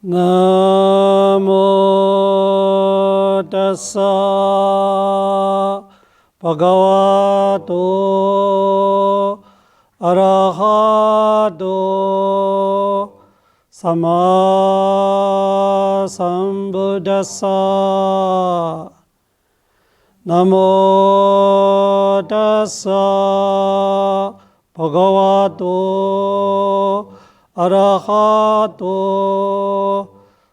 나모 따사 바가와토 아라하토 사마 삼부다사 나모 따사 바가와토 아라하토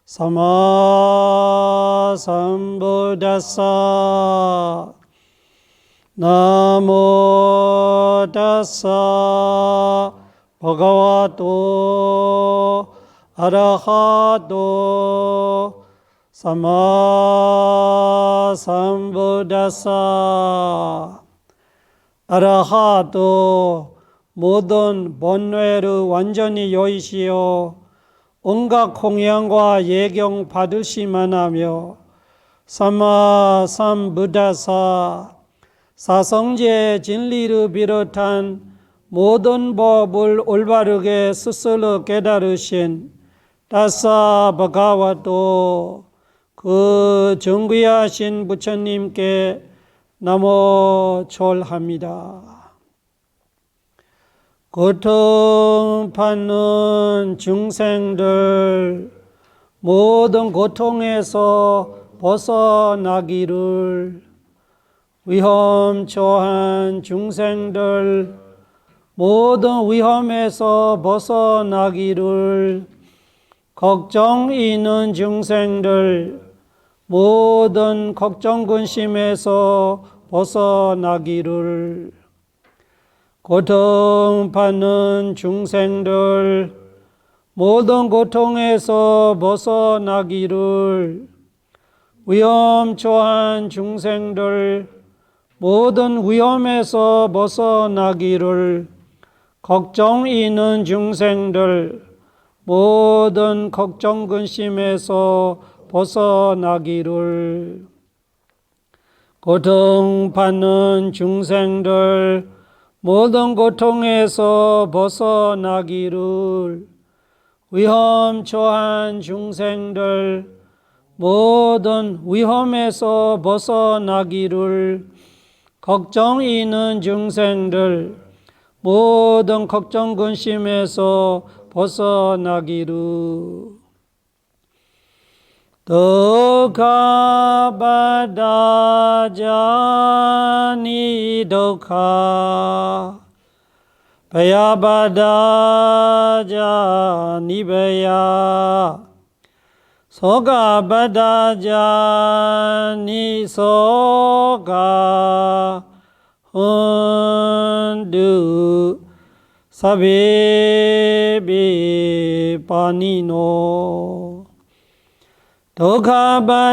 사마 삼부다사 나모 따사 바가와토 아라하토 사마 삼부다사 아라하토 모든 번뇌를 완전히 여의시어 온갖 공양과 예경 받으시만 하며 사마 삼부다사 사성제 진리를 비롯한 모든 법을 올바르게 스스로 깨달으신 다사 바가와토 그 정귀하신 부처님께 나모 절합니다. 고통받는 중생들 모든 고통에서 벗어나기를, 위험 처한 중생들 모든 위험에서 벗어나기를, 걱정 있는 중생들 모든 걱정 근심에서 벗어나기를, 고통받는 중생들 모든 고통에서 벗어나기를, 위험 처한 중생들 모든 위험에서 벗어나기를, 걱정 있는 중생들 모든 걱정 근심에서 벗어나기를, 고통받는 중생들 모든 고통에서 벗어나기를, 위험 처한 중생들 모든 위험에서 벗어나기를, 걱정 있는 중생들 모든 걱정 근심에서 벗어나기를, 도카바다자니 도카 베야바다자니 베야 소가바다자니 소가 헌두 사베비 파니노 도카바다자니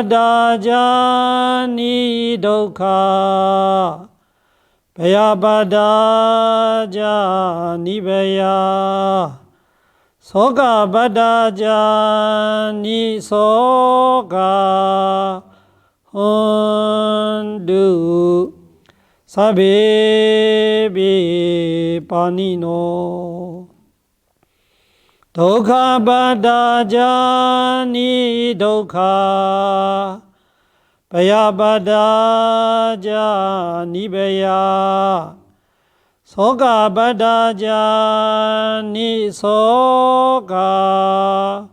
도카 베야바다자니 베야 소가바다자니 소가 헌두 사베비 파니노 도카바다자니 도카 베야바다자니 베야 소가바다자니 소가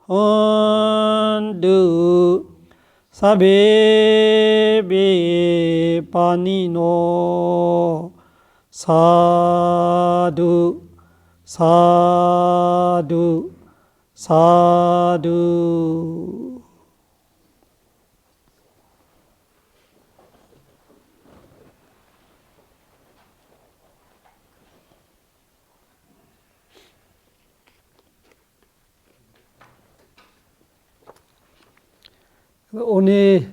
헌두 사베비 파니노 사두 사두 사두. 오늘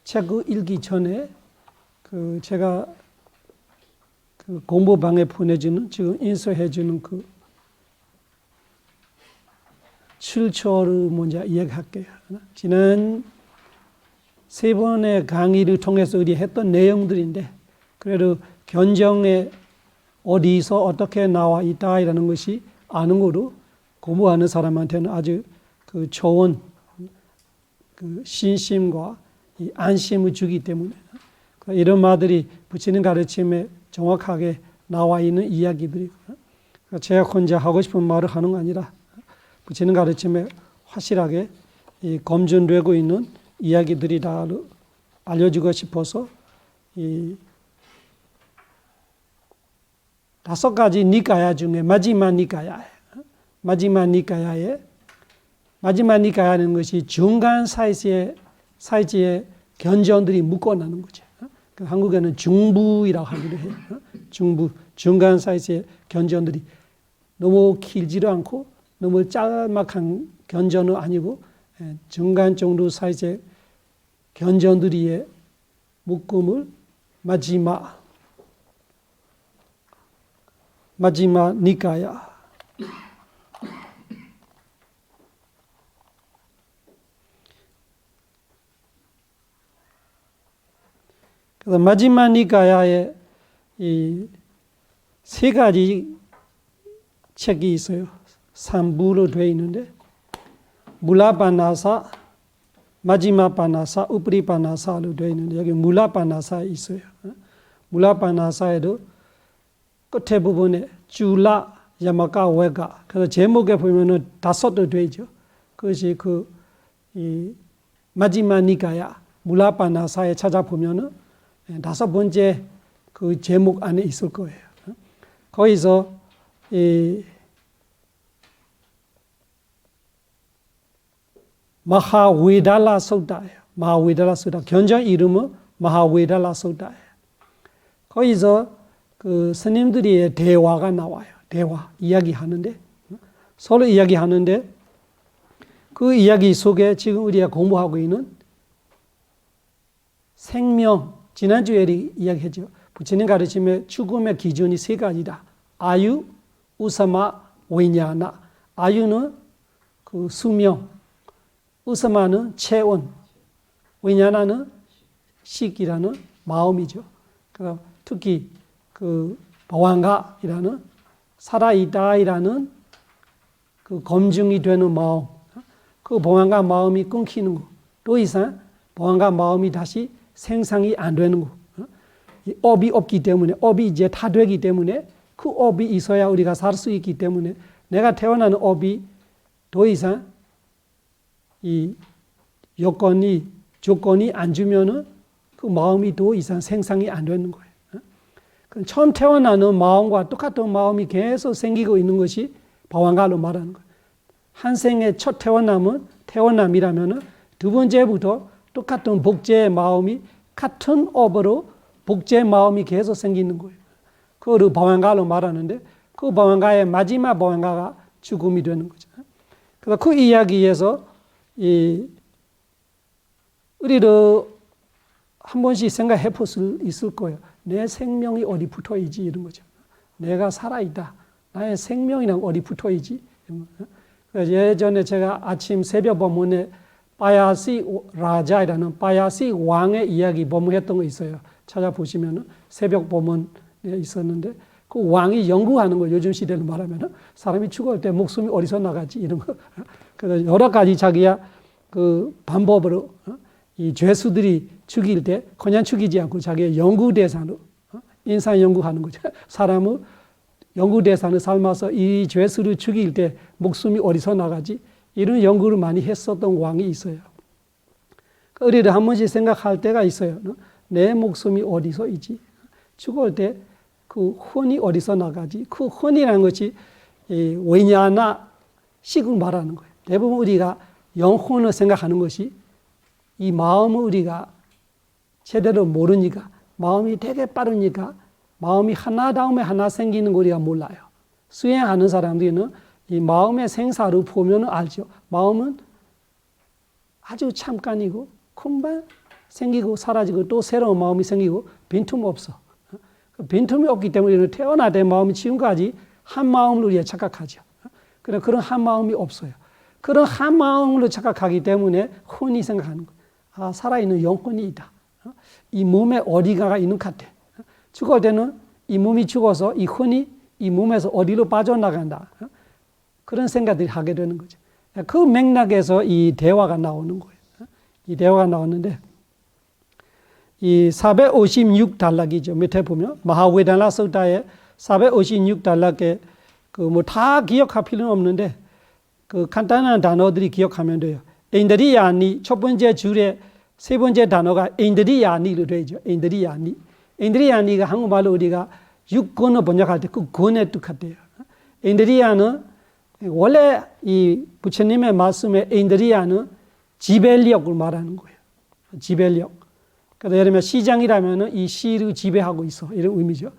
책 읽기 전에 제가 공부방에 보내주는, 지금 인수해주는 7초를 먼저 이야기할게요. 지난 3번의 강의를 통해서 우리 했던 내용들인데, 그래도 견정에 어디서 어떻게 나와 있다라는 것이 아는 거로 공부하는 사람한테는 아주 그 좋은 그 신심과 이 안심을 주기 때문에 이런 말들이 부처님 가르침에 정확하게 나와 있는 이야기들이구나. 제가 혼자 하고 싶은 말을 하는 거 아니라 부처님 가르침에 확실하게 이 검증되고 있는 이야기들이다를 알려주고 싶어서 이 5가지 니까야 중에 마지막 니까야예요. 마지막 니까야는 것이 중간 사이즈의 견전들이 묶어나는 거죠. 한국에는 중부이라고 하기도 해요. 중간 사이즈의 견전들이 너무 길지도 않고 너무 짤막한 견전은 아니고 중간 정도 사이즈의 견전들이의 묶음을 마지막 니까야. 그래서 마지막 니까야에 이 3가지 책이 있어요. 3부로 되어 있는데 물라바나사, 마지막 바나사, 우프리바나사로 되어 있는데 여기 물라바나사에 있어요. 물라바나사에도 끝에 부분에 줄라, 야마카, 외가. 그래서 제목에 보면은 5도 되죠. 그것이 이 마지막 니까야 물라바나사에 찾아보면은 5번째 그 제목 안에 있을 거예요. 거기서 이 마하웨달라 소다예요. 마하웨달라 소다. 견정 이름은 마하웨달라 소다예요. 거기서 그 스님들의 대화가 나와요. 대화, 이야기하는데 서로 이야기하는데 그 이야기 속에 지금 우리가 공부하고 있는 생명, 지난주에 이야기했죠. 부처님 가르침의 죽음의 기준이 3가지다. 아유, 우사마, 위냐나. 아유는 그 수명, 우사마는 체온, 위냐나는 식이라는 마음이죠. 그러니까 특히 그 보안가이라는 살아있다이라는 그 검증이 되는 마음, 그 보안가 마음이 끊기는 거, 또 이상 보안가 마음이 다시 생성이 안 되는 거. 업이 없기 때문에, 업이 이제 다 되기 때문에 그 업이 있어야 우리가 살 수 있기 때문에 내가 태어나는 업이 더 이상 이 조건이 안 주면은 그 마음이 더 이상 생성이 안 되는 거예요. 처음 태어나는 마음과 똑같은 마음이 계속 생기고 있는 것이 보안가로 말하는 거예요. 한 생의 첫 태어남이라면은 2번째부터 똑같은 복제의 마음이 같은 업으로 복제의 마음이 계속 생기는 거예요. 그거를 보안가로 말하는데 그 보안가의 마지막 보안가가 죽음이 되는 거죠. 그래서 그 이야기에서 우리도 한 번씩 생각해 볼 수 있을 거예요. 내 생명이 어디 붙어 있지 이런 거죠. 내가 살아있다. 나의 생명이랑 어디 붙어 있지. 예전에 제가 아침 새벽 법문에 바야시 라자이라는 바야시 왕의 이야기 법문했던 거 있어요. 찾아보시면 새벽 법문에 있었는데 그 왕이 연구하는 거 요즘 시대로 말하면 사람이 죽을 때 목숨이 어디서 나가지 이런 거. 그래서 여러 가지 자기야 그 방법으로 이 죄수들이 죽일 때 그냥 죽이지 않고 자기의 연구 대상으로 인상 연구하는 거죠. 사람을 연구 대상을 삶아서 이 죄수를 죽일 때 목숨이 어디서 나가지 이런 연구를 많이 했었던 왕이 있어요. 우리를 한 번씩 생각할 때가 있어요. 내 목숨이 어디서 있지? 죽을 때 그 혼이 어디서 나가지? 그 혼이라는 것이 왜냐나 식을 말하는 거예요. 대부분 우리가 영혼을 생각하는 것이 이 마음을 우리가 제대로 모르니까 마음이 되게 빠르니까 마음이 하나 다음에 하나 생기는 거 우리가 몰라요. 수행하는 사람들은 이 마음의 생사를 보면 알죠. 마음은 아주 잠깐이고 금방 생기고 사라지고 또 새로운 마음이 생기고 빈틈 없어. 빈틈이 없기 때문에 태어날 때 마음이 지금까지 한 마음으로 우리가 착각하죠. 그런 한 마음이 없어요. 그런 한 마음으로 착각하기 때문에 혼이 생각하는 거예요. 아, 살아있는 영혼이 있다. 이 몸에 어디가가 있는 것 같아. 죽을 때는 이 몸이 죽어서 이 혼이 이 몸에서 어디로 빠져나간다. 그런 생각들이 하게 되는 거죠. 그 맥락에서 이 대화가 나오는 거예요. 이 대화가 나오는데 이 456단락이죠. 밑에 보면 마하웨달라 서타의 456단락에 그 뭐 다 기억할 필요는 없는데 그 간단한 단어들이 기억하면 돼요. 엔드리야니 첫 번째 줄에 세 번째 단어가 엔드리야니로 되죠. 엔드리야니. 엔드리야니가 한국말로 우리가 육권을 번역할 때 그 권의 뜻같대요. 엔드리야는 원래 이 부처님의 말씀에 엔드리야는 지배력을 말하는 거예요. 지배력. 그래서 예를 들면 시장이라면 이 시를 지배하고 있어. 이런 의미죠.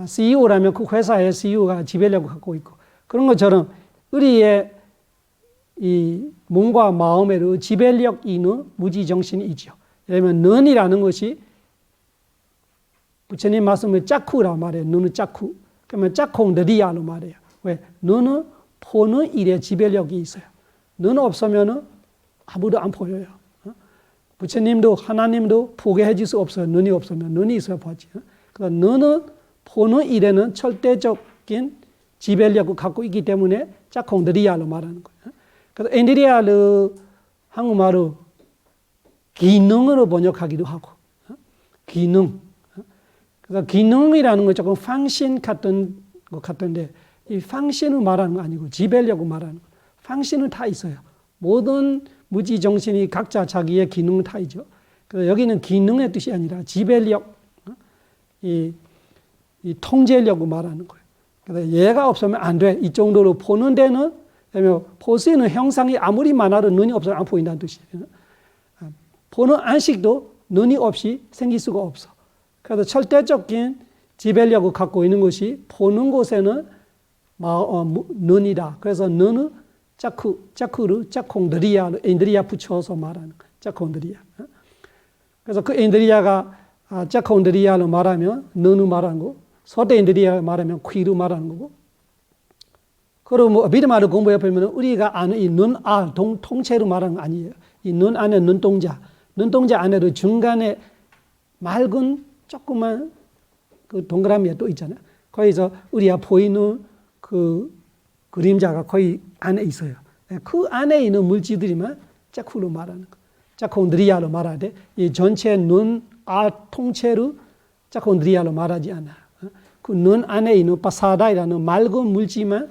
CEO라면 그 회사의 CEO가 지배력을 갖고 있고. 그런 것처럼 우리의 이 몸과 마음에도 지배력 있는 무지정신이 있죠. 예를 들면 는이라는 것이 부처님 말씀을 짜쿠라 말해요. 너는 짜쿠. 그러면 짜콩드리야로 말해요. 왜? 너는 보는 일에 지배력이 있어요. 너는 없으면 아무도 안 보여요. 부처님도 하나님도 보게 해줄 수 없어요. 눈이 없으면. 눈이 있어야 보지. 그러니까 너는 보는 일에는 절대적인 지배력을 갖고 있기 때문에 짜콩드리야로 말하는 거예요. 그래서 엔드리야를 한국말로 기능으로 번역하기도 하고. 기능. 그래서 기능이라는 건 조금 팡신 같은 것 같은데 이 팡신을 말하는 거 아니고 지배력을 말하는 거. 팡신은 다 있어요. 모든 무지 정신이 각자 자기의 기능은 다 있죠. 그래서 여기는 기능의 뜻이 아니라 지배력, 이 통제력을 말하는 거예요. 그래서 얘가 없으면 안 돼. 이 정도로 보는 데는 볼 수 있는 형상이 아무리 많아도 눈이 없으면 안 보인다는 뜻이에요. 보는 안식도 눈이 없이 생길 수가 없어. 그래서 절대적인 지배력을 갖고 있는 것이 보는 곳에는 눈이다. 그래서 눈은 짜쿠르, 짜콩드리야, 엔드리야 붙여서 말하는 거예요. 짜콩드리야. 그래서 그 엔드리야가 짜콩드리야로 말하면 눈을 말하는 거고, 소대 엔드리야 말하면 귀로 말하는 거고. 그리고 뭐 비르마를 공부해 보면 우리가 아는 이 눈알 통째로 말하는 거 아니에요. 이 눈 안에 눈동자 안에도 중간에 맑은 조그만 그 동그라미가 또 있잖아요. 거기서 우리가 보이는 그 그림자가 거의 안에 있어요. 그 안에 있는 물질들이만 짜쿠로 말하는 거. 짜콩드리야로 말하되 이 전체 눈, 알 통째로 짜콩드리야로 말하지 않아. 그 눈 안에 있는 파사다이라는 맑은 물질만,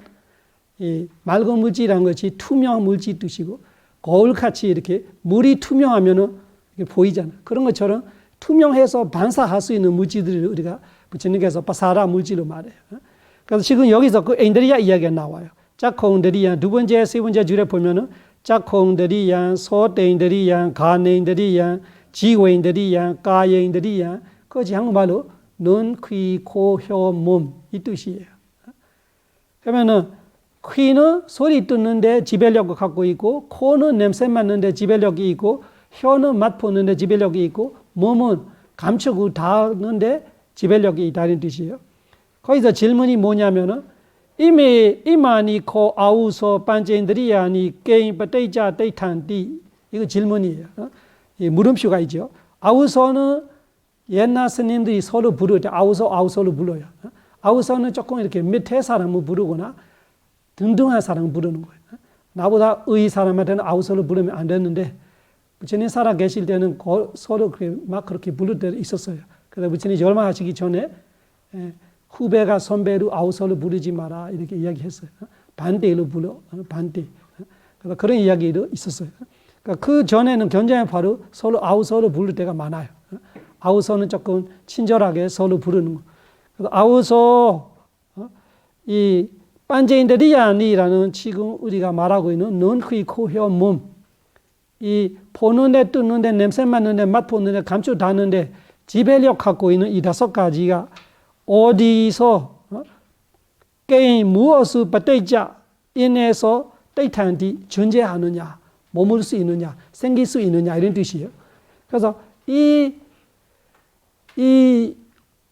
이 맑은 물질이라는 것이 투명한 물질 뜻이고 거울같이 이렇게 물이 투명하면은 보이잖아. 그런 것처럼 투명해서 반사할 수 있는 물질들을 우리가 부처님께서 파사다 물질로 말해요. 그래서 지금 여기서 그 엔드리야 이야기가 나와요. 짜콩드리야 두 번째, 세 번째 줄에 보면은 짜콩드리야, 소대인드리야, 가네인드리야, 지웨인드리야, 가예인드리야. 그것이 한국말로 눈, 귀, 코, 혀, 몸 이 뜻이에요. 그러면은 귀는 소리 듣는데 지배력을 갖고 있고, 코는 냄새 맡는데 지배력이 있고, 혀는 맛 보는데 지배력이 있고, 몸은 감촉을 닿는데 지배력이 있다는 뜻이에요. 거기서 질문이 뭐냐면은 이만이 코 아우소 반제인들이야니 게임 빠떼자 떼탄디 이거 질문이에요. 이 물음표가 있죠. 아우소는 옛날 스님들이 서로 부를 때 아우소로 불러요. 아우소는 조금 이렇게 밑에 사람을 부르거나 등등한 사람을 부르는 거예요. 나보다 의 사람한테는 아우소를 부르면 안 되는데 부처님 살아 계실 때는 서로 그렇게 부를 때도 있었어요. 그래서 부처님 열망하시기 전에 후배가 선배로 아우소를 부르지 마라 이렇게 이야기했어요. 반대로 불러, 반대. 그래서 그런 이야기도 있었어요. 그러니까 그 전에는 굉장히 바로 서로 아우소를 부를 때가 많아요. 아우소는 조금 친절하게 서로 부르는 거. 그래서 아우소, 이 반제인들이야니라는 지금 우리가 말하고 있는 눈, 귀, 코, 혀, 몸. 이 보는데, 듣는데, 냄새 맡는데, 맛 보는데, 감촉 닿는데 지배력 갖고 있는 이 5가지가 어디서 게임 무엇을 받대자 인해서 떼탄디 존재하느냐, 머물 수 있느냐, 생길 수 있느냐 이런 뜻이에요. 그래서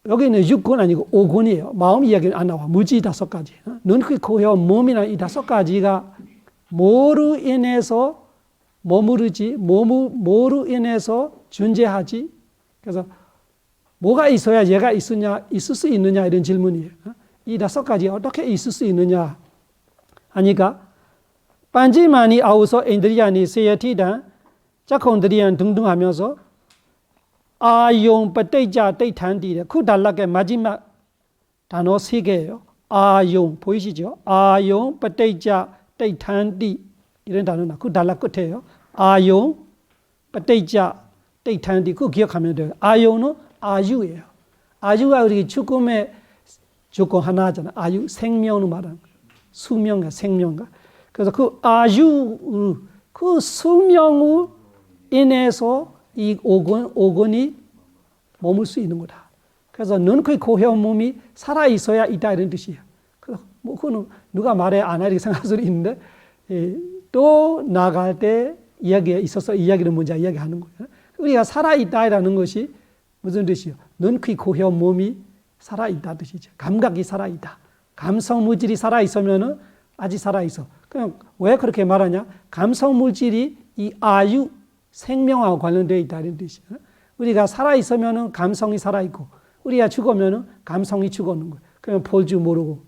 여기는 6권 아니고 5권이에요. 마음 이야기는 안 나와. 무지 5가지. 눈, 귀, 코, 혀, 몸이나 이 5가지가 뭐로 인해서 머무르지, 뭐로 인해서 존재하지. 그래서 뭐가 있어야 얘가 있을 수 있느냐 이런 질문이에요. 이 5가지 어떻게 있을 수 있느냐 하니까 반지만이 아우서 인드리아니 세야티단 자콘드리안 등등 하면서 아용 빠떼자 떼탄디래 그 달라게 마지막 단어 3개예요. 아용 보이시죠? 아용 빠떼자 떼탄디 이런 단어나 그 달라 끝에요. 아용 빠떼자 떼탄디 그 기억하면 돼요. 아용은 아유예요. 아유가 우리 죽음의 조건 하나잖아. 아유 생명을 말하는 거예요. 수명과 생명과. 그래서 그 아유 그 수명으로 인해서 이 오건이 머물 수 있는 거다. 그래서 눈, 귀, 코, 혀, 몸이 살아 있어야 있다 이런 뜻이에요. 그래서 뭐 그거는 누가 말해 안 해 이렇게 생각할 수도 있는데 또 나갈 때 이야기에 있어서 이야기를 먼저 이야기하는 거예요. 우리가 살아 있다라는 것이 무슨 뜻이요? 눈, 귀, 코, 혀, 몸이 살아 있다 뜻이죠. 감각이 살아 있다. 감성 물질이 살아 있으면은 아직 살아 있어. 그냥 왜 그렇게 말하냐? 감성 물질이 이 아유 생명하고 관련되어 있다 이런 뜻이에요. 우리가 살아 있으면은 감성이 살아 있고 우리가 죽으면은 감성이 죽었는 거예요. 그냥 볼 줄 모르고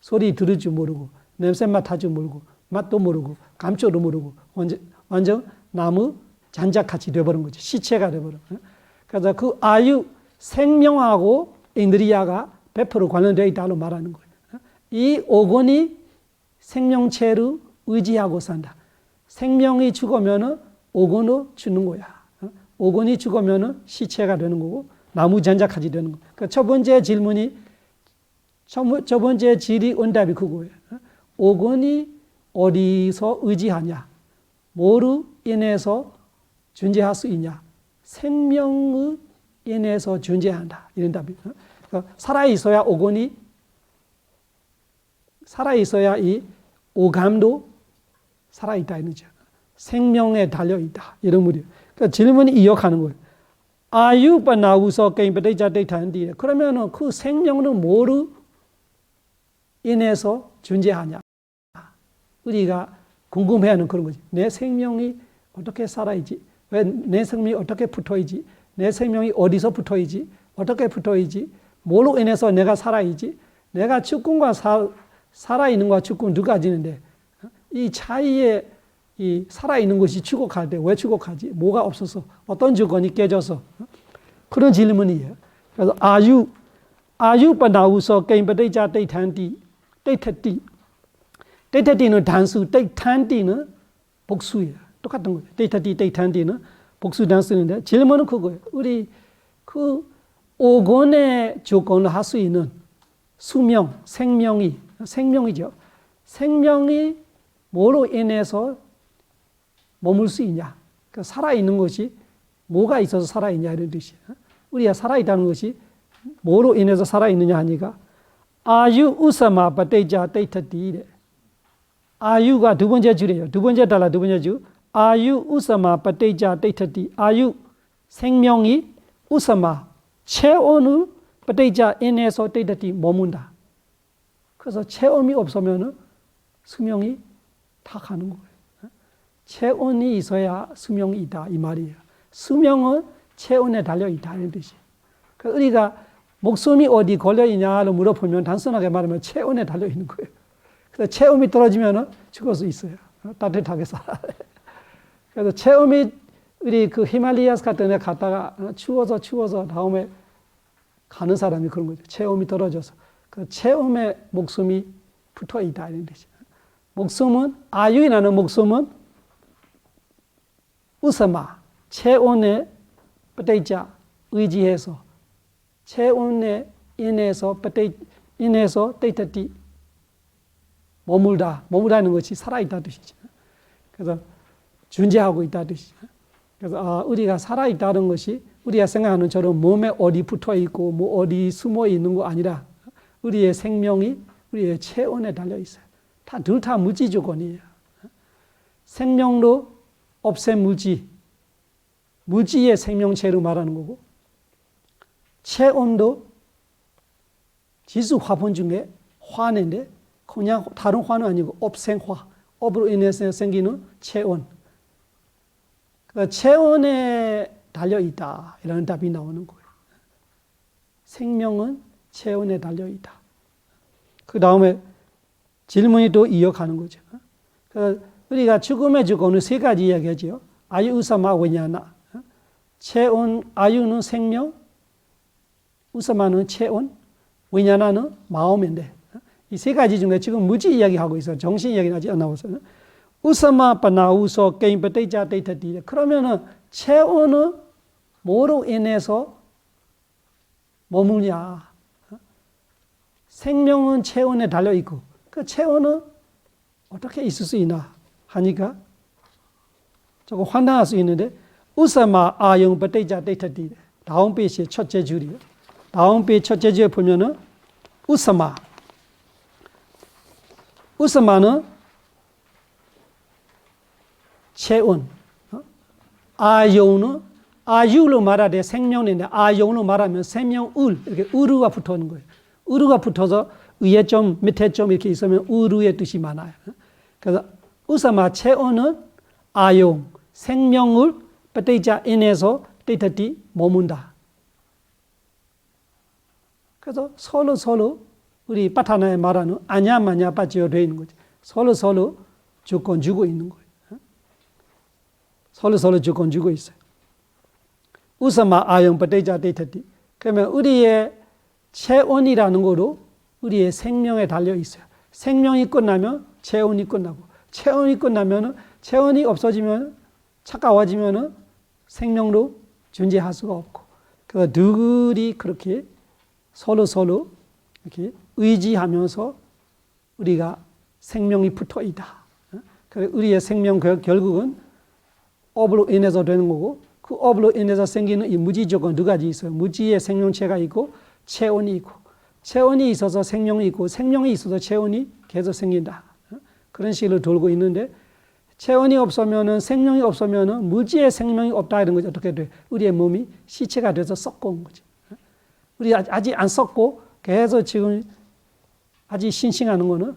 소리 들을 줄 모르고 냄새 맡아 줄 모르고 맛도 모르고 감쪽도 모르고 완전 나무 잔작같이 되어버린 거죠. 시체가 되어버린 거예요. 그래서 그 아유 생명하고 인드리아가 100% 관련되어 있다고 말하는 거예요. 이 오건이 생명체를 의지하고 산다. 생명이 죽으면은 오건을 주는 거야. 오건이 죽으면은 시체가 되는 거고 나무 잔작같이 되는 거. 그러니까 첫 번째 질문이 첫 번째 질의 응답이 그거예요. 오건이 어디서 의지하냐? 뭐로 인해서 존재할 수 있냐? 생명을 인해서 존재한다. 이런 답이. 그러니까 살아 있어야 오건이 살아 있어야 이 오감도 살아 있다 이런 거죠. 생명에 달려 있다. 이런 말이에요. 그러니까 질문이 이어가는 거예요. 아유바 나우서 게임 베데자 데이터인데 그러면은 그 생명은 뭐로 인해서 존재하냐? 우리가 궁금해하는 그런 거지. 내 생명이 어떻게 살아있지? 왜 내 생명이 어떻게 붙어있지? 내 생명이 어디서 붙어있지? 어떻게 붙어있지? 뭐로 인해서 내가 살아있지? 내가 죽음과 살아있는 것과 죽음 누가 지는데 이 차이에 이 살아있는 것이 추곡할 때 왜 추곡하지? 뭐가 없어서 어떤 조건이 깨져서 그런 질문이에요. 그래서 아유바 나우서 게임 베데자 데이탄디 데이터티는 단수, 데이탄디는 복수예요. 똑같은 거예요. 데이터티, 데이탄디는 복수 단수인데 질문은 그거예요. 우리 그 오건의 조건을 할 수 있는 수명, 생명이죠. 생명이 뭐로 인해서 머물 수 있냐? 그러니까 살아있는 것이 뭐가 있어서 살아있냐 이런 뜻이에요. 우리가 살아있다는 것이 뭐로 인해서 살아있느냐 하니까 아유 우사마 바테자 데이터티 아유가 두 번째 줄이에요. 두 번째 달라 두 번째 줄. 아유 우사마 바테자 데이터티 아유 생명이 우사마 체온을 바테자 인해서 데이터티 머문다. 그래서 체온이 없으면은 수명이 다 가는 거예요. 체온이 있어야 수명이 있다 이 말이에요. 수명은 체온에 달려 있다 이런 뜻이에요. 그래서 우리가 목숨이 어디 걸려 있냐를 물어보면 단순하게 말하면 체온에 달려 있는 거예요. 그래서 체온이 떨어지면은 죽을 수 있어요. 따뜻하게 살아야 돼. 그래서 체온이 우리 그 히말라야스 같은 데 갔다가 추워서 다음에 가는 사람이 그런 거죠. 체온이 떨어져서 그 체온에 목숨이 붙어 있다 이런 뜻이에요. 목숨은 아유이 나는 목숨은 우스마 체온에 빠떼자 의지해서 체온에 인해서 데이터티 머물다는 것이 살아있다 뜻이죠. 그래서 존재하고 있다 뜻이죠. 그래서 우리가 살아있다는 것이 우리가 생각하는 처럼 몸에 어디 붙어 있고 뭐 어디 숨어 있는 거 아니라 우리의 생명이 우리의 체온에 달려 있어요. 둘 다 무지 조건이에요. 생명도 없앤 무지의 생명체로 말하는 거고 체온도 지수 화분 중에 화인데 그냥 다른 화는 아니고 없앤 화, 업으로 인해서 생기는 체온. 그러니까 체온에 달려 있다 이라는 답이 나오는 거예요. 생명은 체온에 달려 있다. 그 다음에 질문이 또 이어가는 거죠. 우리가 죽음의 주권은 세 가지 이야기하죠. 아유, 우사마, 왜냐나. 체온, 아유는 생명, 우사마는 체온, 왜냐나는 마음인데, 이 세 가지 중에 지금 무지 이야기하고 있어요. 정신 이야기는 아직 안 나왔어요. 우사마, 바나우소, 게임, 버테이자, 데이터디. 그러면은 체온은 뭐로 인해서 머무냐? 생명은 체온에 달려 있고, 그 체온은 어떻게 있을 수 있나 하니까 조금 황당할 수 있는데, 우사마, 아용, 버테이자, 데이터디. 다음 페이지의 첫째 줄이요. 다음 페이지 첫째 줄에 보면은 우사마. 우사마는 체온. 아용은 아유로 말하되 생명인데 아용으로 말하면 생명울 이렇게 우르가 붙어있는 거예요. 우르가 붙어서 위에 점 밑에 점 이렇게 있으면 우르의 뜻이 많아요. 그래서 우사마 체온은 아용 생명울 버테이자 인해서 데이터티 머문다. 그래서 서로 우리 파타나에 말하는 아냐 마냐 빠지어 되어 있는 거죠. 서로 조건 주고 있는 거예요. 서로 조건 주고 있어요. 우사마 아용 버테이자 데이터티. 그러면 우리의 체온이라는 거로 우리의 생명에 달려 있어요. 생명이 끝나면 체온이 끝나고, 체온이 끝나면 체온이 없어지면 차가워지면 생명도 존재할 수가 없고, 그래서 둘이 그렇게 서로 이렇게 의지하면서 우리가 생명이 붙어 있다. 그래서 우리의 생명 결국은 업으로 인해서 되는 거고, 그 업으로 인해서 생기는 이 무지 조건 두 가지 있어요. 무지의 생명체가 있고 체온이 있고, 체온이 있어서 생명이 있고 생명이 있어서 체온이 계속 생긴다. 그런 식으로 돌고 있는데, 체온이 없으면은 생명이 없으면은 무지의 생명이 없다 이런 거죠. 어떻게 돼? 우리의 몸이 시체가 돼서 썩고 온 거지. 우리 아직 안 썩고 계속 지금 아직 싱싱하는 거는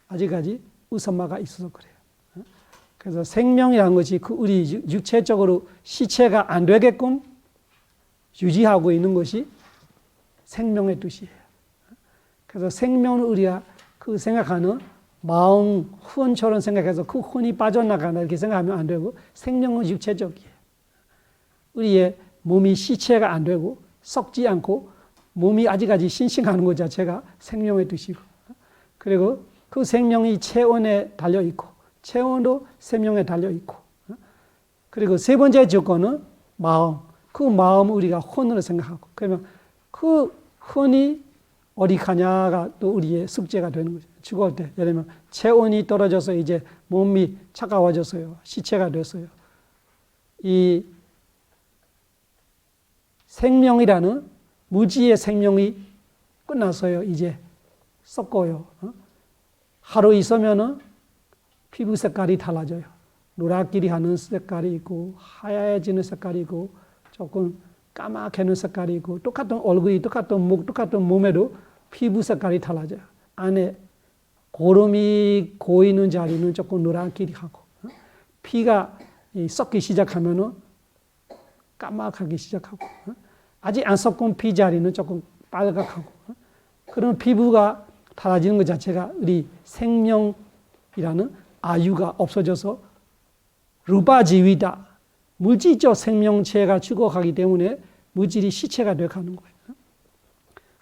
아직까지 우선마가 있어서 그래요. 그래서 생명이라는 것이 그 우리 육체적으로 시체가 안 되게끔 유지하고 있는 것이 생명의 뜻이에요. 그래서 생명은 우리가 그 생각하는 마음 혼처럼 생각해서 그 혼이 빠져나간다 이렇게 생각하면 안 되고, 생명은 육체적이에요. 우리의 몸이 시체가 안 되고 썩지 않고 몸이 아직까지 싱싱하는 것 자체가 생명의 뜻이고, 그리고 그 생명이 체온에 달려 있고 체온도 생명에 달려 있고, 그리고 세 번째 조건은 마음. 그 마음을 우리가 혼으로 생각하고, 그러면 그 혼이 어디 가냐가 또 우리의 숙제가 되는 거죠. 죽을 때 예를 들면 체온이 떨어져서 이제 몸이 차가워졌어요. 시체가 됐어요. 이 생명이라는 무지의 생명이 끝났어요. 이제 썩어요. 하루 있으면은 피부 색깔이 달라져요. 노랗기리 하는 색깔이 있고 하얘지는 색깔이 있고 조금 까맣게 하는 색깔이 있고, 똑같은 얼굴이 똑같은 목 똑같은 몸에도 피부 색깔이 달라져요. 안에 고름이 고이는 자리는 조금 노랗기리 하고, 피가 썩기 시작하면은 까맣게 시작하고, 아직 안 썩은 피 자리는 조금 빨갛고, 그런 피부가 달라지는 것 자체가 우리 생명이라는 아유가 없어져서 루바지위다, 물질적 생명체가 죽어가기 때문에 물질이 시체가 되어가는 거예요.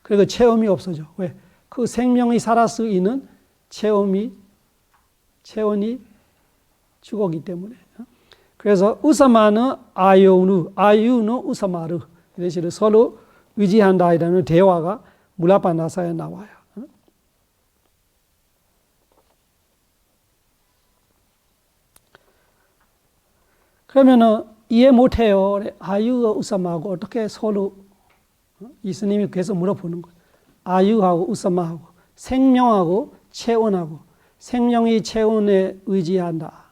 그리고 체험이 없어져. 왜? 그 생명이 살아 수 있는 체온이 죽었기 때문에. 그래서 우사마는 아유는 우사마르, 이런 식으로 서로 의지한다 이라는 대화가 물라파나사에 나와요. 그러면은 이해 못해요. 아유와 우사마하고 어떻게 서로, 이스님이 계속 물어보는 거예요. 아유하고 우사마하고 생명하고 체온하고, 생명이 체온에 의지한다.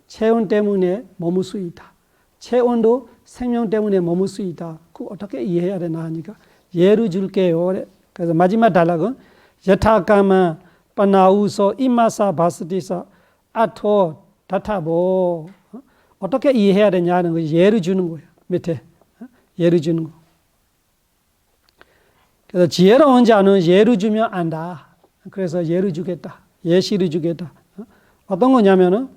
체온 때문에 머물 수 있다. 체온도 생명 때문에 머물 수 있다. 그거 어떻게 이해해야 되나 하니까 예를 줄게요. 그래서 마지막 단락은 여타까마 빠나우소 이마사 바스티사 아토 다타보. 어떻게 이해해야 되냐는 거 예를 주는 거예요. 밑에 예를 주는 거. 그래서 지혜로운 자는 예를 주면 안다. 그래서 예를 주겠다. 예시를 주겠다. 어떤 거냐면은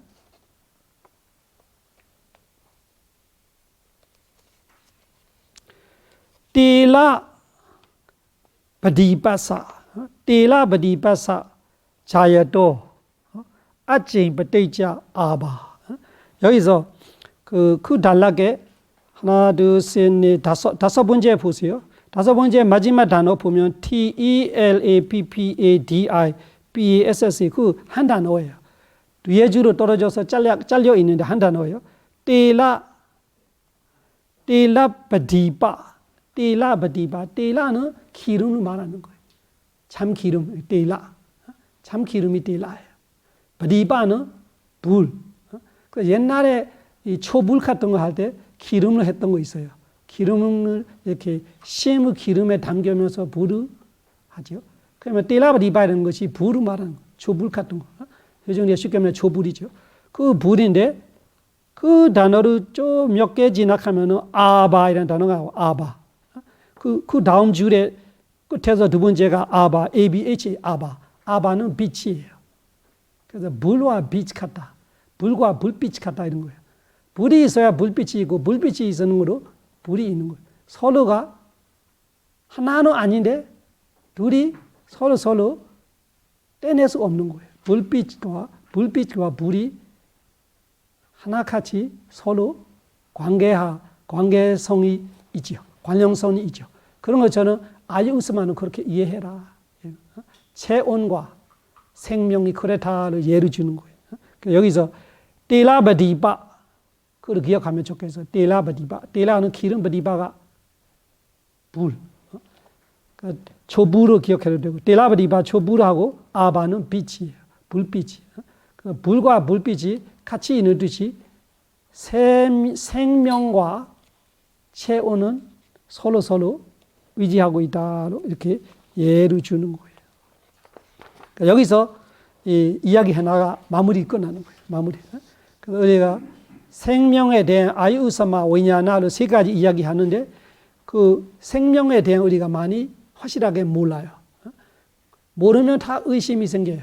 띠라 바디바사 띠라 바디바사 자야도 아징 바데자 아바 여기서 그 단락에 하나 둘셋넷 다섯 번째 보세요. 다섯 번째 마지막 단어 보면 TELAPPADI 그 한 단어예요. 뒤에 줄로 떨어져서 잘려 있는데 한 단어예요. 띠라 바디바 띠라는 기름을 말하는 거예요. 참기름 띠라 참기름이 띠라예요. 바디바는 불. 그 옛날에 이 초불 같은 거 할 때 기름을 했던 거 있어요. 기름을 이렇게 쇰의 기름에 담겨면서 불을 하죠. 그러면 띠라바디바라는 것이 불을 말하는 거, 초불 같은 거. 요즘 우리가 쉽게 말하면 초불이죠. 그 불인데 그 단어를 좀 몇 개 지나가면은 아바이라는 단어가 나와요. 아바. 그 다음 줄에 끝에서 두 번째가 아바, ABH, 아바. 아바는 빛이에요. 그래서 불과 빛 같다. 불과 불빛 같다 이런 거예요. 불이 있어야 불빛이 있고 불빛이 있는 거로 불이 있는 거예요. 서로가 하나는 아닌데 둘이 서로 떼낼 수 없는 거예요. 불빛과 불이 하나같이 서로 관계성이 있죠. 관련성이 있죠. 그런 것처럼 아이우스만은 그렇게 이해해라. 체온과 생명이 그렇다를 예를 주는 거예요. 여기서 띠라바디바 그걸 기억하면 좋겠어요. 띠라바디바 띠라는 기름, 바디바가 불. 초불을 기억해도 되고 띠라바디바 초불하고 아바는 빛이에요. 불빛이. 불과 불빛이 같이 있는 듯이 생명과 체온은 서로 위지하고 있다. 이렇게 예를 주는 거예요. 그러니까 여기서 이 이야기 하나가 마무리 끝나는 거예요. 마무리. 그래서 우리가 생명에 대한 아이우사마 위냐나를 세 가지 이야기하는데 그 생명에 대한 우리가 많이 확실하게 몰라요. 모르면 다 의심이 생겨요.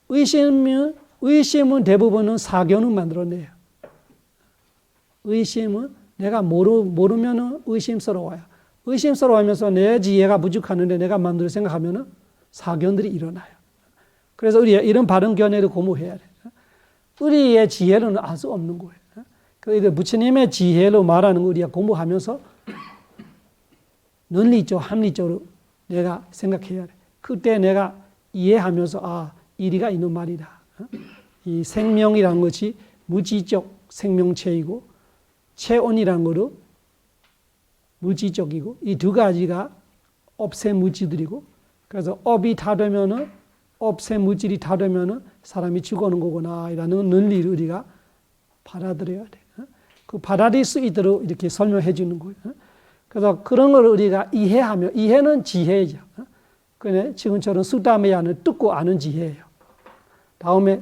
의심은 대부분은 사견을 만들어내요. 의심은 내가 모르면 의심스러워요. 의심스러워하면서 내 지혜가 부족하는데 내가 마음대로 생각하면 사견들이 일어나요. 그래서 우리가 이런 바른 견해를 고무해야 돼요. 우리의 지혜는 알 수 없는 거예요. 그러니까 부처님의 지혜로 말하는 거 우리가 공부하면서 논리적, 합리적으로 내가 생각해야 돼. 그때 내가 이해하면서 일리가 있는 말이다. 이 생명이라는 것이 무지적 생명체이고 체온이라는 것도 물질적이고 이 두 가지가 업세 물질들이고 그래서 업이 다 되면은 업세 물질이 다 되면은 사람이 죽어는 거구나 이라는 논리를 우리가 받아들여야 돼. 그 받아들일 수 있도록 이렇게 설명해 주는 거예요. 그래서 그런 걸 우리가 이해하면 이해는 지혜죠. 그런데 지금처럼 수다메야는 듣고 아는 지혜예요. 다음에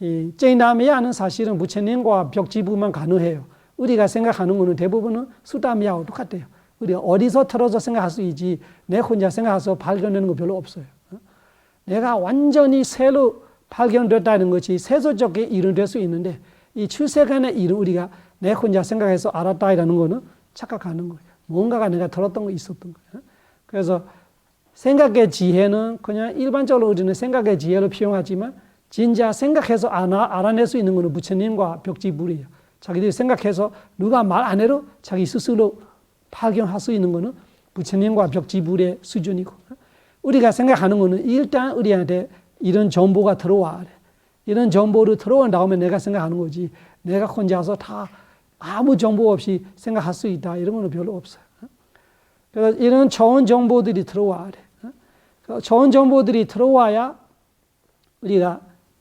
이 쟁다메야는 사실은 부처님과 벽지부만 가능해요. 우리가 생각하는 거는 대부분은 수다메야하고 똑같아요. 우리가 어디서 틀어서 생각할 수 있지 내 혼자 생각해서 발견되는 거 별로 없어요. 내가 완전히 새로 발견됐다는 것이 세속적인 일은 될 수 있는데 이 출세간의 일은 우리가 내 혼자 생각해서 알았다라는 거는 착각하는 거예요. 뭔가가 내가 들었던 거 있었던 거예요. 그래서 생각의 지혜는 그냥 일반적으로 우리는 생각의 지혜를 표현하지만 진짜 생각해서 알아낼 수 있는 거는 부처님과 벽지불이에요. 자기들이 생각해서 누가 말 안 해도 자기 스스로 발견할 수 있는 거는 부처님과 벽지불의 수준이고 우리가 생각하는 거는 일단 우리한테 이런 정보가 들어와야 돼. 이런 정보를 들어온 다음에 내가 생각하는 거지 내가 혼자서 다 아무 정보 없이 생각할 수 있다 이런 거는 별로 없어요. 그래서 이런 좋은 정보들이 들어와야 돼. 좋은 정보들이 들어와야 우리가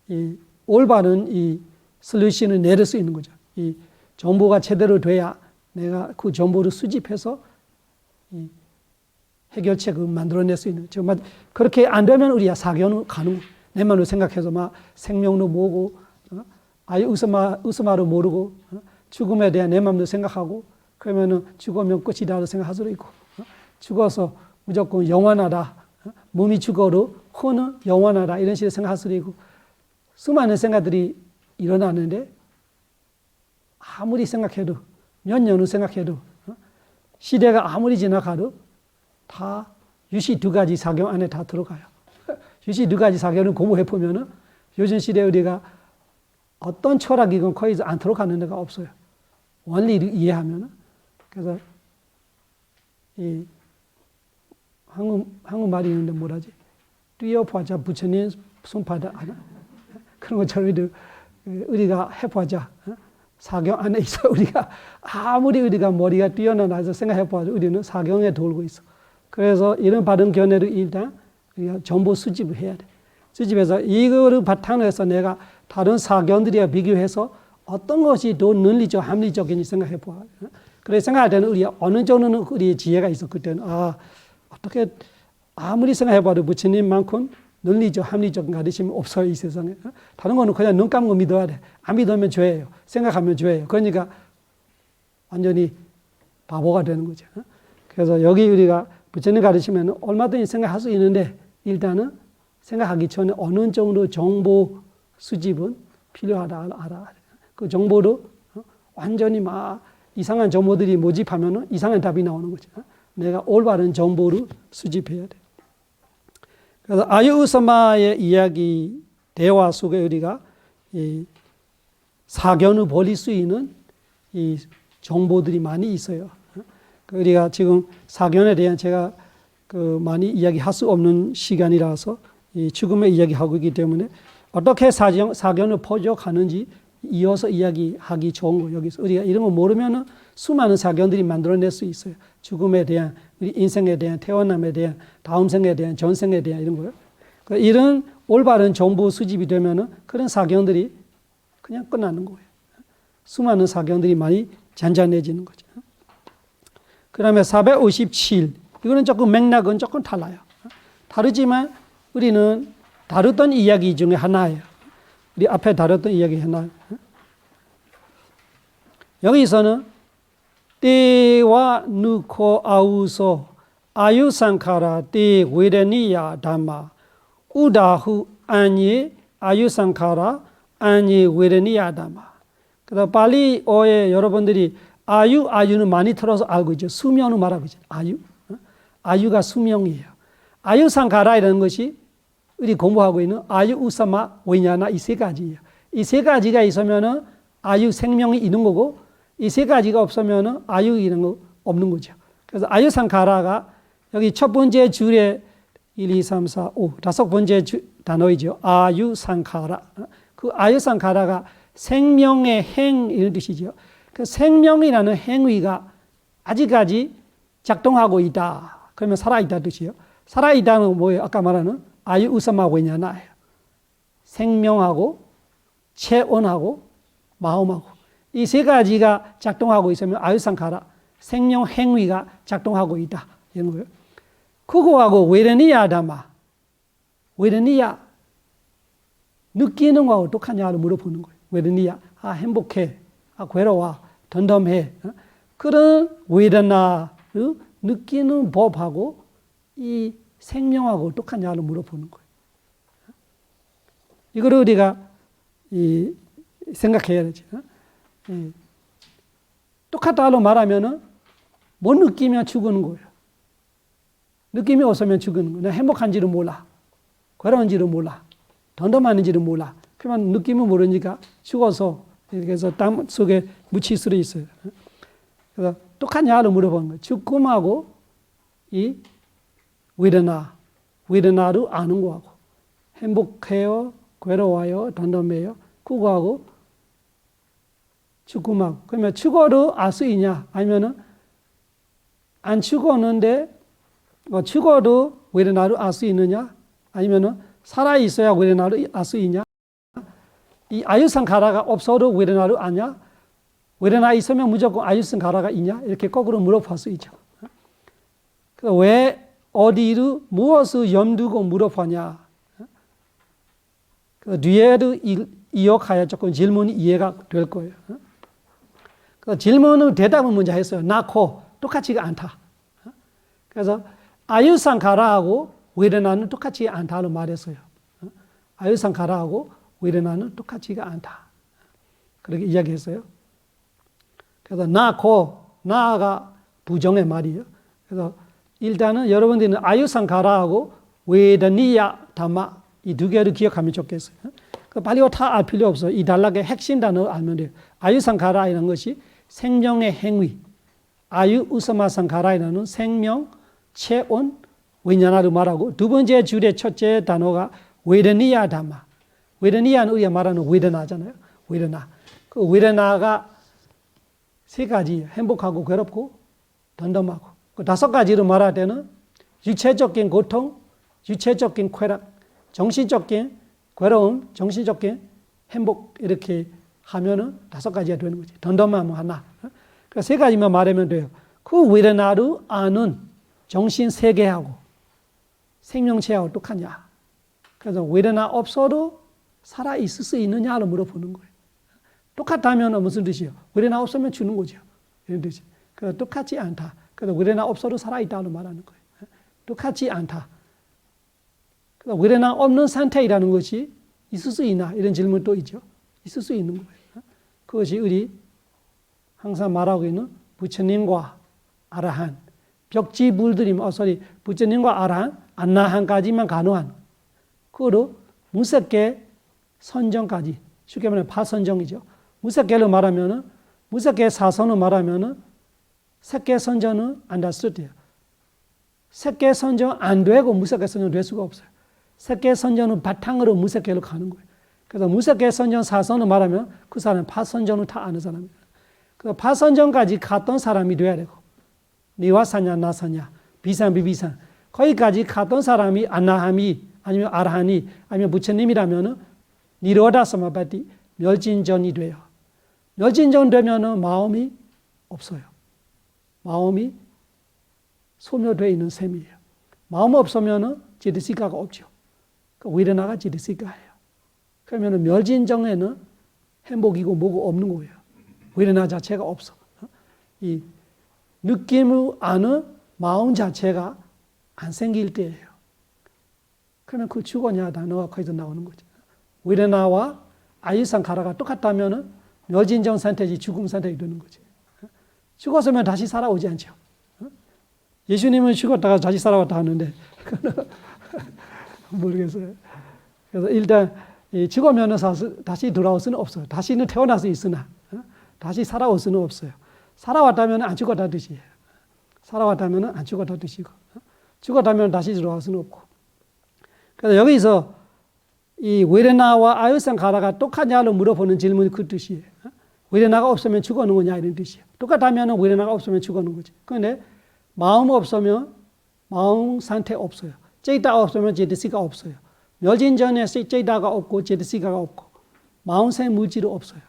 이 올바른 이 솔루션을 내릴 수 있는 거죠. 이 정보가 제대로 돼야 내가 그 정보를 수집해서 이 해결책을 만들어낼 수 있는. 정말 그렇게 안 되면 우리가 사견은 가능. 내 마음으로 생각해서 막 생명도 모르고 아예 으스마를 모르고 죽음에 대한 내 마음도 생각하고 그러면은 죽으면 끝이다 생각할 수도 있고 죽어서 무조건 영원하다. 몸이 죽어도 혼은 영원하다 이런 식으로 생각할 수도 있고 수많은 생각들이 일어나는데 아무리 생각해도 몇 년을 생각해도 시대가 아무리 지나가도 다 유시 두 가지 사경 안에 다 들어가요. 유시 두 가지 사경을 공부해 보면은 요즘 시대에 우리가 어떤 철학이건 거의 안 들어가는 데가 없어요. 원리를 이해하면은. 그래서 이 한국말이 있는데 뭐라지? 뛰어보자 부처님 손바닥 하나. 그런 것처럼 우리가 해보자. 사경 안에 있어. 우리가 아무리 우리가 머리가 뛰어나서 생각해보자. 우리는 사경에 돌고 있어. 그래서 이런 바른 견해를 일단 우리가 정보 수집을 해야 돼. 수집해서 이거를 바탕으로 해서 내가 다른 사견들이와 비교해서 어떤 것이 더 논리적, 합리적인지 생각해보아. 그래 생각할 때는 우리가 어느 정도는 우리의 지혜가 있어. 그때는 어떻게 아무리 생각해봐도 부처님만큼 논리적, 합리적인 가르침이 없어요. 이 세상에. 다른 거는 그냥 눈 감고 믿어야 돼. 안 믿으면 죄예요. 생각하면 죄예요. 그러니까 완전히 바보가 되는 거죠. 그래서 여기 우리가 부처님 가르치면 얼마든지 생각할 수 있는데 일단은 생각하기 전에 어느 정도 정보 수집은 필요하다 알아. 그 정보를 완전히 막 이상한 정보들이 모집하면 이상한 답이 나오는 거죠. 내가 올바른 정보를 수집해야 돼. 그래서 아유우사마의 이야기 대화 속에 우리가 이 사견을 벌일 수 있는 이 정보들이 많이 있어요. 우리가 지금 사견에 대한 제가 많이 이야기할 수 없는 시간이라서 이 죽음의 이야기하고 있기 때문에 어떻게 사견을 퍼져가는지 이어서 이야기하기 좋은 거예요. 여기서 우리가 이런 거 모르면은 수많은 사견들이 만들어낼 수 있어요. 죽음에 대한, 우리 인생에 대한, 태어남에 대한, 다음 생에 대한, 전생에 대한 이런 거요. 이런 올바른 정보 수집이 되면은 그런 사견들이 그냥 끝나는 거예요. 수많은 사견들이 많이 잔잔해지는 거죠. 그다음에 457. 이거는 조금 맥락은 조금 달라요. 다르지만 우리는 다루던 이야기 중에 하나예요. 우리 앞에 다뤘던 이야기 하나. 여기서는 때와 누코 아우소 아유상카라 때 외레니야 담마 우다후 아니 아유상카라 아니 외레니야 담마. 그래서 발리어에 여러분들이 아유는 많이 들어서 알고 있죠. 수명을 말하고 있죠. 아유가 수명이에요. 아유상카라라는 것이 우리 공부하고 있는 아유 우사마 왜냐나 이 세 가지예요. 이 세 가지가 있으면은 아유 생명이 있는 거고 이 세 가지가 없으면은 아유 이런 거 없는 거죠. 그래서 아유 상카라가 여기 첫 번째 줄에 1, 2, 3, 4, 5 다섯 번째 단어이죠. 아유 상카라. 그 아유 상카라가 생명의 행 이런 뜻이죠. 그 생명이라는 행위가 아직까지 작동하고 있다. 그러면 살아있다 뜻이에요. 살아있다는 건 뭐예요? 아까 말하는 아유 우사마 왜냐나예요. 생명하고 체온하고 마음하고 이 세 가지가 작동하고 있으면 아유상카라 생명 행위가 작동하고 있다 이런 거예요. 그거하고 외레니야 담마 외레니야 느끼는 거하고 똑같냐를 물어보는 거예요. 외레니야 행복해 괴로워 덤덤해 그런 외레나를 느끼는 법하고 이 생명하고 똑같냐를 물어보는 거예요. 이거를 우리가 생각해야 되죠. 똑같다로 말하면은 못 느끼면 죽는 거예요. 느낌이 없으면 죽는 거예요. 행복한지를 몰라. 괴로운지를 몰라. 덤덤한지를 몰라. 그러면 느낌을 모르니까 죽어서 이렇게 해서 땅 속에 묻힐 수도 있어요. 그래서 똑같냐를 물어보는 거예요. 죽음하고 이 외레나를 아는 거하고 행복해요, 괴로워요, 덤덤해요. 그거하고 죽음하고 그러면 죽어도 알 수 있냐? 아니면은 안 죽었는데 죽어도 외레나를 알 수 있느냐? 아니면은 살아 있어야 외레나를 알 수 있냐? 이 아유상카라가 없어도 외레나를 아냐? 외레나 있으면 무조건 아유상카라가 있냐? 이렇게 거꾸로 물어볼 수 있죠. 왜 어디를 무엇을 염두고 물어보냐? 그 뒤에도 이어가야 조금 질문이 이해가 될 거예요. 그 질문은 대답은 먼저 했어요. 낳고 똑같지가 않다. 그래서 아유상카라하고 외레나는 똑같지 않다고 말했어요. 아유상카라하고 외레나는 똑같지가 않다. 그렇게 이야기했어요. 그래서 나가 부정의 말이에요. 그래서 일단은 여러분들은 아유상가라하고 웨다니야 담마 이 두 개를 기억하면 좋겠어요. 빨리 다 알 필요 없어요. 이 단락의 핵심 단어 알면 돼요. 아유상가라이라는 것이 생명의 행위, 아유우사마상가라이라는 생명, 체온, 위냐나를 말하고 두 번째 줄의 첫째 단어가 웨다니야 담마. 웨다니야는 우리가 말하는 웨다나잖아요. 웨다나. 그 웨다나가 세 가지, 행복하고 괴롭고 덤덤하고. 그 다섯 가지로 말할 때는 육체적인 고통, 육체적인 쾌락, 정신적인 괴로움, 정신적인 행복 이렇게 하면은 다섯 가지가 되는 거지. 덤덤함은 하나. 그러니까 세 가지만 말하면 돼요. 그 웨다나를 아는 정신 세계하고 생명체하고 똑같냐. 그래서 웨다나 없어도 살아 있을 수 있느냐를 물어보는 거예요. 똑같다면 무슨 뜻이에요? 웨다나 없으면 죽는 거죠. 이런 뜻이. 그래서 똑같지 않다. 그래서 웨다나 없어도 살아있다고 말하는 거예요. 똑같지 않다. 그래서 웨다나 없는 상태이라는 것이 있을 수 있나? 이런 질문도 있죠. 있을 수 있는 거예요. 그것이 우리 항상 말하고 있는 부처님과 아라한, 벽지불들이, 부처님과 아라한, 안나한까지만 가능한, 그거로 무섭게 선정까지, 쉽게 말하면 파선정이죠. 무섭게로 말하면은, 무섭게 사선으로 말하면은, 색계 선정은 안 됐을 때요. 색계 선정 안 되고 무섭게 선정 될 수가 없어요. 색계 선정은 바탕으로 무섭게로 가는 거예요. 그래서 무섭게 선정 사선으로 말하면 그 사람은 파선정을 다 아는 사람이에요. 그래서 파선정까지 갔던 사람이 돼야 되고, 니와 사냐, 나 사냐, 비산, 비비산, 거기까지 갔던 사람이 안나함이, 아니면 아라한이, 아니면 부처님이라면은, 니로다 사마바티, 멸진전이 돼요. 멸진전 되면은 마음이 없어요. 마음이 소멸되어 있는 셈이에요. 마음 없으면은 지리시가가 없죠. 그 웨다나가 지리시가예요. 그러면은 멸진정에는 행복이고 뭐고 없는 거예요. 웨다나 자체가 없어. 이 느낌을 아는 마음 자체가 안 생길 때예요. 그러면 그 죽었냐 단어가 거기서 나오는 거죠. 웨다나와 아유상가라가 똑같다면은 멸진정 상태지 죽음 상태가 되는 거지. 죽었으면 다시 살아오지 않죠. 예수님은 죽었다가 다시 살아왔다 하는데 모르겠어요. 그래서 일단 죽으면 다시 돌아올 수는 없어요. 다시는 태어날 수 있으나 다시 살아올 수는 없어요. 살아왔다면 안 죽었다 뜻이에요. 살아왔다면 안 죽었다 뜻이고, 죽었다면 다시 돌아올 수는 없고. 그래서 여기서 이 웨다나와 아유상가라가 똑같냐로 물어보는 질문이 그 뜻이에요. 웨다나가 없으면 죽어는 거냐 이런 뜻이에요. 똑같다면 웨다나가 없으면 죽어는 거지. 그런데 마음 없으면 마음 상태 없어요. 제이다 없으면 제드시가 없어요. 멸진전에 제이다가 없고 제드시가 없고 마음생 물질이 없어요.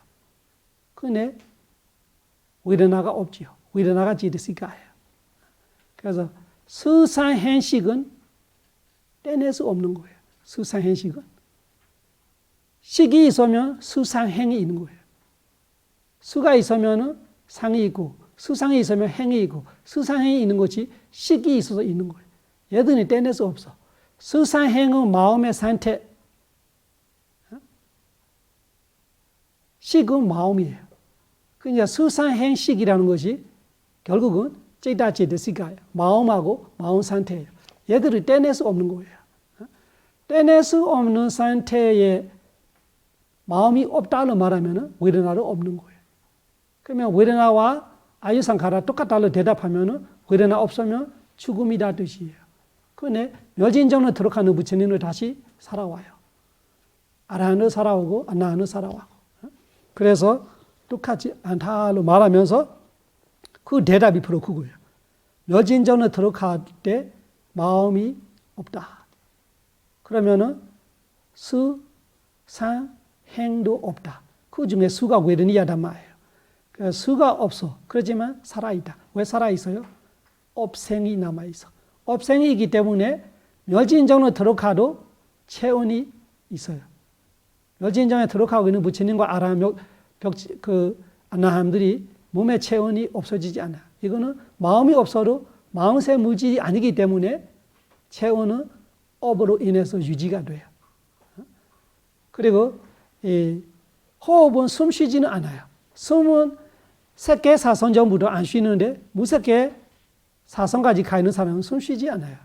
그런데 웨다나가 없지요. 웨다나가 제드시가예요. 그래서 수상행식은 떼낼 수 없는 거예요. 수상행식은. 식이 있으면 수상행이 있는 거예요. 수가 있으면 상이 있고 수상이 있으면 행이 있고 수상행이 있는 것이 식이 있어서 있는 거예요. 얘들이 떼낼 수 없어. 수상행은 마음의 상태, 식은 마음이에요. 그러니까 수상행식이라는 것이 결국은 제다제드시가예요. 마음하고 마음 상태예요. 얘들을 떼낼 수 없는 거예요. 떼낼 수 없는 상태에 마음이 없다고 말하면 웨다나는 없는 거예요. 그러면 웨다나와 아유상가라 똑같다고 대답하면 웨다나 없으면 죽음이다 뜻이에요. 그런데 멸진정으로 들어가는 부처님을 다시 살아와요. 아라한을 살아오고 안나한을 살아와고. 그래서 똑같지 않다고 말하면서 그 대답이 바로 그거예요. 멸진정으로 들어갈 때 마음이 없다. 그러면은 수, 상, 행도 없다. 그 중에 수가 웨다니야단 말이에요. 수가 없어. 그렇지만 살아있다. 왜 살아있어요? 업생이 남아있어. 업생이기 때문에 멸진정으로 들어가도 체온이 있어요. 멸진정에 들어가고 있는 부처님과 아라한 안나함들이 몸의 체온이 없어지지 않아요. 이거는 마음이 없어도 마음새 물질이 아니기 때문에 체온은 업으로 인해서 유지가 돼요. 그리고 이 호흡은 숨 쉬지는 않아요. 숨은 세계 사선 전부터 안 쉬는데 무색계 사선까지 가 있는 사람은 숨 쉬지 않아요.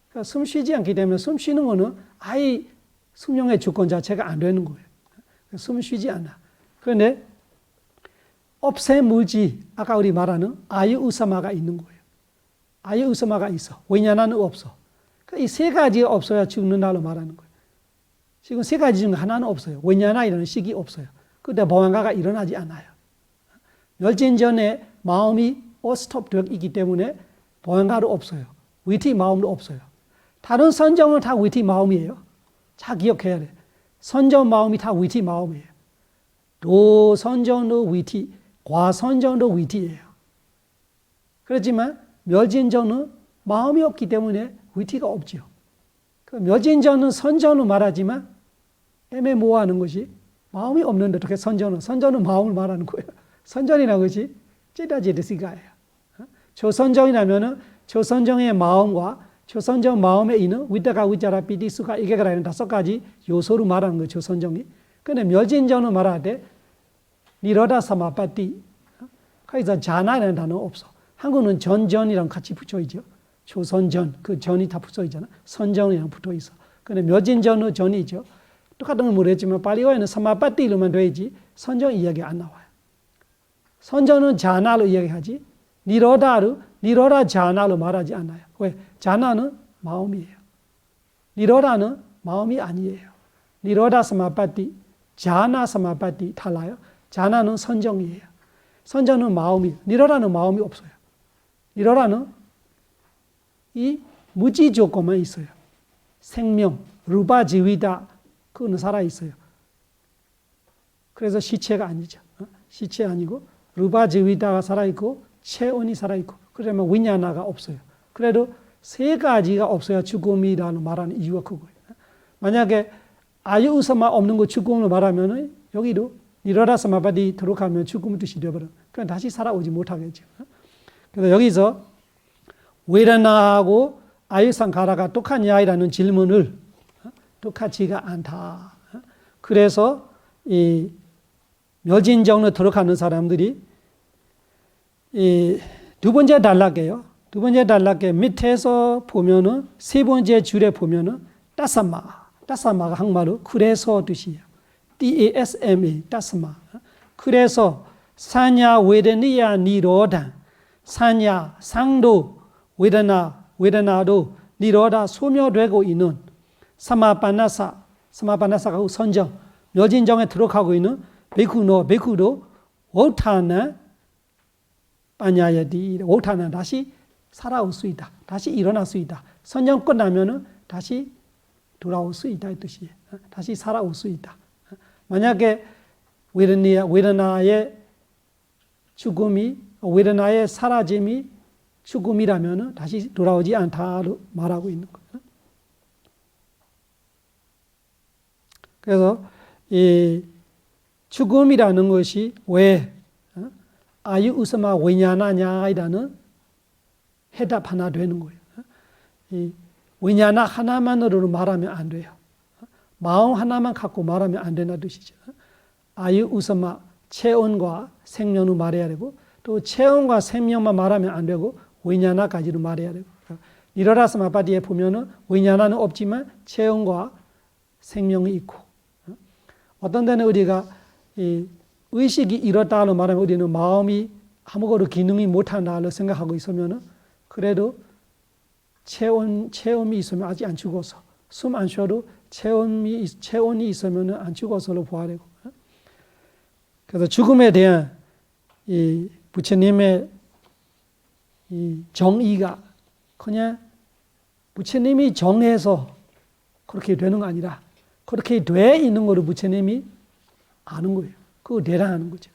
그러니까 숨 쉬지 않기 때문에 숨 쉬는 거는 아예 수명의 조건 자체가 안 되는 거예요. 숨 쉬지 않아. 그런데 없애 물질, 아까 우리 말하는 아유우사마가 있는 거예요. 아유우사마가 있어. 왜냐나는 없어. 그러니까 이 세 가지가 없어야 죽는다고 말하는 거예요. 지금 세 가지 중 하나는 없어요. 왜냐나이라는 식이 없어요. 그때 보안가가 일어나지 않아요. 멸진 전에 마음이 스톱되어 있기 때문에 보안가도 없어요. 위티 마음도 없어요. 다른 선정은 다 위티 마음이에요. 잘 기억해야 돼. 선정 마음이 다 위티 마음이에요. 도선정도 위티, 과선정도 위티예요. 그렇지만 멸진정은 마음이 없기 때문에 위티가 없죠. 그 멸진정은 선정으로 말하지만 애매모호하는 것이 마음이 없는데 어떻게 선정은 마음을 말하는 거예요. 선정이라는 것이 찌다지르시가예요. 조선정이라면은 조선정의 마음과 조선정 마음에 있는 위다가 위자라 비디수가 이게라는 5가지 요소로 말하는 거예요. 조선정이. 근데 멸진정은 말할 때 니로다 사마파티, 거기서 자나라는 단어 없어. 한국은 전전이랑 같이 붙여 있죠. 조선전, 그 전이 다 붙어 있잖아. 선정이랑 붙어 있어. 근데 멸진정은 전이 있죠. 똑같은 건 모르겠지만 발리어에는 사마파티로만 되어있지 선정 이야기 안 나와요. 선정은 자나로 이야기하지 니로다 자나로 말하지 않아요. 왜? 자나는 마음이에요. 니로다는 마음이 아니에요. 니로다 사마파티, 자나 사마파티 달라요. 자나는 선정이에요. 선정은 마음이에요. 니로다는 마음이 없어요. 니로다는 이 무지 조건만 있어요. 생명, 루바지위다 그거는 살아있어요. 그래서 시체가 아니죠. 시체 아니고 루바지위다가 살아있고 체온이 살아있고 그러면 위냐나가 없어요. 그래도 세 가지가 없어야 죽음이라는 말하는 이유가 그거예요. 만약에 아유우사마 없는 거 죽음으로 말하면 여기도 니로다사마바디 들어가면 죽음의 뜻이 되어버려요. 그럼 다시 살아오지 못하겠죠. 그래서 여기서 웨라나하고 아유상가라가 똑같냐라는 질문을 똑같지가 않다. 그래서 이 멸진정으로 들어가는 사람들이 이 두 번째 단락이에요. 두 번째 단락에 밑에서 보면은 세 번째 줄에 보면은 따사마가 한말로 그래서 뜻이에요. DASMA 따사마. 그래서 사냐 웨르니야 니로다 사냐 상도 웨르나도 니로다 소멸되고 있는 사마바나사가 선정 멸진정에 들어가고 있는 베쿠도 오타나 빠냐야디 오타나 다시 살아올 수 있다. 다시 일어날 수 있다. 선정 끝나면은 다시 돌아올 수 있다 이 뜻이에요. 다시 살아올 수 있다. 만약에 웨르나의 죽음이 웨르나의 사라짐이 죽음이라면은 다시 돌아오지 않다로 말하고 있는 거예요. 그래서 이 죽음이라는 것이 왜 아유우사마 왜냐나냐이라는 해답 하나 되는 거예요. 이 왜냐나 하나만으로 말하면 안 돼요. 마음 하나만 갖고 말하면 안 된다는 뜻이죠. 아유우사마 체온과 생명을 말해야 되고 또 체온과 생명만 말하면 안 되고 왜냐나까지도 말해야 되고 니로다사마바디에 보면은 왜냐나는 없지만 체온과 생명이 있고 어떤 데는 우리가 이 의식이 이렇다고 말하면 우리는 마음이 아무것도 기능이 못한다고 생각하고 있으면은 그래도 체온이 있으면 아직 안 죽어서 숨 안 쉬어도 체온이 있으면 안 죽어서로 봐야 되고 그래서 죽음에 대한 이 부처님의 이 정의가 그냥 부처님이 정해서 그렇게 되는 거 아니라 그렇게 돼 있는 거를 부처님이 아는 거예요. 그거 대단한 거죠.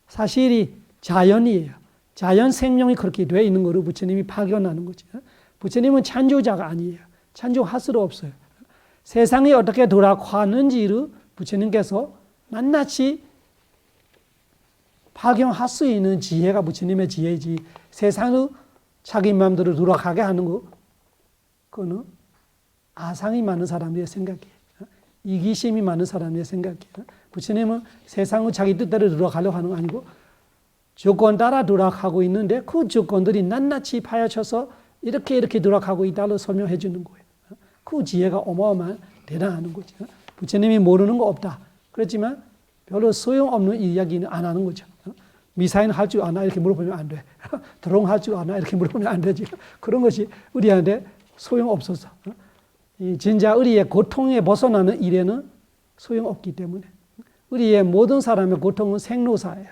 사실이 자연이에요. 자연 생명이 그렇게 돼 있는 거를 부처님이 파견하는 거죠. 부처님은 창조자가 아니에요. 창조할 수도 없어요. 세상이 어떻게 돌아가는지를 부처님께서 낱낱이 파견할 수 있는 지혜가 부처님의 지혜지 세상을 자기 마음대로 돌아가게 하는 거 그거는 아상이 많은 사람들의 생각이에요. 이기심이 많은 사람의 생각이에요. 부처님은 세상을 자기 뜻대로 돌아가려고 하는 거 아니고 조건 따라 돌아가고 있는데 그 조건들이 낱낱이 파헤쳐서 이렇게 돌아가고 있다고 설명해 주는 거예요. 그 지혜가 어마어마한 대단한 거죠. 부처님이 모르는 거 없다. 그렇지만 별로 소용없는 이야기는 안 하는 거죠. 미사일 할 줄 아나 이렇게 물어보면 안 돼. 드론 할 줄 아나 이렇게 물어보면 안 되지. 그런 것이 우리한테 소용없어서. 진짜 우리의 고통에 벗어나는 일에는 소용없기 때문에 우리의 모든 사람의 고통은 생로사예요.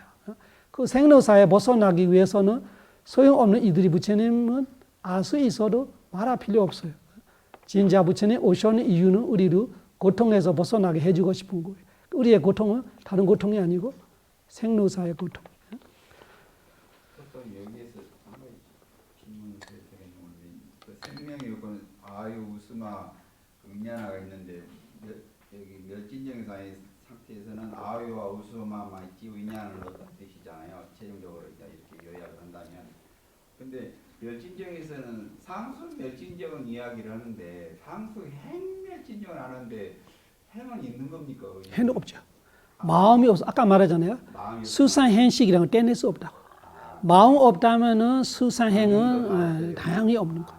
그 생로사에 벗어나기 위해서는 소용없는 이들이 부처님은 알 수 있어도 말할 필요 없어요. 진짜 부처님 오시는 이유는 우리를 고통에서 벗어나게 해주고 싶은 거예요. 우리의 고통은 다른 고통이 아니고 생로사의 고통. 여기에서 한 가지 질문을 드리겠는데 그 생명의 요건 아유 우스마 위냐나가 있는데 여기 멸진정사의 상태에서는 아유와 우스마만 있지 위냐는 없다는 뜻이잖아요. 최종적으로 이렇게 요약을 한다면. 근데 멸진정에서는 상수 멸진정은 이야기를 하는데 상수 행 멸진정을 하는데 행은 있는 겁니까? 행은 없죠. 마음이 없어. 아까 말하잖아요. 수상행식이라는 걸 떼낼 수 없다고. 마음 없다면은 수상행은 다양히 없는 거.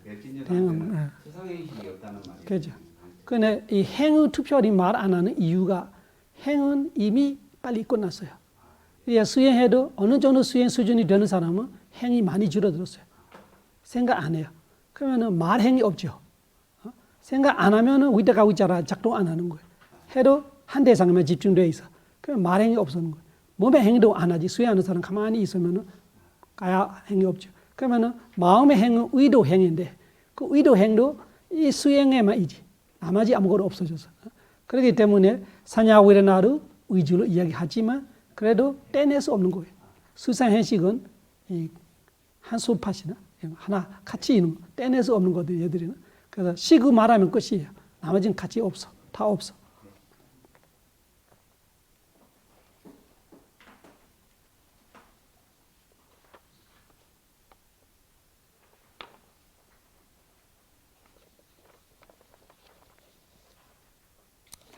멸진정 수상행식이 없다는 말이에요. 그렇죠. 근데 이 행의 특별히 말 안 하는 이유가 행은 이미 빨리 끝났어요. 수행해도 어느 정도 수행 수준이 되는 사람은 행이 많이 줄어들었어요. 생각 안 해요. 그러면은 말행이 없죠. 생각 안 하면은 위다가 위자라 작동 안 하는 거예요. 해도 한 대상에만 집중되어 있어. 그러면 말행이 없는 거예요. 몸의 행도 안 하지. 수행하는 사람 가만히 있으면은 가야 행이 없죠. 그러면은 마음의 행은 의도 행인데 그 의도 행도 이 수행에만 이지. 나머지 아무것도 없어져서. 그렇기 때문에 사냐위레나루 의주로 이야기하지만 그래도 떼낼 수 없는 거예요. 수상행식은 한 수팟이나 하나 같이 있는 거 떼낼 수 없는 거들 얘들이는. 그래서 시그 말하면 끝이에요. 나머지는 같이 없어. 다 없어.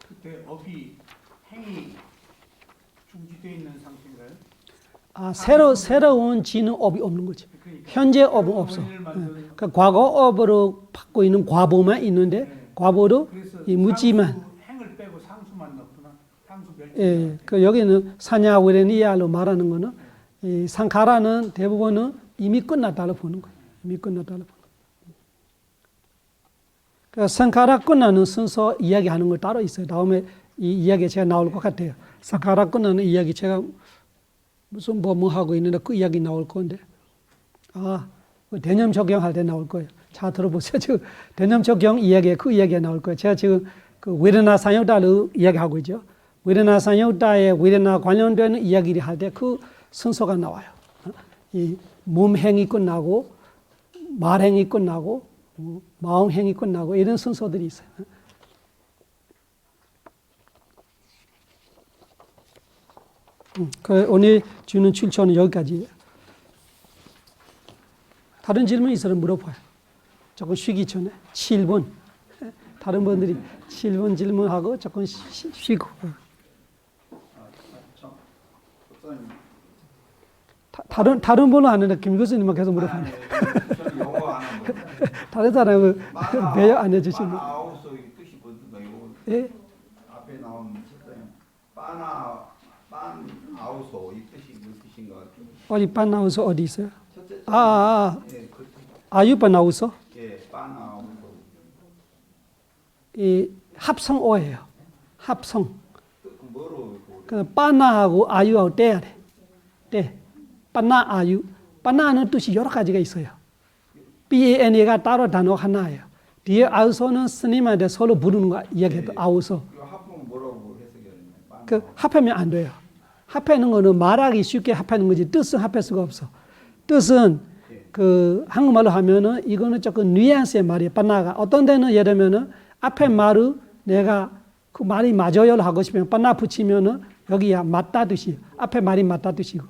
그때 업이 행이 중지되어 있는 상태인가요? 새로운 지는 업이 없는 거죠. 현재 업은 없어. 그러니까 과거 업으로 받고 있는 과보만 있는데 과보도 이 무지만. 행을 빼고 상수만 넣구나. 상수 멸. 예, 그 여기는 사냐위레니야로 말하는 거는 이 상카라는 대부분은 이미 끝났다고 보는 거예요. 이미 끝났다고 보는 거예요. 그러니까 상카라 끝나는 순서 이야기하는 거 따로 있어요. 다음에 이 이야기 제가 나올 것 같아요. 상카라 끝나는 이야기 제가 무슨 뭐 하고 있는데 그 이야기 나올 건데 대념 적용할 때 나올 거예요. 자 들어보세요. 지금 대념 적용 이야기에 그 이야기가 나올 거예요. 제가 지금 그 위레나 상요다를 이야기하고 있죠. 위레나 상요다에 위레나 관련되는 이야기를 할 때 그 순서가 나와요. 이 몸행이 끝나고 말행이 끝나고 마음행이 끝나고 이런 순서들이 있어요. 오늘 주는 출처는 여기까지예요. 다른 질문 있으면 물어봐요. 조금 쉬기 전에 7분. 다른 분들이 7분 질문하고 조금 쉬고. 다른 분은 아는데 김 교수님만 계속 물어봐요. 다른 사람은 배려 안 해주시는. 뜻이 뭔가요? 예? 앞에 나온 책자에 빠나 빤 아우소 이 뜻이 무슨 뜻인가 같아요. 어디 빤나우소 어디 있어요? 첫째 예, 그 아유 빤나우소? 예, 빤 아우소. 이 합성어예요. 합성. 뭐로 그 빠나하고 아유하고 떼야 돼. 떼. 빠나 아유. 빠나는 뜻이 여러 가지가 있어요. BANA가 따로 단어 하나예요. 뒤에 아우소는 스님한테 서로 부르는 거 이야기해도 아우소. 이 합성은 뭐라고 해석해야 되나요? 그 합하면 안 돼요. 합하는 거는 말하기 쉽게 합하는 거지 뜻은 합할 수가 없어. 뜻은 그 한국말로 하면은 이거는 조금 뉘앙스의 말이에요. 빠나가 어떤 데는 예를 들면은 앞에 말을 내가 그 말이 맞아요를 하고 싶으면 빠나 붙이면은 여기야 맞다 뜻이 앞에 말이 맞다 뜻이고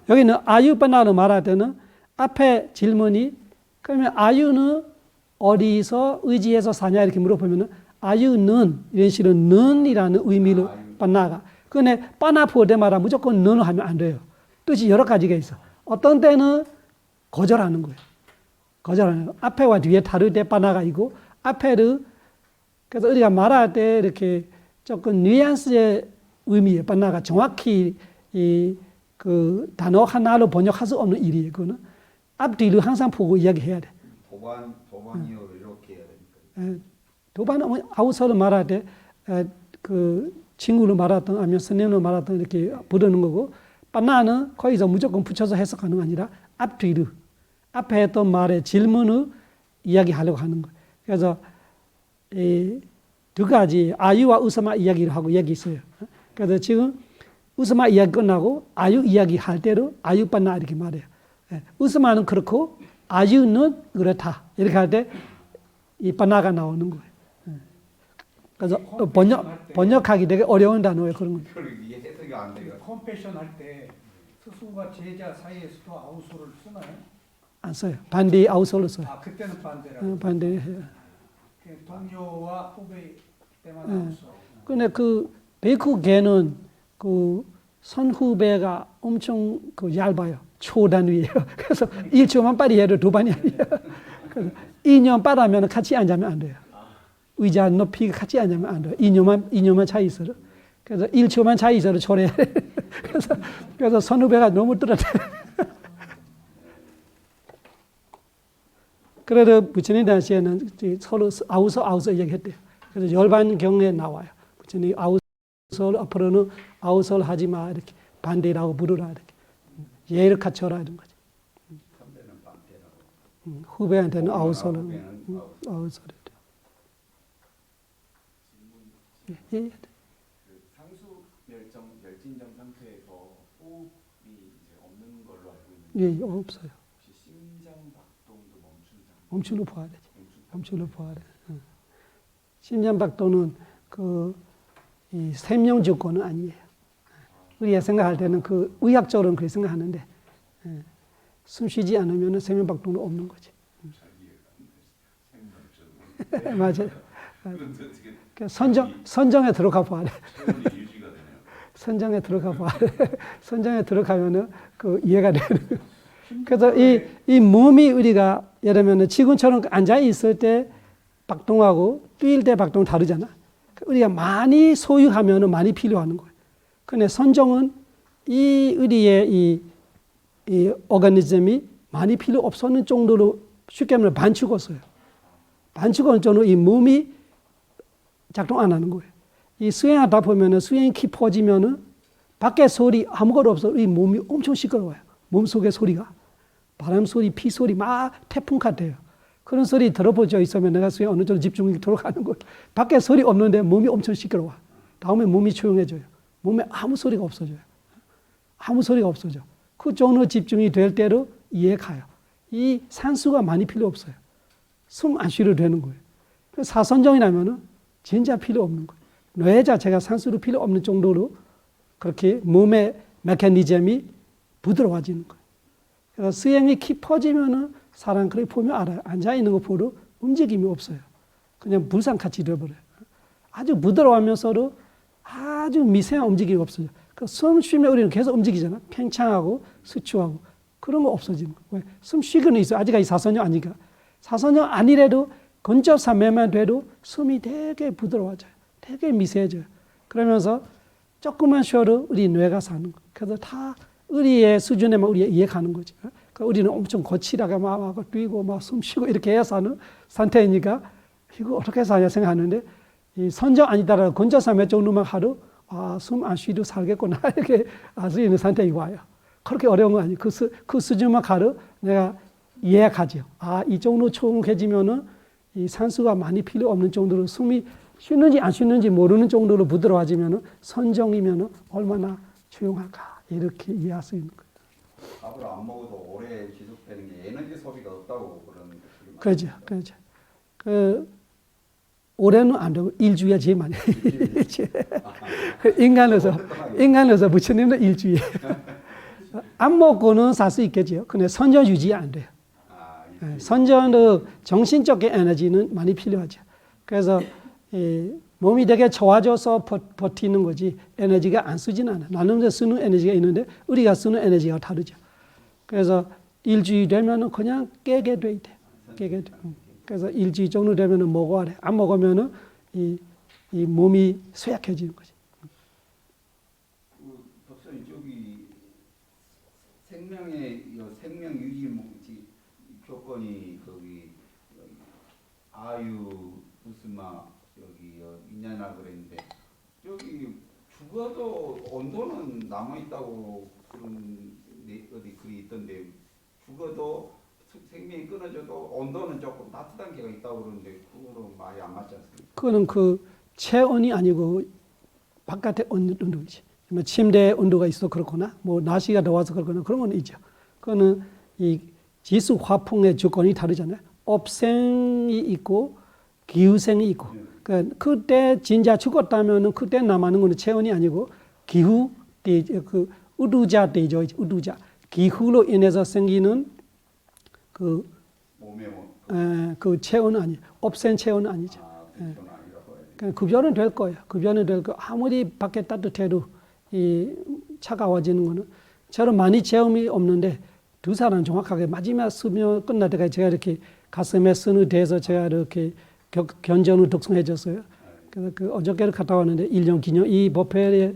여기는 아유 빠나로 말할 때는 앞에 질문이 그러면 아유는 어디서 의지해서 사냐 이렇게 물어보면은 아유는 이런 식으로 는이라는 의미로 빠나가. 근데 빠나 볼 때마다 무조건 너는 하면 안 돼요. 뜻이 여러 가지가 있어. 어떤 때는 거절하는 거예요. 거절하는 거. 앞에와 뒤에 다를 때 빠나가 있고 앞에를 그래서 우리가 말할 때 이렇게 조금 뉘앙스의 의미에 빠나가 정확히 그 단어 하나로 번역할 수 없는 일이에요. 그거는 앞뒤를 항상 보고 이야기해야 돼. 도반이요 이렇게 해야 되니까. 도반은 아우서를 말할 때 그 친구를 말하든 아니면 선생님을 말하든 이렇게 부르는 거고 빠나는 거기서 무조건 붙여서 해석하는 게 아니라 앞뒤를 앞에 했던 말의 질문을 이야기하려고 하는 거예요. 그래서 이 두 가지 아유와 우스마 이야기를 하고 여기 있어요. 그래서 지금 우스마 이야기 끝나고 아유 이야기 할 때로 아유 빠나 이렇게 말해요. 우스마는 그렇고 아유는 그렇다 이렇게 할 때 이 빠나가 나오는 거예요. 그래서 번역하기 되게 어려운 단어예요. 그런 거. 이게 해석이 안 돼요. 컴패션 할 때 스승과 제자 사이에서도 아우소를 쓰나요? 안 써요. 반대 아우솔로 써요. 아 그때는 반대라고. 반대해요. 동료와 후배 때만 아우소. 근데 그 베이쿠계는 그 선후배가 엄청 그 얇아요. 초단위예요. 그래서 1초만 빨리 해도 도반이 아니에요. 그래서 2년 빠르면 같이 앉으면 안 돼요. 의자 높이 같이 앉으면 안 돼요. 2년만 차이 있어요. 그래서 1초만 차이 있어도 초래. 그래서 선후배가 너무 뚜렷해. 그래도 부처님 당시에는 서로 아우서 얘기했대요. 그래서 열반경에 나와요. 부처님 아우서 앞으로는 아우서 하지 마 이렇게 반대라고 부르라 이렇게 예를 갖춰라 이런 거죠. 선배는 반대라고. 후배한테는 아우서를 아우서를. 예. 그 상수 멸진정 상태에서 호흡이 이제 없는 걸로 알고 있는데 예, 없어요. 혹시 심장 박동도 멈추는 부활이지. 멈추는 부활. 심장 박동은 이 생명 조건은 아니에요. 우리가 생각할 때는 그 의학적으로는 그렇게 생각하는데 숨 쉬지 않으면 생명 박동은 없는 거지. 맞아요. 선정에 들어가 봐야 돼. 선정에 들어가 봐야 돼. 선정에 들어가면은 그 이해가 되는. 그래서 이 몸이 우리가 예를 들면 지금처럼 앉아 있을 때 박동하고 뛸 때 박동은 다르잖아. 우리가 많이 소유하면은 많이 필요하는 거예요. 근데 선정은 우리의 이 오가니즘이 많이 필요 없었는 정도로 쉽게 말하면 반죽었어요. 반죽은 정도로 이 몸이 작동 안 하는 거예요. 이 수행하다 보면은 수행이 깊어지면은 밖에 소리 아무것도 없어. 이 몸이 엄청 시끄러워요. 몸속의 소리가. 바람 소리, 피 소리 막 태풍 같아요. 그런 소리 들어본 적 있으면 내가 수행 어느 정도 집중이 돌아가는 거예요. 밖에 소리 없는데 몸이 엄청 시끄러워. 다음에 몸이 조용해져요. 몸에 아무 소리가 없어져요. 아무 소리가 없어져. 그 정도 집중이 될 때로 이해 가요. 이 산수가 많이 필요 없어요. 숨 안 쉬려도 되는 거예요. 사선정이라면은 진짜 필요 없는 거예요. 뇌 자체가 산수로 필요 없는 정도로 그렇게 몸의 메커니즘이 부드러워지는 거예요. 그래서 수행이 깊어지면은 사람 그렇게 보면 알아요. 앉아 있는 거 보러 움직임이 없어요. 그냥 불상같이 되어버려요. 아주 부드러워하면서도 아주 미세한 움직임이 없어요. 숨 쉬면 우리는 계속 움직이잖아. 팽창하고 수축하고 그런 거 없어지는 거예요. 왜? 숨 쉬고는 있어요. 아직까지 사선정 아니까. 사선정 아니래도 근접삼매만 돼도 숨이 되게 부드러워져요. 되게 미세해져요. 그러면서 조금만 쉬어도 우리 뇌가 사는 거예요. 그래서 다 우리의 수준에만 우리가 이해가는 거죠. 그러니까 우리는 엄청 거칠하게 막 뛰고 막 숨 쉬고 이렇게 해야 사는 상태이니까 이거 어떻게 사냐 생각하는데 이 선정 아니다라고 근접삼매 정도만 하도 숨 안 쉬도 살겠구나 이렇게 알 수 있는 상태에 와요. 그렇게 어려운 거 아니에요. 그 수준만 가도 내가 이해가죠. 이 정도 초응해지면은 이 산수가 많이 필요 없는 정도로 숨이 쉬는지 안 쉬는지 모르는 정도로 부드러워지면은 선정이면은 얼마나 조용할까 이렇게 이해할 수 있는 거예요. 밥을 안 먹어도 오래 지속되는 게 에너지 소비가 없다고 그런 것들이 그렇죠, 그렇죠. 올해는 안 되고 일주일에 제일 많이. 인간으로서 부처님도 일주일. 안 먹고는 살 수 있겠죠. 근데 선전 유지 안 돼요. 선전의 정신적인 에너지는 많이 필요하죠. 그래서 몸이 되게 좋아져서 버티는 거지 에너지가 안 쓰진 않아. 나름대로 쓰는 에너지가 있는데 우리가 쓰는 에너지가 다르죠. 그래서 일주일 되면은 그냥 깨게 돼 있대. 깨게 돼. 그래서 일주일 정도 되면은 먹어야 돼. 안 먹으면은 이 몸이 쇠약해지는 거지. 박사님 저기 생명 유지 조건이 거기 아유 우스마 여기 있냐나 그랬는데 저기 죽어도 온도는 남아 있다고 그런 어디 글이 있던데 죽어도 생명이 끊어져도 온도는 조금 따뜻한 게가 있다고 그러는데 그거는 말이 안 맞지 않습니까? 그거는 그 체온이 아니고 바깥의 온도이지. 뭐 침대 온도가 있어 그렇거나 뭐 날씨가 더워서 그렇거나 그런 건 있죠. 그거는 이 지수 화풍의 조건이 다르잖아요. 업생이 있고 기후생이 있고. 그러니까 그때 진짜 죽었다면은 그때 남아는 거는 체온이 아니고 기후 그 우두자 때죠. 우두자 기후로 인해서 생기는 그 몸에 그 체온은 아니, 업생 체온은 아니죠. 그건 아니라고 해야 돼. 그러니까 급여는 될 거예요. 급여는 될 거. 아무리 밖에 따뜻해도 이 차가워지는 거는 저는 많이 체험이 없는데 두 사람 정확하게 마지막 쓰면 끝날 때까지 제가 이렇게 가슴에 손을 대서 제가 이렇게 견전을 독송해줬어요. 그래서 그 어저께를 갔다 왔는데 1년 기념 이 법회에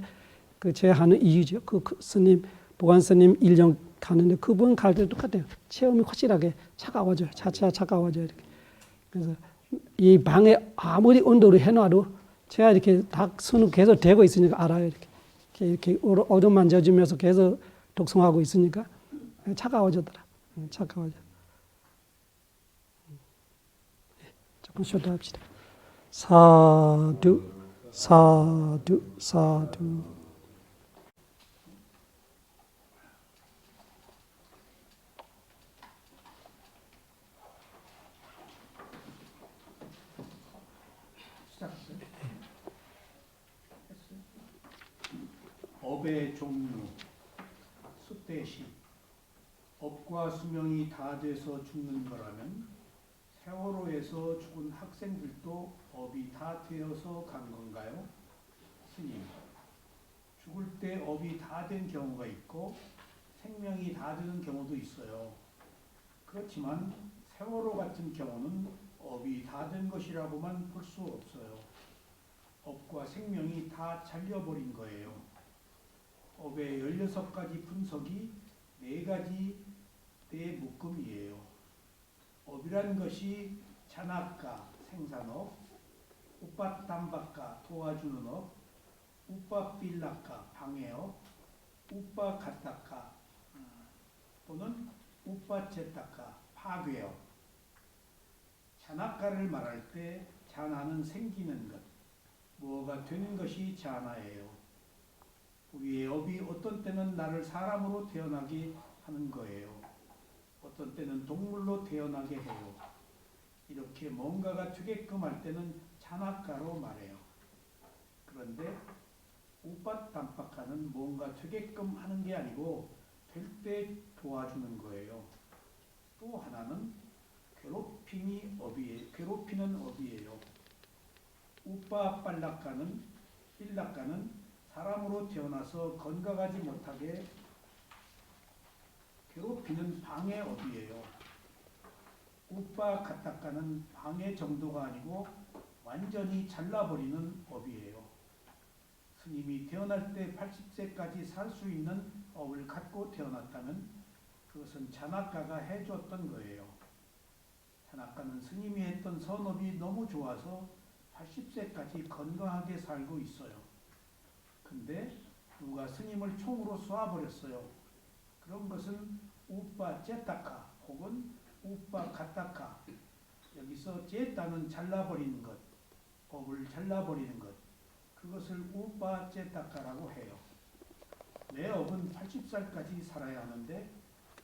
그 제가 하는 이유죠. 그 스님 보관 스님 1년 가는데 그분 갈 때 똑같아요. 체험이 확실하게 차가워져요. 차차 차가워져요. 이렇게. 그래서 이 방에 아무리 온도를 해놔도 제가 이렇게 다 손을 계속 대고 있으니까 알아요. 이렇게 얼음 만져주면서 계속 독송하고 있으니까 차가워지더라. 차가워져. 조금 쉬었다 합시다. 사두, 사두, 사두. 업의 종류, 숫대시. 업과 수명이 다 돼서 죽는 거라면 세월호에서 죽은 학생들도 업이 다 되어서 간 건가요? 스님, 죽을 때 업이 다 된 경우가 있고 생명이 다 되는 경우도 있어요. 그렇지만 세월호 같은 경우는 업이 다 된 것이라고만 볼 수 없어요. 업과 생명이 다 잘려버린 거예요. 업의 16가지 분석이 4가지 대묶음이에요. 업이란 것이 잔악가, 생산업, 우빠담박가, 도와주는 업, 우빠빌락가, 방해업, 우빠가딱가 또는 우빠제딱가, 파괴업. 잔악가를 말할 때 잔하는 생기는 것, 뭐가 되는 것이 잔하예요. 우리의 업이 어떤 때는 나를 사람으로 태어나게 하는 거예요. 어떤 때는 동물로 태어나게 해요. 이렇게 뭔가가 되게끔 할 때는 잔악가로 말해요. 그런데 우빠담박가는 뭔가 되게끔 하는 게 아니고 될 때 도와주는 거예요. 또 하나는 괴롭히는 업이에요. 우빠빨락가는 빌락가는 사람으로 태어나서 건강하지 못하게 괴롭히는 방해업이에요. 우빠가딱가는 방해 정도가 아니고 완전히 잘라버리는 업이에요. 스님이 태어날 때 80세까지 살 수 있는 업을 갖고 태어났다면 그것은 잔악가가 해줬던 거예요. 잔악가는 스님이 했던 선업이 너무 좋아서 80세까지 건강하게 살고 있어요. 근데 누가 스님을 총으로 쏘아버렸어요. 그런 것은 우빠제타카 혹은 우빠가타카. 여기서 제타는 잘라버리는 것, 업을 잘라버리는 것. 그것을 우빠제타카라고 해요. 내 업은 80살까지 살아야 하는데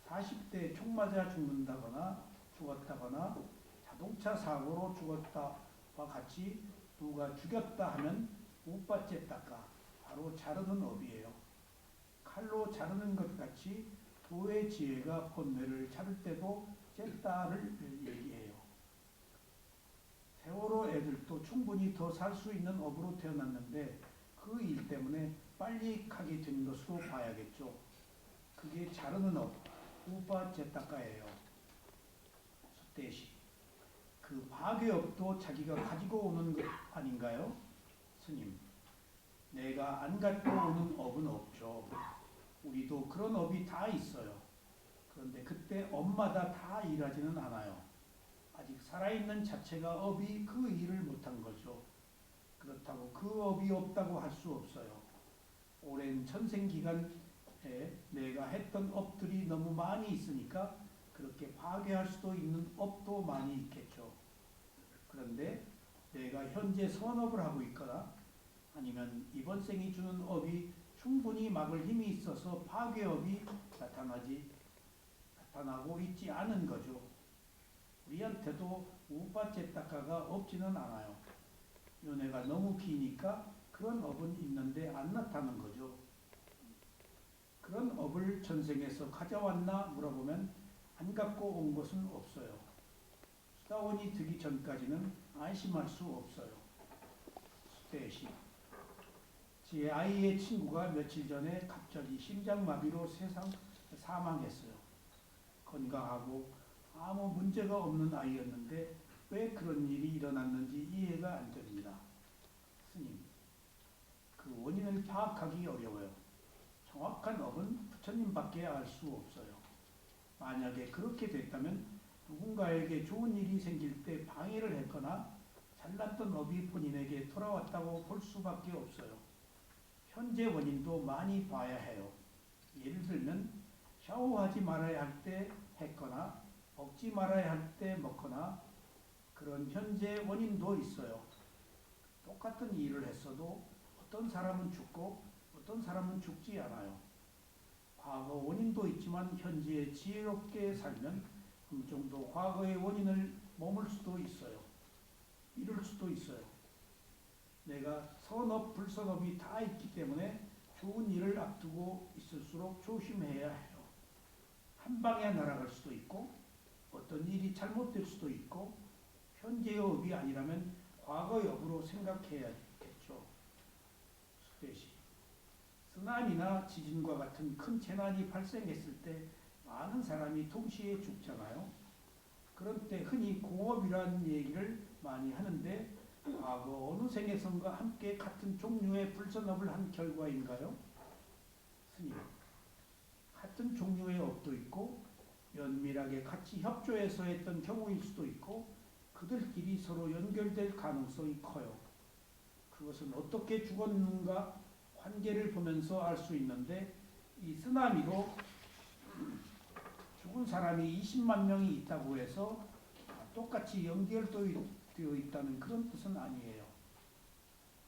40대에 총 맞아 죽었다거나 자동차 사고로 죽었다와 같이 누가 죽였다 하면 우빠제타카, 바로 자르는 업이에요. 칼로 자르는 것 같이 도의 지혜가 본뇌를 자를 때도 쨌다를 얘기해요. 세월호 애들도 충분히 더 살 수 있는 업으로 태어났는데 그 일 때문에 빨리 가게 된 것으로 봐야겠죠. 그게 자르는 업, 우파 제타카예요. 수대시. 그 파괴업도 자기가 가지고 오는 것 아닌가요? 스님. 내가 안 갖고 오는 업은 없죠. 우리도 그런 업이 다 있어요. 그런데 그때 업마다 다 일하지는 않아요. 아직 살아있는 자체가 업이 그 일을 못한 거죠. 그렇다고 그 업이 없다고 할 수 없어요. 오랜 전생기간에 내가 했던 업들이 너무 많이 있으니까 그렇게 파괴할 수도 있는 업도 많이 있겠죠. 그런데 내가 현재 선업을 하고 있거나 아니면 이번 생이 주는 업이 충분히 막을 힘이 있어서 파괴업이 나타나고 있지 않은 거죠. 우리한테도 우파제타카가 없지는 않아요. 연애가 너무 기니까 그런 업은 있는데 안 나타나는 거죠. 그런 업을 전생에서 가져왔나 물어보면 안 갖고 온 것은 없어요. 수다원이 되기 전까지는 안심할 수 없어요. 수대시. 제 아이의 친구가 며칠 전에 갑자기 심장마비로 사망했어요. 건강하고 아무 문제가 없는 아이였는데 왜 그런 일이 일어났는지 이해가 안 됩니다. 스님, 그 원인을 파악하기 어려워요. 정확한 업은 부처님밖에 알 수 없어요. 만약에 그렇게 됐다면 누군가에게 좋은 일이 생길 때 방해를 했거나 잘났던 업이 본인에게 돌아왔다고 볼 수밖에 없어요. 현재 원인도 많이 봐야 해요. 예를 들면 샤워하지 말아야 할 때 했거나 먹지 말아야 할 때 먹거나 그런 현재 원인도 있어요. 똑같은 일을 했어도 어떤 사람은 죽고 어떤 사람은 죽지 않아요. 과거 원인도 있지만 현재에 지혜롭게 살면 어느 정도 과거의 원인을 머물 수도 있어요. 이룰 수도 있어요. 내가 선업, 불선업이 다 있기 때문에 좋은 일을 앞두고 있을수록 조심해야 해요. 한 방에 날아갈 수도 있고 어떤 일이 잘못될 수도 있고 현재의 업이 아니라면 과거의 업으로 생각해야겠죠. 수대시. 쓰나미나 지진과 같은 큰 재난이 발생했을 때 많은 사람이 동시에 죽잖아요. 그런 때 흔히 공업이라는 얘기를 많이 하는데 과거 어느 생에선가 함께 같은 종류의 불선업을 한 결과인가요? 스님. 같은 종류의 업도 있고 연밀하게 같이 협조해서 했던 경우일 수도 있고 그들끼리 서로 연결될 가능성이 커요. 그것은 어떻게 죽었는가 관계를 보면서 알 수 있는데 이 쓰나미로 죽은 사람이 20만 명이 있다고 해서 똑같이 연결되어 있다는 그런 뜻은 아니에요.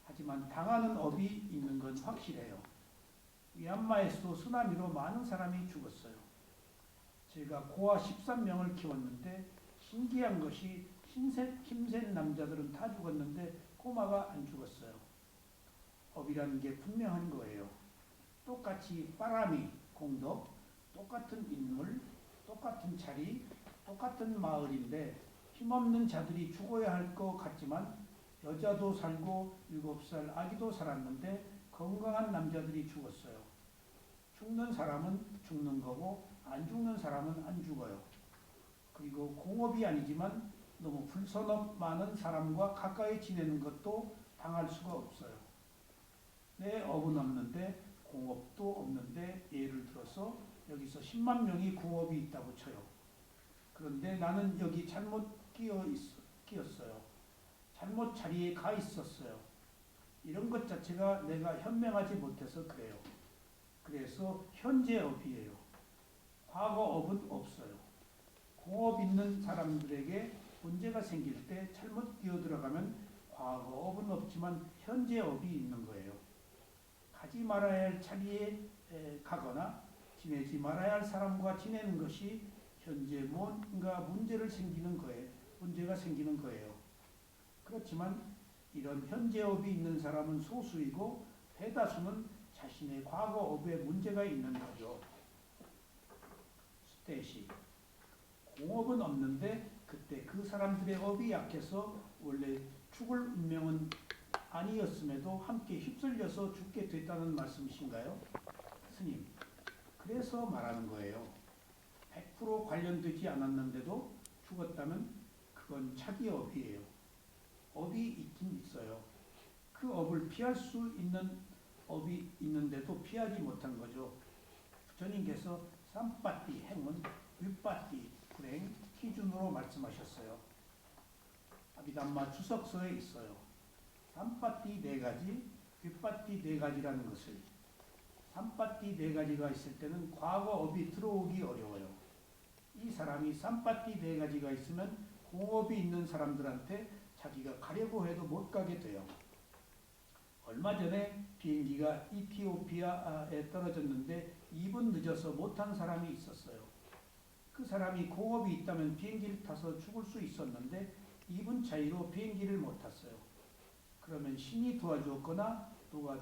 하지만 당하는 업이 있는 건 확실해요. 미얀마에서도 쓰나미로 많은 사람이 죽었어요. 제가 고아 13명을 키웠는데 신기한 것이 힘센 남자들은 다 죽었는데 꼬마가 안 죽었어요. 업이라는 게 분명한 거예요. 똑같이 빠라미, 공덕, 똑같은 인물, 똑같은 자리, 똑같은 마을인데 힘없는 자들이 죽어야 할 것 같지만 여자도 살고 7살 아기도 살았는데 건강한 남자들이 죽었어요. 죽는 사람은 죽는 거고 안 죽는 사람은 안 죽어요. 그리고 공업이 아니지만 너무 불선업 많은 사람과 가까이 지내는 것도 당할 수가 없어요. 내 업은 없는데 공업도 없는데 예를 들어서 여기서 10만 명이 공업이 있다고 쳐요. 그런데 나는 여기 잘못 끼었어요. 잘못 자리에 가 있었어요. 이런 것 자체가 내가 현명하지 못해서 그래요. 그래서 현재 업이에요. 과거 업은 없어요. 공업 있는 사람들에게 문제가 생길 때 잘못 끼어들어가면 과거 업은 없지만 현재 업이 있는 거예요. 가지 말아야 할 자리에 가거나 지내지 말아야 할 사람과 지내는 것이 현재 뭔가 문제가 생기는 거예요. 그렇지만 이런 현재 업이 있는 사람은 소수이고 대다수는 자신의 과거 업에 문제가 있는 거죠. 수태시. 공업은 없는데 그때 그 사람들의 업이 약해서 원래 죽을 운명은 아니었음에도 함께 휩쓸려서 죽게 됐다는 말씀이신가요? 스님, 그래서 말하는 거예요. 100% 관련되지 않았는데도 죽었다면 그건 자기 업이에요. 업이 있긴 있어요. 그 업을 피할 수 있는 업이 있는데도 피하지 못한 거죠. 부처님께서 삼빠띠 행운, 윗빠띠 불행 기준으로 말씀하셨어요. 아비담마 주석서에 있어요. 삼빠띠 4가지, 윗빠띠 4가지라는 것을. 삼빠띠 4가지가 있을 때는 과거 업이 들어오기 어려워요. 이 사람이 삼빠띠 4가지가 있으면 공업이 있는 사람들한테 자기가 가려고 해도 못 가게 돼요. 얼마 전에 비행기가 이티오피아에 떨어졌는데 2분 늦어서 못한 사람이 있었어요. 그 사람이 공업이 있다면 비행기를 타서 죽을 수 있었는데 2분 차이로 비행기를 못 탔어요. 그러면 신이 도와주었거나 누가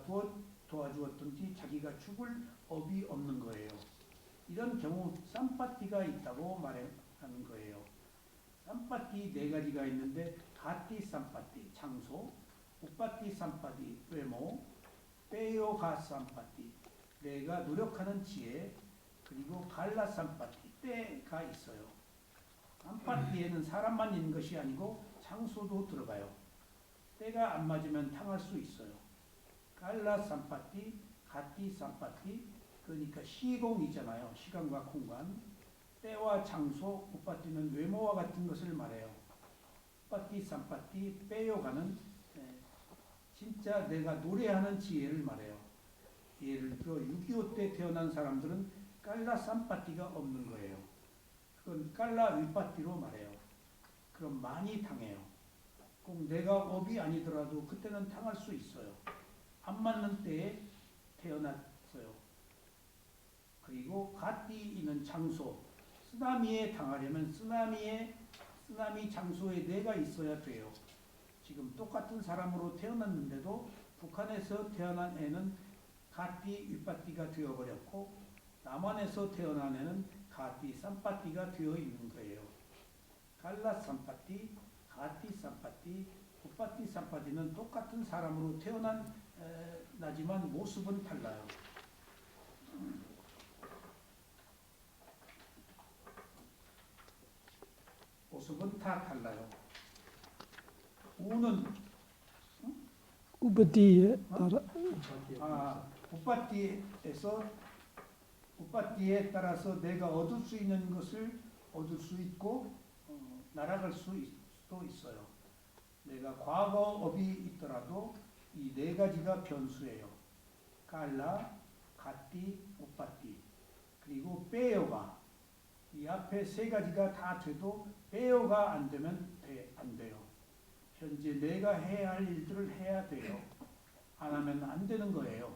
도와주었든지 자기가 죽을 업이 없는 거예요. 이런 경우 쌈빠띠가 있다고 말하는 거예요. 쌈빠띠 4가지가 있는데 가띠 쌈빠띠 장소, 우빠띠 쌈빠띠 외모, 빼요가 쌈빠띠 내가 노력하는 지혜, 그리고 갈라 쌈빠띠 때가 있어요. 쌈빠띠에는 사람만 있는 것이 아니고 장소도 들어가요. 때가 안 맞으면 당할 수 있어요. 갈라 쌈빠띠, 가띠 쌈빠띠, 그러니까 시공이잖아요. 시간과 공간. 때와 장소, 우빠띠는 외모와 같은 것을 말해요. 우빠띠, 쌈빠띠, 빼요가는 진짜 내가 노래하는 지혜를 말해요. 예를 들어 6.25 때 태어난 사람들은 깔라 쌈빠띠가 없는 거예요. 그건 깔라 윗빠띠로 말해요. 그럼 많이 당해요. 꼭 내가 업이 아니더라도 그때는 당할 수 있어요. 안 맞는 때에 태어났어요. 그리고 가띠 있는 장소, 쓰나미에 당하려면 쓰나미 장소에 내가 있어야 돼요. 지금 똑같은 사람으로 태어났는데도 북한에서 태어난 애는 가띠 윗빠띠가 되어버렸고 남한에서 태어난 애는 가띠 쌈빠띠가 되어 있는 거예요. 갈라 쌈빠띠, 가띠 쌈빠띠, 우빠띠 쌈빠띠는 똑같은 사람으로 나지만 모습은 달라요. 모습은 다 달라요. 우는 우빠띠에 따라 우빠띠에 따라서 내가 얻을 수 있는 것을 얻을 수 있고 날아갈 수도 있어요. 내가 과거 업이 있더라도 이 4가지가 변수예요. 갈라, 가띠, 우빠띠, 그리고 빼요가. 이 앞에 3가지가 다 돼도 빼요가 안 되면 안 돼요. 현재 내가 해야 할 일들을 해야 돼요. 안 하면 안 되는 거예요.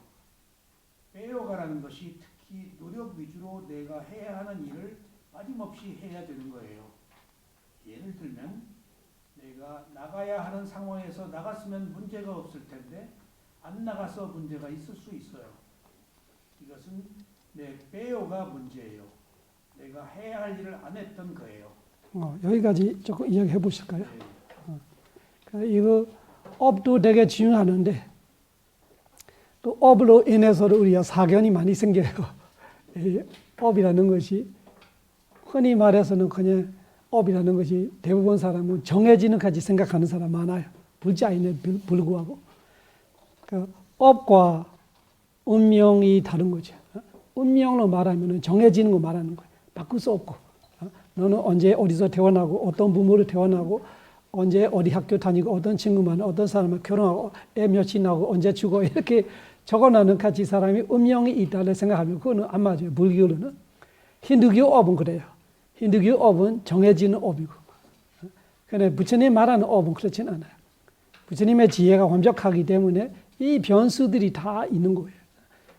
빼요가라는 것이 특히 노력 위주로 내가 해야 하는 일을 빠짐없이 해야 되는 거예요. 예를 들면 내가 나가야 하는 상황에서 나갔으면 문제가 없을 텐데 안 나가서 문제가 있을 수 있어요. 이것은 내 빼요가 문제예요. 내가 해야 할 일을 안 했던 거예요. 여기까지 조금 이야기해 보실까요? 네. 이거 업도 되게 중요하는데 또 업으로 인해서도 우리가 사견이 많이 생겨요. 이 업이라는 것이 흔히 말해서는 그냥 업이라는 것이 대부분 사람은 정해지는 까지 생각하는 사람 많아요. 불자임에 불구하고. 그 업과 운명이 다른 거죠. 운명으로 말하면 정해지는 거 말하는 거예요. 바꿀 수 없고. 너는 언제 어디서 태어나고 어떤 부모를 태어나고 언제 어디 학교 다니고 어떤 친구 만나 어떤 사람을 결혼하고 애 며칠 나고 언제 죽어 이렇게 적어놓는 같이 사람이 운명이 있다고 생각하면 그거는 안 맞아요. 불교로는. 힌두교 업은 그래요. 힌두교 업은 정해지는 업이고. 그런데 부처님 말하는 업은 그렇진 않아요. 부처님의 지혜가 완벽하기 때문에 이 변수들이 다 있는 거예요.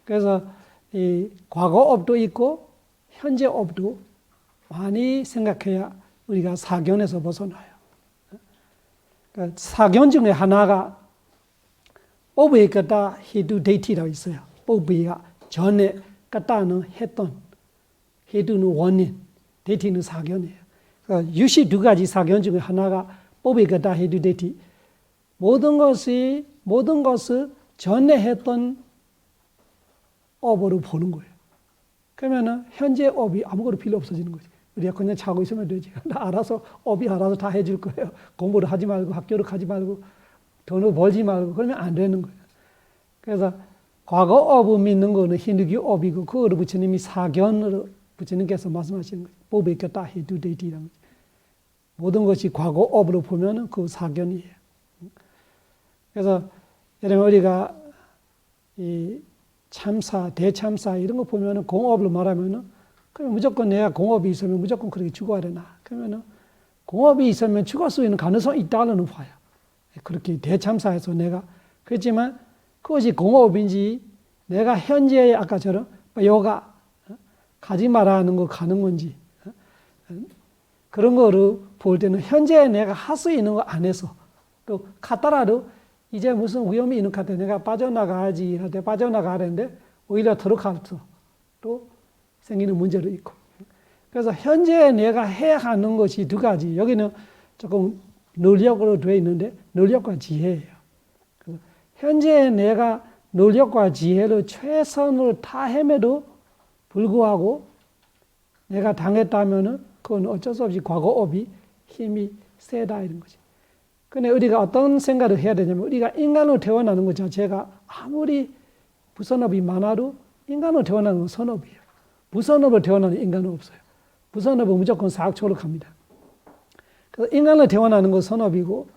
그래서 이 과거 업도 있고 현재 업도 많이 생각해야 우리가 사견에서 벗어나요. 그러니까 사견 중에 하나가 뽀부에 까따 헤두 데이티라고 있어요. 뽀부가 전에 까따는 했던 헤두는 원인, 데이티는 사견이에요. 유시 두 가지 사견 중에 하나가 뽀베가다 헤두데티. 모든 것을 전에 했던 업으로 보는 거예요. 그러면은 현재 업이 아무것도 필요 없어지는 거지. 우리가 그냥 자고 있으면 되지. 업이 알아서 다 해줄 거예요. 공부를 하지 말고 학교를 가지 말고 돈을 벌지 말고 그러면 안 되는 거예요. 그래서 과거 업을 믿는 거는 힌두교 업이고 그거를 부처님이 사견으로 부처님께서 말씀하시는 거예요. 보베켰다 헤두데이티라는 거죠. 모든 것이 과거 업으로 보면은 그 사견이에요. 그래서 여러분 우리가 이 참사, 대참사 이런 거 보면은 공업으로 말하면은 그러면 무조건 내가 공업이 있으면 무조건 그렇게 죽어야 되나? 그러면은 공업이 있으면 죽을 수 있는 가능성이 있다는 봐요. 그렇게 대참사에서 내가 그렇지만 그것이 공업인지 내가 현재 아까처럼 요가 가지 말라는 거 가는 건지 그런 거를 볼 때는 현재 내가 할 수 있는 거 안 해서 또 갔다라도 이제 무슨 위험이 있는 것 같아 내가 빠져나가야지 할 때 빠져나가는데 오히려 들어갈수 또 생기는 문제도 있고 그래서 현재 내가 해야 하는 것이 두 가지 여기는 조금 노력으로 되어 있는데 노력과 지혜예요. 그래서 현재 내가 노력과 지혜를 최선을 다함에도 불구하고 내가 당했다면은 그건 어쩔 수 없이 과거업이 힘이 세다 이런 거지. 근데 우리가 어떤 생각을 해야 되냐면 우리가 인간으로 태어나는 것 자체가 아무리 부선업이 많아도 인간으로 태어나는 건 선업이에요. 부선업으로 태어나는 인간은 없어요. 부선업은 무조건 사악초로 갑니다. 그래서 인간으로 태어나는 건 선업이고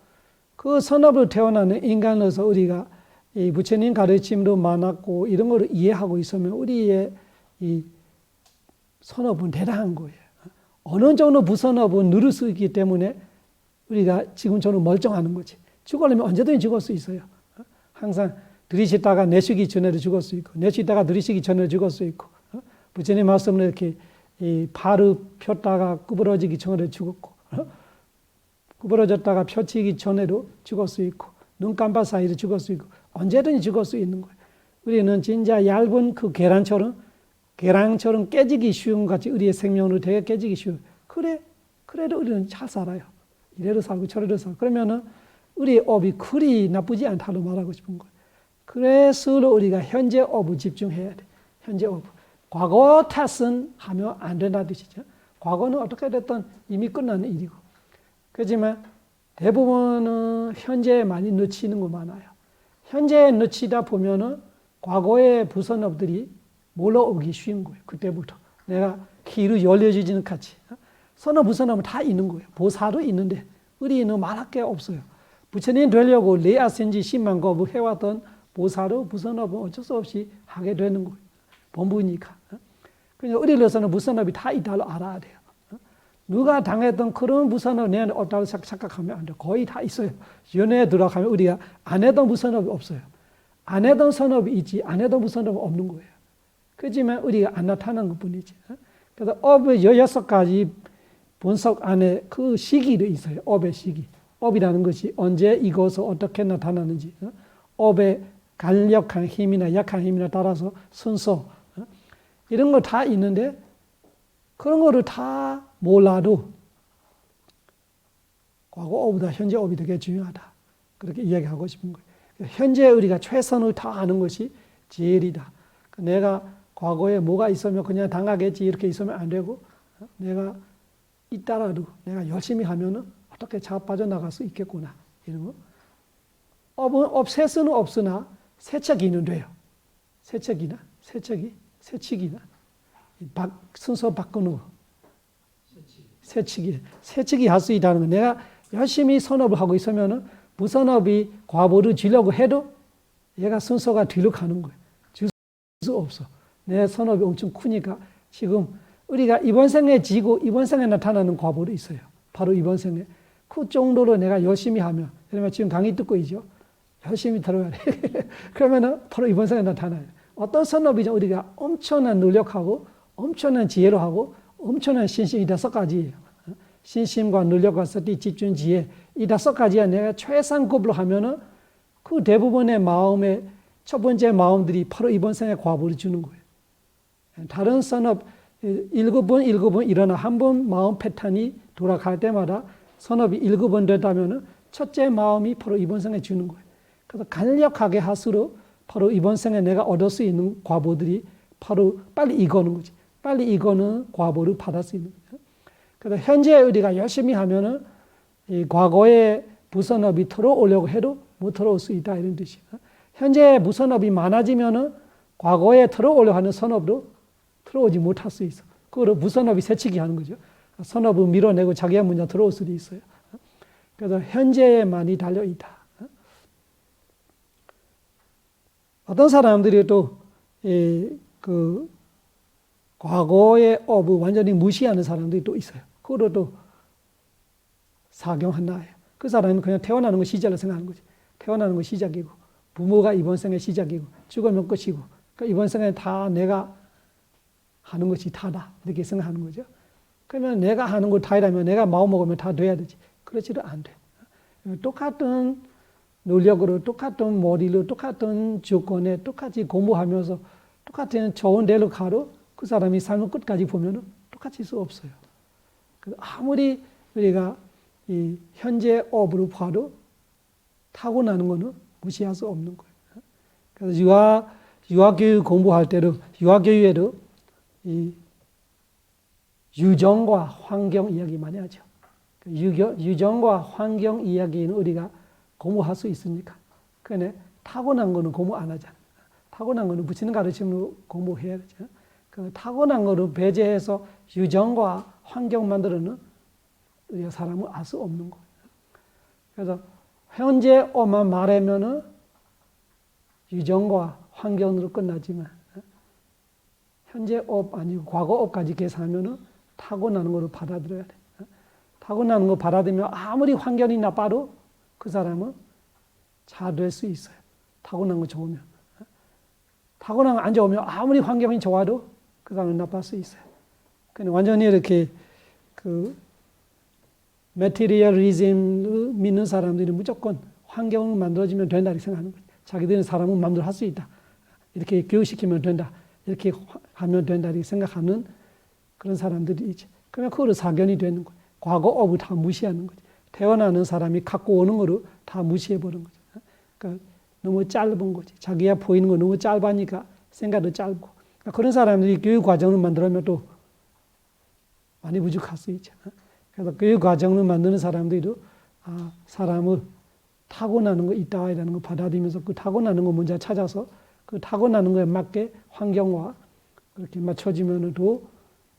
그 선업으로 태어나는 인간으로서 우리가 이 부처님 가르침도 많았고 이런 거를 이해하고 있으면 우리의 이 선업은 대단한 거예요. 어느 정도 부선업은 누릴 수 있기 때문에 우리가 지금처럼 멀쩡하는 거지. 죽으려면 언제든지 죽을 수 있어요. 항상 들이쉬다가 내쉬기 전에도 죽을 수 있고 내쉬다가 들이쉬기 전에도 죽을 수 있고 부처님 말씀은 이렇게 이 발을 폈다가 구부러지기 전에도 죽었고 구부러졌다가 펴치기 전에도 죽을 수 있고 눈 깜빡 사이로 죽을 수 있고 언제든지 죽을 수 있는 거예요. 우리는 진짜 얇은 그 계란처럼 깨지기 쉬운 것 같이 우리의 생명으로 되게 깨지기 쉬워요. 그래도 우리는 잘 살아요. 이래도 살고 저래도 살고 그러면은 우리의 업이 그리 나쁘지 않다고 말하고 싶은 거예요. 그래서 우리가 현재 업을 집중해야 돼. 현재 업. 과거 탓은 하면 안 된다는 뜻이죠. 과거는 어떻게 됐든 이미 끝난 일이고. 그렇지만 대부분은 현재에 많이 놓치는 거 많아요. 현재에 놓치다 보면은 과거의 부선업들이 몰아오기 쉬운 거예요. 그때부터. 내가 길을 열려주지는 같이. 선업, 부선업은 다 있는 거예요. 보살도 있는데 우리는 말할 게 없어요. 부처님 되려고 레아센지 10만 거부 해왔던 보살도 부선업은 어쩔 수 없이 하게 되는 거예요. 본부니까. 그러니까 우리로서는 부선업이 다 있다고 알아야 돼요. 누가 당했던 그런 부선업 내가 없다고 착각하면 안 돼요. 거의 다 있어요. 연애에 들어가면 우리가 안 했던 부선업이 없어요. 안 했던 선업이 있지 안 했던 부선업은 없는 거예요. 그렇지만 우리가 안 나타나는 것뿐이지. 그래서 업의 16가지 분석 안에 그 시기도 있어요. 업의 시기. 업이라는 것이 언제 이것을 어떻게 나타나는지. 업의 강력한 힘이나 약한 힘이나 따라서 순서. 이런 거 다 있는데 그런 거를 다 몰라도 과거 업보다 현재 업이 되게 중요하다. 그렇게 이야기하고 싶은 거예요. 현재 우리가 최선을 다하는 것이 제일이다. 내가 과거에 뭐가 있으면 그냥 당하겠지 이렇게 있으면 안 되고 내가 있다라도 내가 열심히 하면은 어떻게 잘 빠져나갈 수 있겠구나 이런 거. 업은 없앨 없으나 세척이는 돼요. 세척이나 순서 바꾸는 거. 세척이 할 수 있다는 거. 내가 열심히 선업을 하고 있으면은 부선업이 과보를 주려고 해도 얘가 순서가 뒤로 가는 거예요. 줄 수 없어. 내 선업이 엄청 크니까 지금 우리가 이번 생에 지고 이번 생에 나타나는 과보도 있어요. 바로 이번 생에. 그 정도로 내가 열심히 하면, 그러면 지금 강의 듣고 있죠? 열심히 들어야 돼. 그러면은 바로 이번 생에 나타나요. 어떤 선업이죠? 우리가 엄청난 노력하고, 엄청난 지혜로 하고, 엄청난 신심, 이 5가지예요. 신심과 노력과 서티, 집중, 지혜, 이 5가지야 내가 최상급으로 하면은 그 대부분의 마음의 첫 번째 마음들이 바로 이번 생에 과보를 주는 거예요. 다른 선업, 7번 일어나 한 번 마음 패턴이 돌아갈 때마다 선업이 7번 됐다면 첫째 마음이 바로 이번 생에 주는 거예요. 그래서 간략하게 할수록 바로 이번 생에 내가 얻을 수 있는 과보들이 바로 빨리 익어는 거지. 빨리 익어는 과보를 받을 수 있는 거예요. 그래서 현재 우리가 열심히 하면은 이 과거의 무선업이 들어오려고 해도 못 들어올 수 있다 이런 뜻이에요. 현재 무선업이 많아지면은 과거에 들어오려고 하는 선업도 들어오지 못할 수 있어. 그거를 무선업이 새치기 하는 거죠. 선업을 밀어내고 자기가 먼저 들어올 수도 있어요. 그래서 현재에 많이 달려 있다. 어떤 사람들이 또 그 과거의 업을 완전히 무시하는 사람들이 또 있어요. 그거를 또 사경 하나예요. 그 사람은 그냥 태어나는 거 시작을 생각하는 거지. 태어나는 거 시작이고 부모가 이번 생의 시작이고 죽으면 끝이고 그러니까 이번 생에 다 내가 하는 것이 다다 이렇게 생각하는 거죠. 그러면 내가 하는 거 다이라면 내가 마음 먹으면 다 돼야 되지. 그렇지도 안 돼. 똑같은 노력으로 똑같은 머리로 똑같은 조건에 똑같이 공부하면서 똑같은 좋은 데로 가도 그 사람이 삶을 끝까지 보면 똑같을 수 없어요. 아무리 우리가 이 현재 업으로 봐도 타고나는 거는 무시할 수 없는 거예요. 그래서 유아교육 공부할 때도 유아교육에도 이 유전과 환경 이야기 많이 하죠. 유전과 환경 이야기는 우리가 공부할 수 있습니까? 그런데 타고난 거는 공부 안 하잖아. 타고난 거는 부치는 가르침으로 공부해야 되죠. 그 타고난 거를 배제해서 유전과 환경 만들어는 우리가 사람은 알 수 없는 거예요. 그래서 현재 업만 말하면은 유전과 환경으로 끝나지만 현재 업 아니고 과거 업까지 계산하면은 타고나는 거를 받아들여야 돼. 타고나는 거 받아들이면 아무리 환경이 나빠도 그 사람은 잘 될 수 있어요. 타고난 거 좋으면. 타고난 거 안 좋으면 아무리 환경이 좋아도 그 사람은 나쁠 수 있어요. 근데 완전히 이렇게 그 메티리얼리즘을 믿는 사람들이 무조건 환경을 만들어지면 된다 이렇게 생각하는 거예요. 자기들은 사람은 마음대로 할 수 있다. 이렇게 교육시키면 된다. 이렇게 하면 된다 이렇게 생각하는 그런 사람들이 있죠. 그러면 그거로 사견이 되는 거예요. 과거 업을 다 무시하는 거죠. 태어나는 사람이 갖고 오는 거를 다 무시해버린 거죠. 그러니까 너무 짧은 거지. 자기가 보이는 거 너무 짧으니까 생각도 짧고. 그러니까 그런 사람들이 교육 과정을 만들면 또 많이 부족할 수 있죠. 그래서 교육 과정을 만드는 사람들도 사람을 타고나는 거 있다라는 거 받아들이면서 그 타고나는 거 먼저 찾아서 그 타고나는 거에 맞게 환경과 그렇게 맞춰지면 또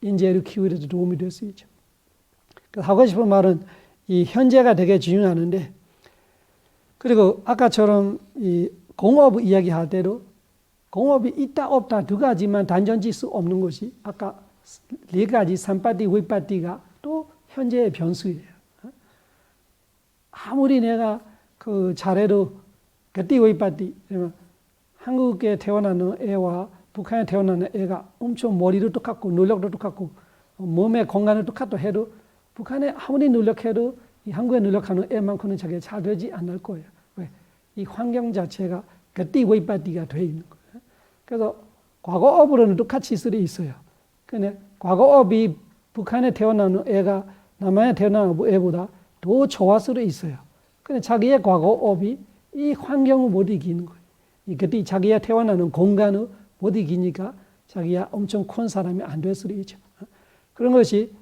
인재를 키우는 데 도움이 될 수 있죠. 그래서 하고 싶은 말은 이 현재가 되게 중요하는데 그리고 아까처럼 이 공업 이야기할 때도 공업이 있다 없다 두 가지만 단정질 수 없는 것이 아까 4가지 삼파티 위파티가 또 현재의 변수예요. 아무리 내가 그 잘해도 그때 위파티 한국에 태어나는 애와 북한에 태어나는 애가 엄청 머리도 똑같고 노력도 똑같고 몸의 건강도 똑같다 해도 북한에 아무리 노력해도 이 한국에 노력하는 애만큼은 자기가 잘 되지 않을 거예요. 왜? 이 환경 자체가 그때 위파티가 돼 있는 거예요. 그래서 과거업으로는 똑같이 있을 수 있어요. 근데 과거업이 북한에 태어나는 애가 남한에 태어나는 애보다 더 좋을 수도 있어요. 근데 자기의 과거업이 이 환경을 못 이기는 거예요. 그때 자기가 태어나는 공간을 못 이기니까 자기가 엄청 큰 사람이 안 될 수도 있죠. 그런 것이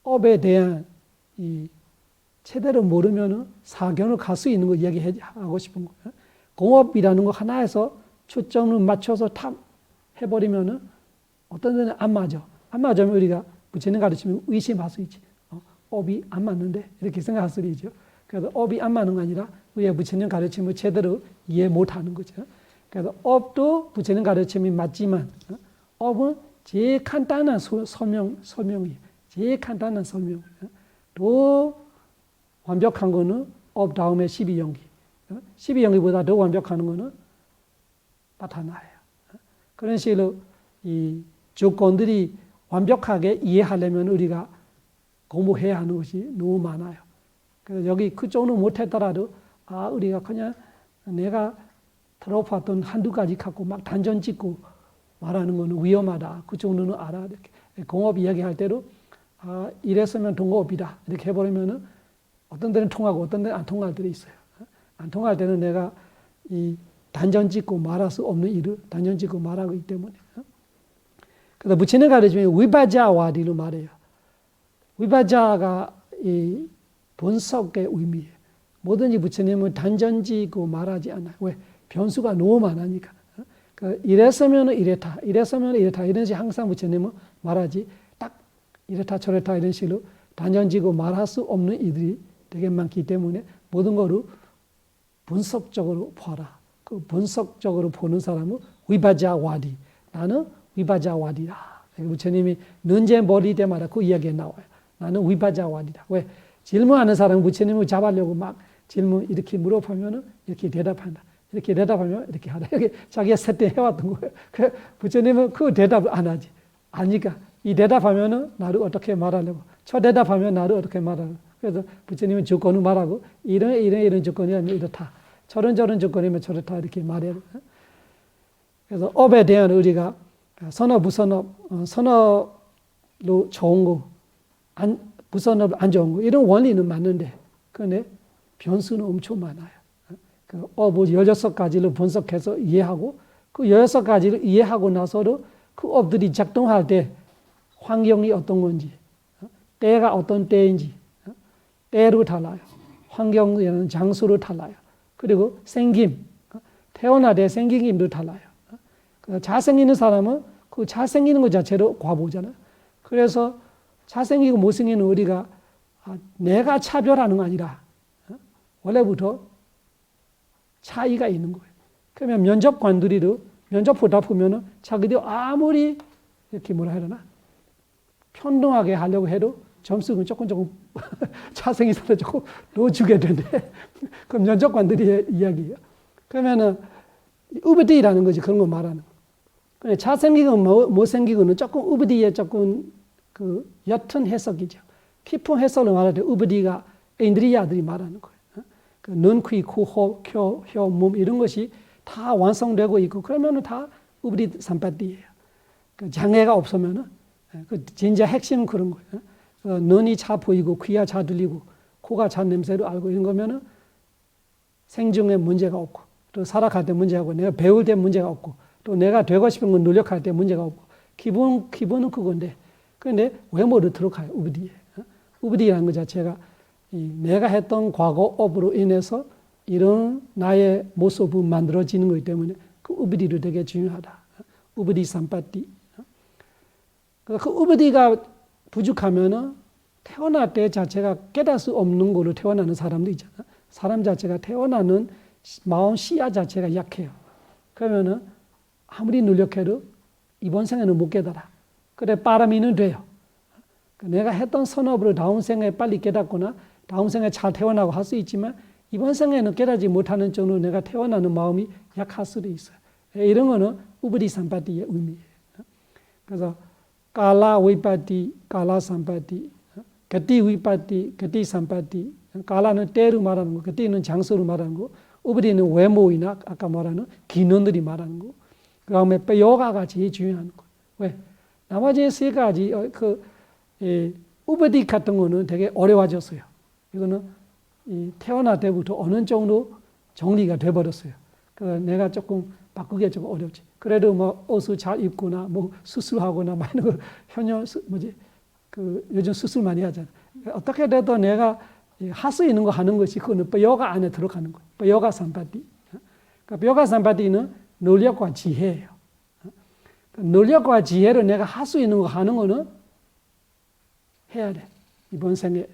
업에 대한 이 제대로 모르면은 사견을 갈 수 있는 거 이야기하고 싶은 거예요. 공업이라는 거 하나에서 초점을 맞춰서 탁 해버리면은 어떤 데는 안 맞아. 안 맞으면 우리가 부처님 가르치면 의심할 수 있지. 업이 안 맞는데 이렇게 생각할 수도 있죠. 그래서 업이 안 맞는 거 아니라 우리가 부처님 가르침을 제대로 이해 못하는 거죠. 그래서 업도 부처님 가르침이 맞지만 업은 제일 간단한 설명이에요. 제일 간단한 설명. 더 완벽한 거는 업 다음에 12연기. 12연기보다 더 완벽한 거는 나타나요. 그런 식으로 이 조건들이 완벽하게 이해하려면 우리가 공부해야 하는 것이 너무 많아요. 그래서 여기 그쪽은 못했더라도 우리가 그냥 내가 들어봤던 한두 가지 갖고 막 단전 짓고 말하는 거는 위험하다. 그 정도는 알아. 이렇게 공업 이야기할 때도 이랬으면 동거업이다 이렇게 해버리면은 어떤 데는 통하고 어떤 데는 안 통할 때도 있어요. 안 통할 때는 내가 이 단정 짓고 말할 수 없는 일을 단정 짓고 말하기 때문에. 그래서 부처님 가르치면 위바자와디로 말해요. 위바자가 이 본석의 의미예요. 뭐든지 부처님은 단정 짓고 말하지 않아요. 왜? 변수가 너무 많으니까. 이랬으면 이랬다, 이랬으면 이랬다 이런 식으로 항상 부처님은 말하지 딱 이랬다 저랬다 이런 식으로 단정 짓고 말할 수 없는 이들이 되게 많기 때문에 모든 거를 분석적으로 봐라. 그 분석적으로 보는 사람은 위바자와디. 나는 위바자와디다. 부처님이 눈제 머리 때마다 그 이야기에 나와요. 나는 위바자와디다. 왜? 질문하는 사람은 부처님을 잡으려고 막 질문 이렇게 물어보면은 이렇게 대답한다. 이렇게 대답하면 이렇게 하다. 이렇게 자기가 세때 해왔던 거예요. 그 부처님은 그 대답을 안 하지. 아니까 이 대답하면은 나를 어떻게 말하려고. 저 대답하면 나를 어떻게 말하려고. 그래서 부처님은 조건을 말하고 이런 조건이면 이렇다. 저런 조건이면 저렇다 이렇게 말해요. 그래서 업에 대한 우리가 선업, 부선업, 선업로 좋은 거, 부선업 안 좋은 거 이런 원리는 맞는데 그런데 변수는 엄청 많아요. 그 업을 16가지를 분석해서 이해하고 그 16가지를 이해하고 나서도 그 업들이 작동할 때 환경이 어떤 건지 때가 어떤 때인지 때로 달라요. 환경에는 장소로 달라요. 그리고 생김, 태어날 때 생긴 김도 달라요. 잘생기는 사람은 그 잘생기는 것 자체로 과보잖아요. 그래서 잘생기고 못생기는 우리가 내가 차별하는 거 아니라 원래부터 차이가 있는 거예요. 그러면 면접관들이도 면접 보다 보면은 자기들 아무리 이렇게 뭐라 해야 되나 평등하게 하려고 해도 점수는 조금 잘생긴 사람 조금 넣어주게 되는데 그럼 면접관들이 이야기예요. 그러면은 우브디라는 거지 그런 거 말하는 거. 잘생기고 못생기고는 조금 우브디에 조금 그 옅은 해석이죠. 깊은 해석을 말할 때 우브디가 인드리야들이 말하는 거예요. 그 눈, 귀, 코, 혀, 몸 이런 것이 다 완성되고 있고 그러면은 다 우브디 삼파띠예요. 그 장애가 없으면은 그 진짜 핵심은 그런 거예요. 눈이 잘 보이고 귀가 잘 들리고 코가 잘 냄새를 알고 이런 거면은 생중에 문제가 없고 또 살아갈 때 문제가 없고 내가 배울 때 문제가 없고 또 내가 되고 싶은 건 노력할 때 문제가 없고 기본은 그건데 그런데 외모를 들어가요. 우브디에. 우브디라는 것 자체가 내가 했던 과거 업으로 인해서 이런 나의 모습이 만들어지는 거기 때문에 그 우브디도 되게 중요하다. 우브디 삼파띠. 그 우브디가 부족하면은 태어날 때 자체가 깨달을 수 없는 거로 태어나는 사람도 있잖아. 사람 자체가 태어나는 마음 시야 자체가 약해요. 그러면은 아무리 노력해도 이번 생에는 못 깨달아. 그래 빠르미는 돼요. 내가 했던 선업으로 다음 생에 빨리 깨닫거나 다음 생에 잘 태어나고 할 수 있지만 이번 생에는 깨닫지 못하는 정도로 내가 태어나는 마음이 약할 수도 있어요. 이런 거는 우브디 삼파띠의 의미예요. 그래서 깔라 위파띠, 깔라 삼파띠, gati 위파띠, gati 삼파띠. 깔라는 때로 말하는 거, gati는 장소로 말하는 거, 우브디는 외모이나 아까 말하는 기능들이 말하는 거. 그 다음에 뼈가가 제일 중요한 거. 왜? 나머지 세 가지 우브디 같은 거는 되게 어려워졌어요. 이거는 태어날 때부터 어느 정도 정리가 돼버렸어요. 내가 조금 바꾸기가 좀 어렵지. 그래도 뭐 옷을 잘 입거나 뭐 수술하거나 막 이런 거 현역 요즘 수술 많이 하잖아. 어떻게 돼도 내가 할 수 있는 거 하는 것이 그거는 뼈가 안에 들어가는 거예요. 뼈가 삼파띠. 그러니까 뼈가 삼파띠는 노력과 지혜예요. 노력과 지혜로 내가 할 수 있는 거 하는 거는 해야 돼. 이번 생에.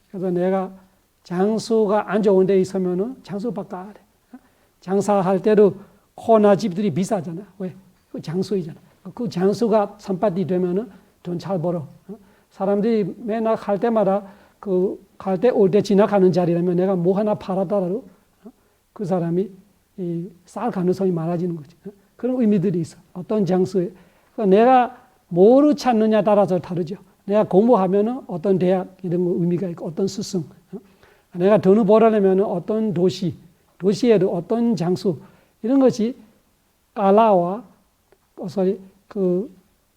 그래서 내가 장수가 안 좋은 데 있으면은 장수 바꿔야 돼. 장사할 때도 코나 집들이 비싸잖아. 왜? 그 장수이잖아. 그 장수가 삼파띠 되면은 돈 잘 벌어. 사람들이 맨날 갈 때마다 갈 때 올 때 지나가는 자리라면 내가 뭐 하나 팔아달라도 그 사람이 쌀 가능성이 많아지는 거지. 그런 의미들이 있어. 어떤 장수에. 그러니까 내가 뭐를 찾느냐 따라서 다르죠. 내가 공부하면은 어떤 대학 이런 거 의미가 있고 어떤 스승. 내가 돈을 벌어내면 어떤 도시에도 어떤 장수 이런 것이 깔라와 그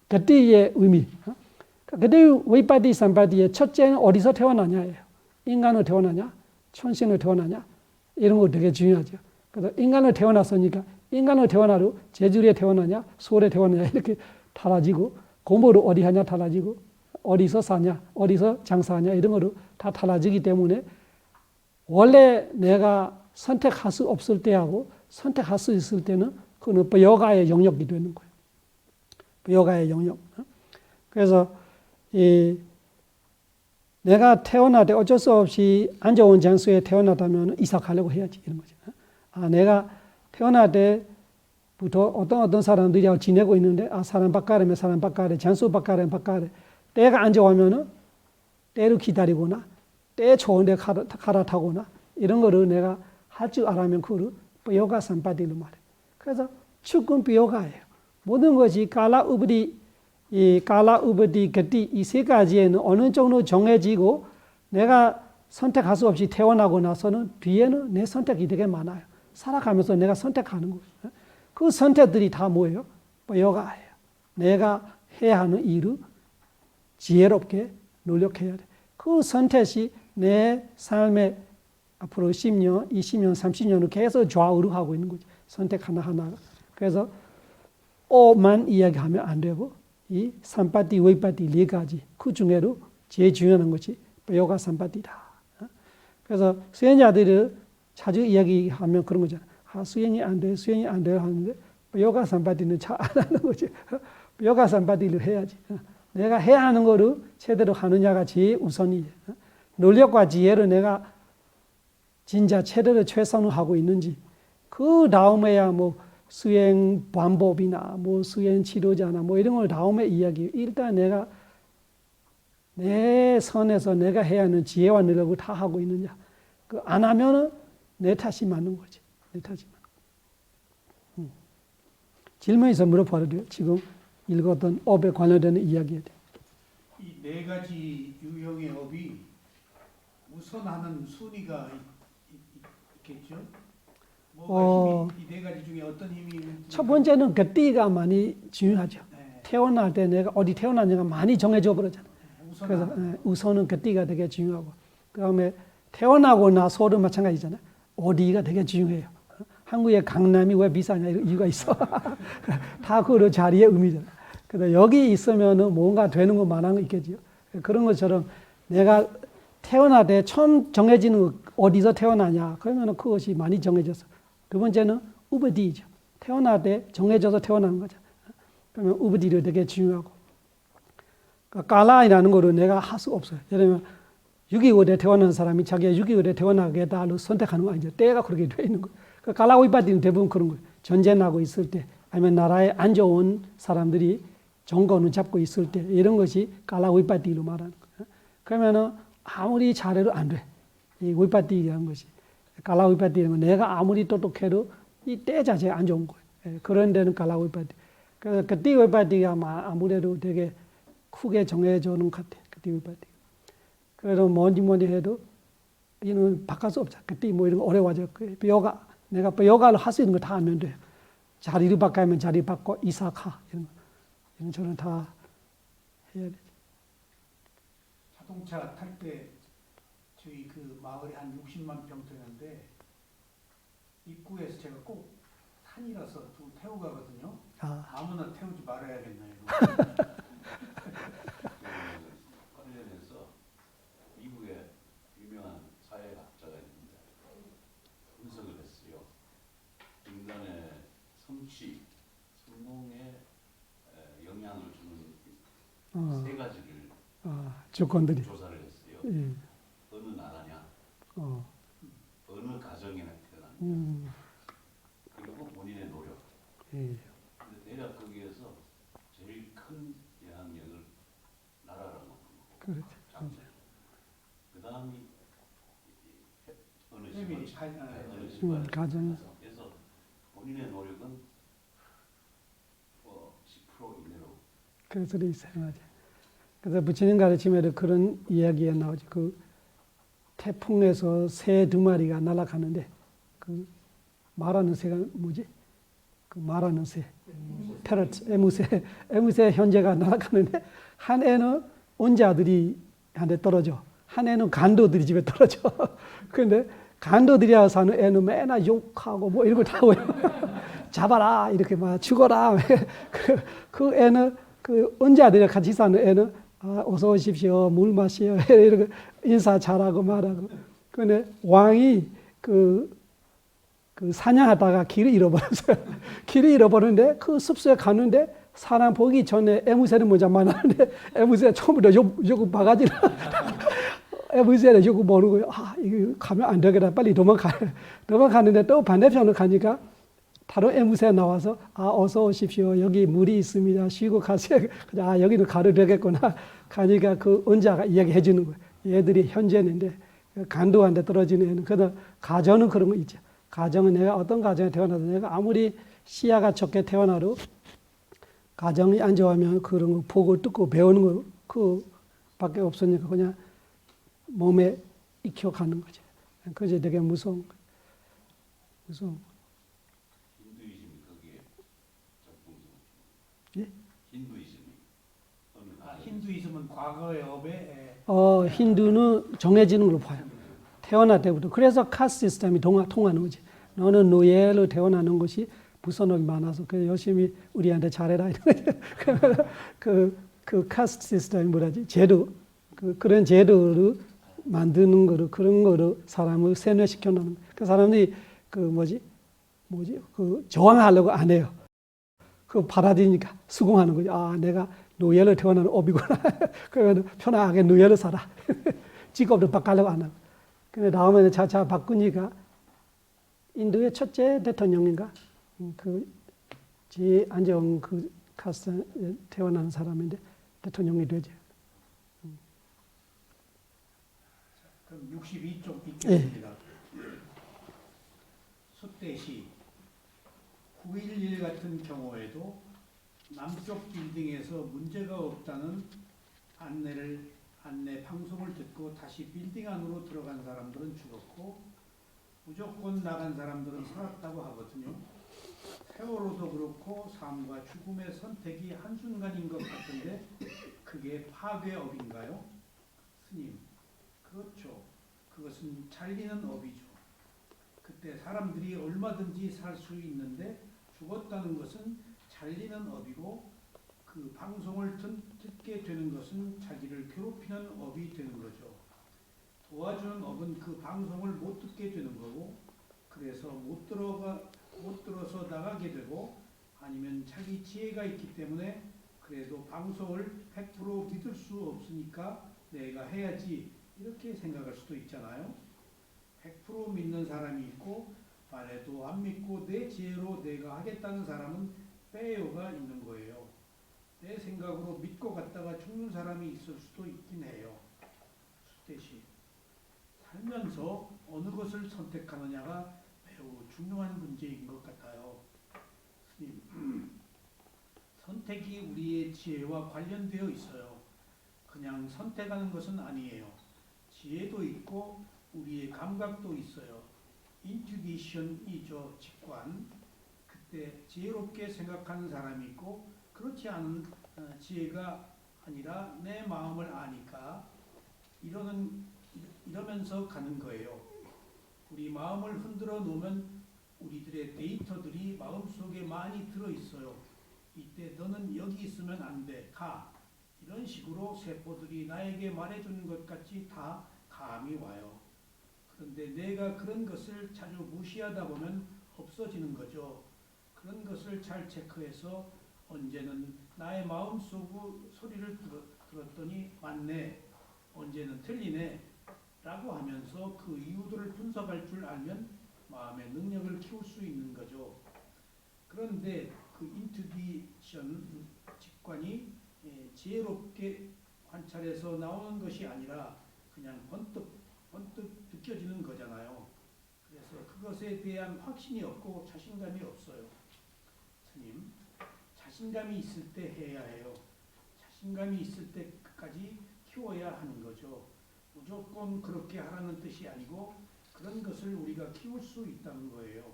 gati의 의미. 그때 웨이파티 산파티의 첫째는 어디서 태어나냐예요. 인간으로 태어나냐, 천신으로 태어나냐 이런 거 되게 중요하죠. 그래서 인간으로 태어났으니까 인간으로 태어나도 제주리에 태어나냐, 서울에 태어나냐 이렇게 달라지고 공부를 어디 하냐 달라지고 어디서 사냐, 어디서 장사하냐 이런 거로 다 달라지기 때문에 원래 내가 선택할 수 없을 때하고 선택할 수 있을 때는 그건 여가의 영역이 되는 거예요. 여가의 영역. 그래서 내가 태어날 때 어쩔 수 없이 안 좋은 장소에 태어나다면 이사 가려고 해야지 이런 거죠. 내가 태어날 때부터 어떤 사람들이하고 지내고 있는데 사람 바꿔라면 사람 바꿔래, 장소 바꿔라면 바꿔래. 때가 안 좋으면은 때를 기다리거나 때 좋은데 갈아타거나 이런 거를 내가 할 줄 알면 그를 여가 산파디로 말해. 그래서 축은 여가예요. 모든 것이 깔라 우브디 gati 이 세 가지에는 어느 정도 정해지고 내가 선택할 수 없이 태어나고 나서는 뒤에는 내 선택이 되게 많아요. 살아가면서 내가 선택하는 거예요. 그 선택들이 다 뭐예요? 여가예요. 내가 해야 하는 일을 지혜롭게 노력해야 돼. 그 선택이 내 삶의 앞으로 10년, 20년, 30년을 계속 좌우를 하고 있는 거지. 선택 하나하나가. 그래서 오만 이야기하면 안 되고 이 산파티, 웨이파티 네 가지 그 중에도 제일 중요한 것이 여가 산파티다. 그래서 수행자들이 자주 이야기하면 그런 거잖아요. 수행이 안 돼, 수행이 안 돼요 하는데 여가 산파티는 잘 안 하는 거지. 여가 산파티를 해야지. 내가 해야 하는 거를 제대로 하느냐가 제일 우선이에요. 노력과 지혜를 내가 진짜 제대로 최선을 하고 있는지 그 다음에야 뭐 수행 방법이나 뭐 수행 치료자나 뭐 이런 걸 다음에 이야기해요. 일단 내가 내 선에서 내가 해야 하는 지혜와 노력을 다 하고 있느냐. 그 안 하면은 내 탓이 맞는 거지. 내 탓이 맞는 거지. 질문에서 물어봐도 돼요. 지금 읽었던 업에 관련되는 이야기에 대해. 이 네 가지 유형의 업이 우선하는 순위가 있겠죠? 뭐가 이 네 가지 중에 어떤 힘이 첫 번째는 그때가 많이 중요하죠. 네. 태어날 때 내가 어디 태어났냐가 많이 정해져 버렸잖아요. 그래서 우선하는. 우선은 그때가 되게 중요하고 그 다음에 태어나고 나서도 마찬가지잖아요. 어디가 되게 중요해요. 한국의 강남이 왜 비싸냐 이런 이유가 있어. 다 그 자리의 의미잖아요. 그래서 여기 있으면은 뭔가 되는 거 많은 거 있겠죠. 그런 것처럼 내가 태어날 때 처음 정해지는 어디서 태어나냐 그러면은 그것이 많이 정해져서 두 번째는 우브디죠. 태어날 때 정해져서 태어나는 거죠. 그러면 우브디도 되게 중요하고 그러니까 깔라이라는 거를 내가 할 수 없어요. 예를 들면 6.25대 태어난 사람이 자기가 6.25대 태어나겠다로 선택하는 거 아니죠. 때가 그렇게 돼 있는 거예요. 그러니까 깔라오이파티는 대부분 그런 거예요. 전쟁 나고 있을 때 아니면 나라에 안 좋은 사람들이 정권을 잡고 있을 때 이런 것이 깔라오이파티로 말하는 거예요. 그러면은 아무리 잘해도 안 돼. 이 오이파티라는 것이 깔라오이파티는 내가 아무리 똑똑해도 이 때 자체가 안 좋은 거예요. 그런 데는 깔라오이파티. 그래서 그때 오이파티가 아무래도 되게 크게 정해져는 것 같아요. 그때 오이파티. 그래도 뭐니 해도 이는 바꿀 수 없잖아. 그때 뭐 이런 거 어려워져. 여가 내가 여가를 할 수 있는 거 다 하면 돼. 자리를 바꾸면 자리 바꿔 이사 가 이런 저는 다 해야 돼. 자동차 탈 때 저희 그 마을에 한 60만 평 되는데 입구에서 제가 꼭 산이라서 좀 태우고 가거든요. 아무나 태우지 말아야겠나요? 관련해서 미국에 유명한 사회학자가 있는데 분석을 했어요. 인간의 성취, 성공에 영향을 주는 세 가지를 조건들이 조사를 했어요. 예. 어느 나라냐, 어느 가정에 태어났냐, 그리고 본인의 노력. 예. 근데 대략 거기에서 제일 큰 영향력을 나라라고 하는 거고, 장소. 그 다음이 어느 집안, 가정. 그래서 본인의 노력은 10% 이내로. 그래서 있어요, 맞아요. 그래서 부처님 가르침에도 그런 이야기가 나오죠. 그 태풍에서 새 2마리가 날아가는데 그 말하는 새가 뭐지? 그 말하는 새, 패러트, 에무새 현재가 날아가는데 한 애는 언자들이 한테 떨어져. 한 애는 간도들이 집에 떨어져. 그런데 간도들이야 사는 애는 맨날 욕하고 뭐 이런 걸 다 해요. 잡아라 이렇게 막 죽어라. 그 애는 그 언자들이랑 같이 사는 애는 어서 오십시오. 물 마시오. 이렇게 인사 잘하고 말하고. 근데 왕이 그 사냥하다가 길을 잃어버렸어요. 길을 잃어버렸는데 그 숲속에 가는데 사람 보기 전에 애무새를 먼저 만나는데 애무새가 처음부터 욕 바가지를 애무새를 욕 모르는 거예요. 이거 가면 안 되겠다. 빨리 도망가는데 또 반대편으로 가니까 다른 애무새가 나와서 어서 오십시오. 여기 물이 있습니다. 쉬고 가세요. 여기는 가도 되겠구나. 가니까 그 언자가 이야기해 주는 거예요. 얘들이 현재인데 간도한테 떨어지는 애는 그래도 가정은 그런 거 있죠. 가정은 내가 어떤 가정에 태어나도 내가 아무리 시야가 좁게 태어나도 가정이 안 좋아하면 그런 거 보고 듣고 배우는 거 그밖에 없으니까 그냥 몸에 익혀가는 거죠. 그게 되게 무서운 거예요. 힌두이즘이 거기에 적동성. 예? 힌두이즘이. 힌두이즘은 과거의 업에 힌두는 정해지는 걸로 봐요. 태어날 때부터. 그래서 카스트 시스템이 통하는 거지. 너는 노예로 태어나는 것이 부선업이 많아서 그래서 열심히 우리한테 잘해라 이런 그 카스트 시스템이 뭐라지? 제도. 그런 제도를 만드는 거로 그런 거로 사람을 세뇌시켜 놓는. 그 사람들이 저항하려고 안 해요. 받아들이니까 수긍하는 거죠. 내가 노예로 태어나는 업이구나. 그러면 편하게 노예로 살아. 직업도 바꾸려고 안 하고. 근데 다음에는 차차 바꾸니까 인도의 첫째 대통령인가? 안재홍 카스트 태어난 사람인데 대통령이 되죠. 그럼 62쪽 읽겠습니다. 숫대시 9.11 같은 경우에도 남쪽 빌딩에서 문제가 없다는 안내 방송을 듣고 다시 빌딩 안으로 들어간 사람들은 죽었고 무조건 나간 사람들은 살았다고 하거든요. 세월호도 그렇고 삶과 죽음의 선택이 한순간인 것 같은데 그게 파괴업인가요? 스님, 그렇죠. 그것은 잘리는 업이죠. 그때 사람들이 얼마든지 살 수 있는데 죽었다는 것은 잘리는 업이고 그 방송을 듣게 되는 것은 자기를 괴롭히는 업이 되는 거죠. 도와주는 업은 그 방송을 못 듣게 되는 거고 그래서 못 들어서 나가게 되고 아니면 자기 지혜가 있기 때문에 그래도 방송을 100% 믿을 수 없으니까 내가 해야지 이렇게 생각할 수도 있잖아요. 100% 믿는 사람이 있고 말해도 안 믿고 내 지혜로 내가 하겠다는 사람은 빼요가 있는 거예요. 내 생각으로 믿고 갔다가 죽는 사람이 있을 수도 있긴 해요. 수태시 살면서 어느 것을 선택하느냐가 매우 중요한 문제인 것 같아요. 스님, 선택이 우리의 지혜와 관련되어 있어요. 그냥 선택하는 것은 아니에요. 지혜도 있고 우리의 감각도 있어요. 인투이션이죠. 직관. 그때 지혜롭게 생각하는 사람이 있고 그렇지 않은 지혜가 아니라 내 마음을 아니까 이러면서 가는 거예요. 우리 마음을 흔들어 놓으면 우리들의 데이터들이 마음속에 많이 들어있어요. 이때 너는 여기 있으면 안 돼. 가. 이런 식으로 세포들이 나에게 말해주는 것 같이 다 감이 와요. 그런데 내가 그런 것을 자주 무시하다 보면 없어지는 거죠. 그런 것을 잘 체크해서 언제는 나의 마음속 소리를 들었더니 맞네, 언제는 틀리네 라고 하면서 그 이유들을 분석할 줄 알면 마음의 능력을 키울 수 있는 거죠. 그런데 그 인투이션 직관이 지혜롭게 관찰해서 나오는 것이 아니라 그냥 번뜩 느껴지는 거잖아요. 그래서 그것에 대한 확신이 없고 자신감이 없어요. 스님, 자신감이 있을 때 해야 해요. 자신감이 있을 때까지 키워야 하는 거죠. 무조건 그렇게 하라는 뜻이 아니고 그런 것을 우리가 키울 수 있다는 거예요.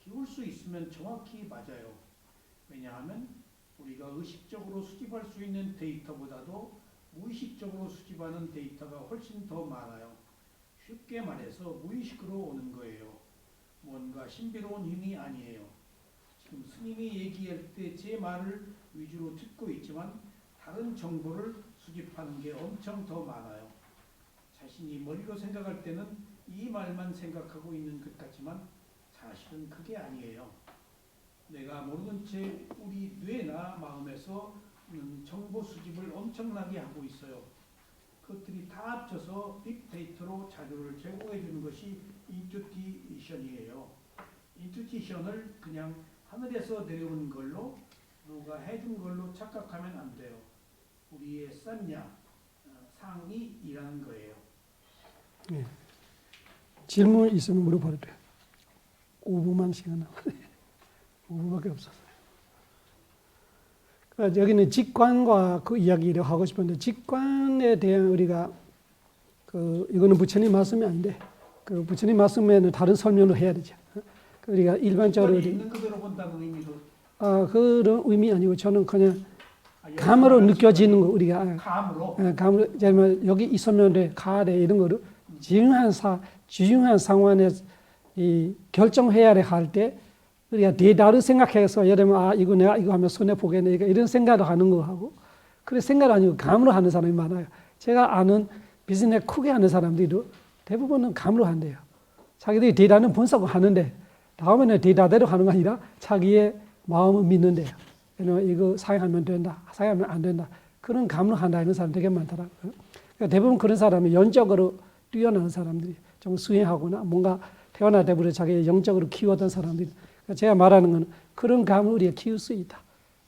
키울 수 있으면 정확히 맞아요. 왜냐하면 우리가 의식적으로 수집할 수 있는 데이터보다도 무의식적으로 수집하는 데이터가 훨씬 더 많아요. 쉽게 말해서 무의식으로 오는 거예요. 뭔가 신비로운 힘이 아니에요. 지금 스님이 얘기할 때 제 말을 위주로 듣고 있지만 다른 정보를 수집하는 게 엄청 더 많아요. 자신이 머리로 생각할 때는 이 말만 생각하고 있는 것 같지만 사실은 그게 아니에요. 내가 모르는 채 우리 뇌나 마음에서 정보 수집을 엄청나게 하고 있어요. 그것들이 다 합쳐서 빅데이터로 자료를 제공해 주는 것이 인투이션이에요. 인투이션을 그냥 하늘에서 내려오는 걸로 누가 해준 걸로 착각하면 안 돼요. 우리의 쌈냐 상이 일하는 거예요. 예. 질문 있으면 물어봐도 돼요. 5분만 시간 남았네. 5분밖에 없었어요. 그러니까 여기는 직관과 그 이야기를 하고 싶은데 직관에 대한 우리가 이거는 부처님 말씀이 아닌데 그 부처님 말씀에는 다른 설명을 해야 되죠. 우리가 일반적으로 있는 그대로 본다는 의미도 그런 의미 아니고 저는 그냥 감으로 느껴지는 거 우리가 감으로 제가 여기 있으면 돼 가래 이런 거를 중요한 상황에 이 결정해야 할 때 우리가 대다를 생각해서 예를 들면 이거 내가 이거 하면 손해 보겠네 이런 생각을 하는 거 하고 그래 생각 아니고 감으로 하는 사람이 많아요. 제가 아는 비즈니스 크게 하는 사람들도 대부분은 감으로 한대요. 자기들이 대다는 분석을 하는데 다음에는 대다대로 하는 거 아니라 자기의 마음을 믿는데요. 이거 사용하면 된다, 사용하면 안 된다. 그런 감으로 한다 이런 사람 되게 많더라고요. 그러니까 대부분 그런 사람이 영적으로 뛰어난 사람들이 좀 수행하거나 뭔가 태어날 때부터 자기 영적으로 키웠던 사람들이 그러니까 제가 말하는 건 그런 감을 우리가 키울 수 있다.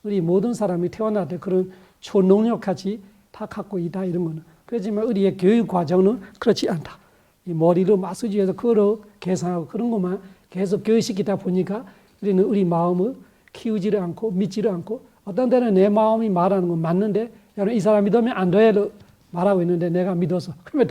우리 모든 사람이 태어날 때 그런 초능력까지 다 갖고 있다 이런 거는. 그렇지만 우리의 교육 과정은 그렇지 않다. 이 머리로 마수지에서 그걸 계산하고 그런 것만 계속 교육시키다 보니까 우리는 우리 마음을 키우지를 않고 믿지를 않고 어떤 때는 내 마음이 말하는 건 맞는데 이 사람 믿으면 안 돼 말하고 있는데 내가 믿어서 그러면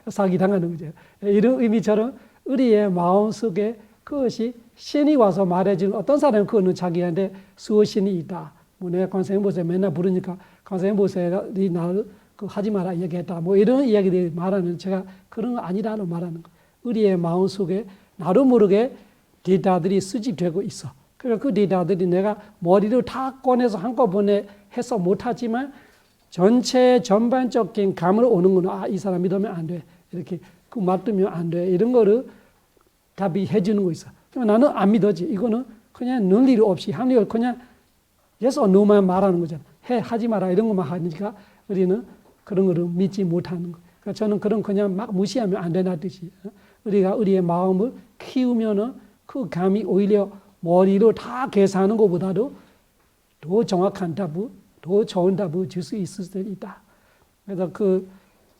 사기 당하는 거죠. 이런 의미처럼 우리의 마음속에 그것이 신이 와서 말해주는 어떤 사람은 그거는 자기한테 수호신이 있다. 뭐 내가 관세음보살 맨날 부르니까 관세음보살이 나를 하지 마라 얘기했다. 뭐 이런 이야기들이 말하는 제가 그런 거 아니라는 말하는 거. 우리의 마음속에 나도 모르게 데이터들이 수집되고 있어. 그래서 그 데이터들이 내가 머리를 다 꺼내서 한꺼번에 해서 못하지만 전체 전반적인 감으로 오는 거는 이 사람 믿으면 안 돼. 이렇게 그 맞으면 안 돼. 이런 거를 답이 해주는 거 있어. 나는 안 믿어지. 이거는 그냥 논리로 없이 합리를 그냥 yes or no만 말하는 거잖아. 하지 마라 이런 것만 하니까 우리는 그런 거를 믿지 못하는 거. 그러니까 저는 그냥 막 무시하면 안 된다는 뜻이. 우리가 우리의 마음을 키우면은 그 감이 오히려 머리로 다 계산하는 것보다도 더 정확한 답을, 더 좋은 답을 줄 수 있을 수 있다. 그래서 그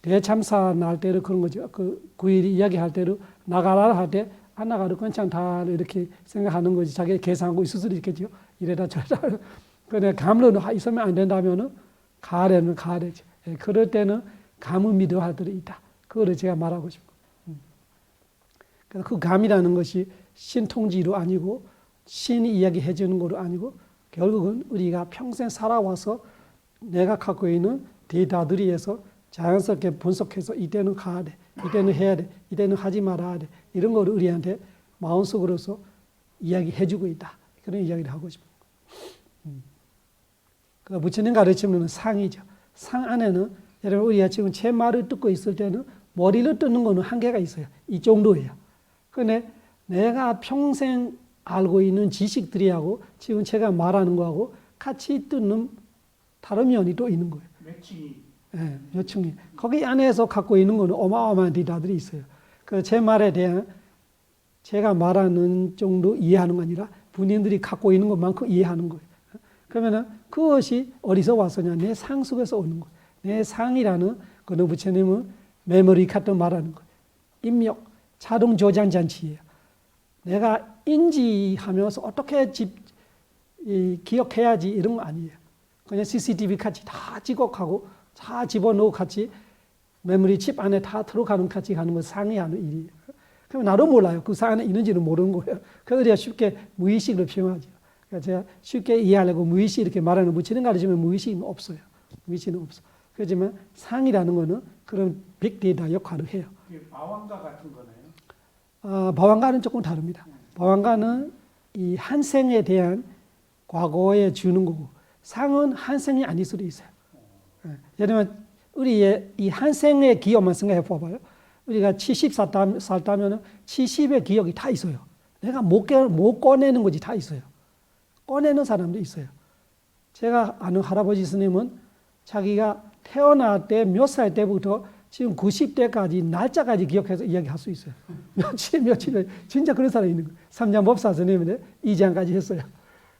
대참사 날 때로 그런 거죠. 그 9일 이야기할 때로 나가라 할 때 안 나가도 괜찮다 이렇게 생각하는 거지. 자기 계산하고 있을 수도 있겠죠. 이래다 저래다. 그런데 감으로 있으면 안 된다면은 가래는 가래지. 그럴 때는 감을 믿어야 할 때도 있다. 그거를 제가 말하고 싶고. 그래서 그 감이라는 것이 신통지로 아니고 신이 이야기해 주는 거로 아니고 결국은 우리가 평생 살아와서 내가 갖고 있는 데이터들이에서 자연스럽게 분석해서 이때는 가야 돼, 이때는 해야 돼, 이때는 하지 말아야 돼 이런 거를 우리한테 마음속으로서 이야기해 주고 있다. 그런 이야기를 하고 싶어요. 그러니까 부처님 가르치면 상이죠. 상 안에는 여러분 우리가 지금 제 말을 듣고 있을 때는 머리를 듣는 거는 한계가 있어요. 이 정도예요. 그런데 내가 평생 알고 있는 지식들이하고 지금 제가 말하는 거하고 같이 듣는 다른 면이 또 있는 거예요. 몇 층이. 거기 안에서 갖고 있는 거는 어마어마한 데이터들이 있어요. 그 제 말에 대한 제가 말하는 정도 이해하는 거 아니라 본인들이 갖고 있는 것만큼 이해하는 거예요. 그러면은 그것이 어디서 왔었냐? 내 상 속에서 오는 거예요. 내 상이라는 그는 부처님은 메모리 카드 말하는 거예요. 입력, 자동 저장 장치예요. 내가 인지하면서 어떻게 기억해야지 이런 거 아니에요. 그냥 CCTV 같이 다 찍어가고 다 집어넣고 같이 메모리 칩 안에 다 들어가는 같이 가는 건 상이 하는 일이에요. 그럼 나도 몰라요. 그 상 안에 있는지는 모르는 거예요. 그래서 우리가 쉽게 무의식으로 표현하죠. 그러니까 제가 쉽게 이해하려고 무의식 이렇게 말하는 부처님 가르치면 무의식은 없어요. 무의식은 없어. 그렇지만 상이라는 거는 그런 빅데이터 역할을 해요. 이게 마왕가 같은 거네요. 바왕가는 조금 다릅니다. 바왕가는 이 한 생에 대한 과거에 주는 거고 상은 한 생이 아닐 수도 있어요. 예, 예를 들면 우리의 이 한 생의 기억만 생각해 봐봐요. 우리가 70살 살다면 70의 기억이 다 있어요. 내가 못 꺼내는 것이 다 있어요. 꺼내는 사람도 있어요. 제가 아는 할아버지 스님은 자기가 태어날 때 몇 살 때부터 지금 90대까지 날짜까지 기억해서 이야기할 수 있어요. 며칠에 진짜 그런 사람이 있는 거예요. 삼장법사 스님인데 이장까지 했어요.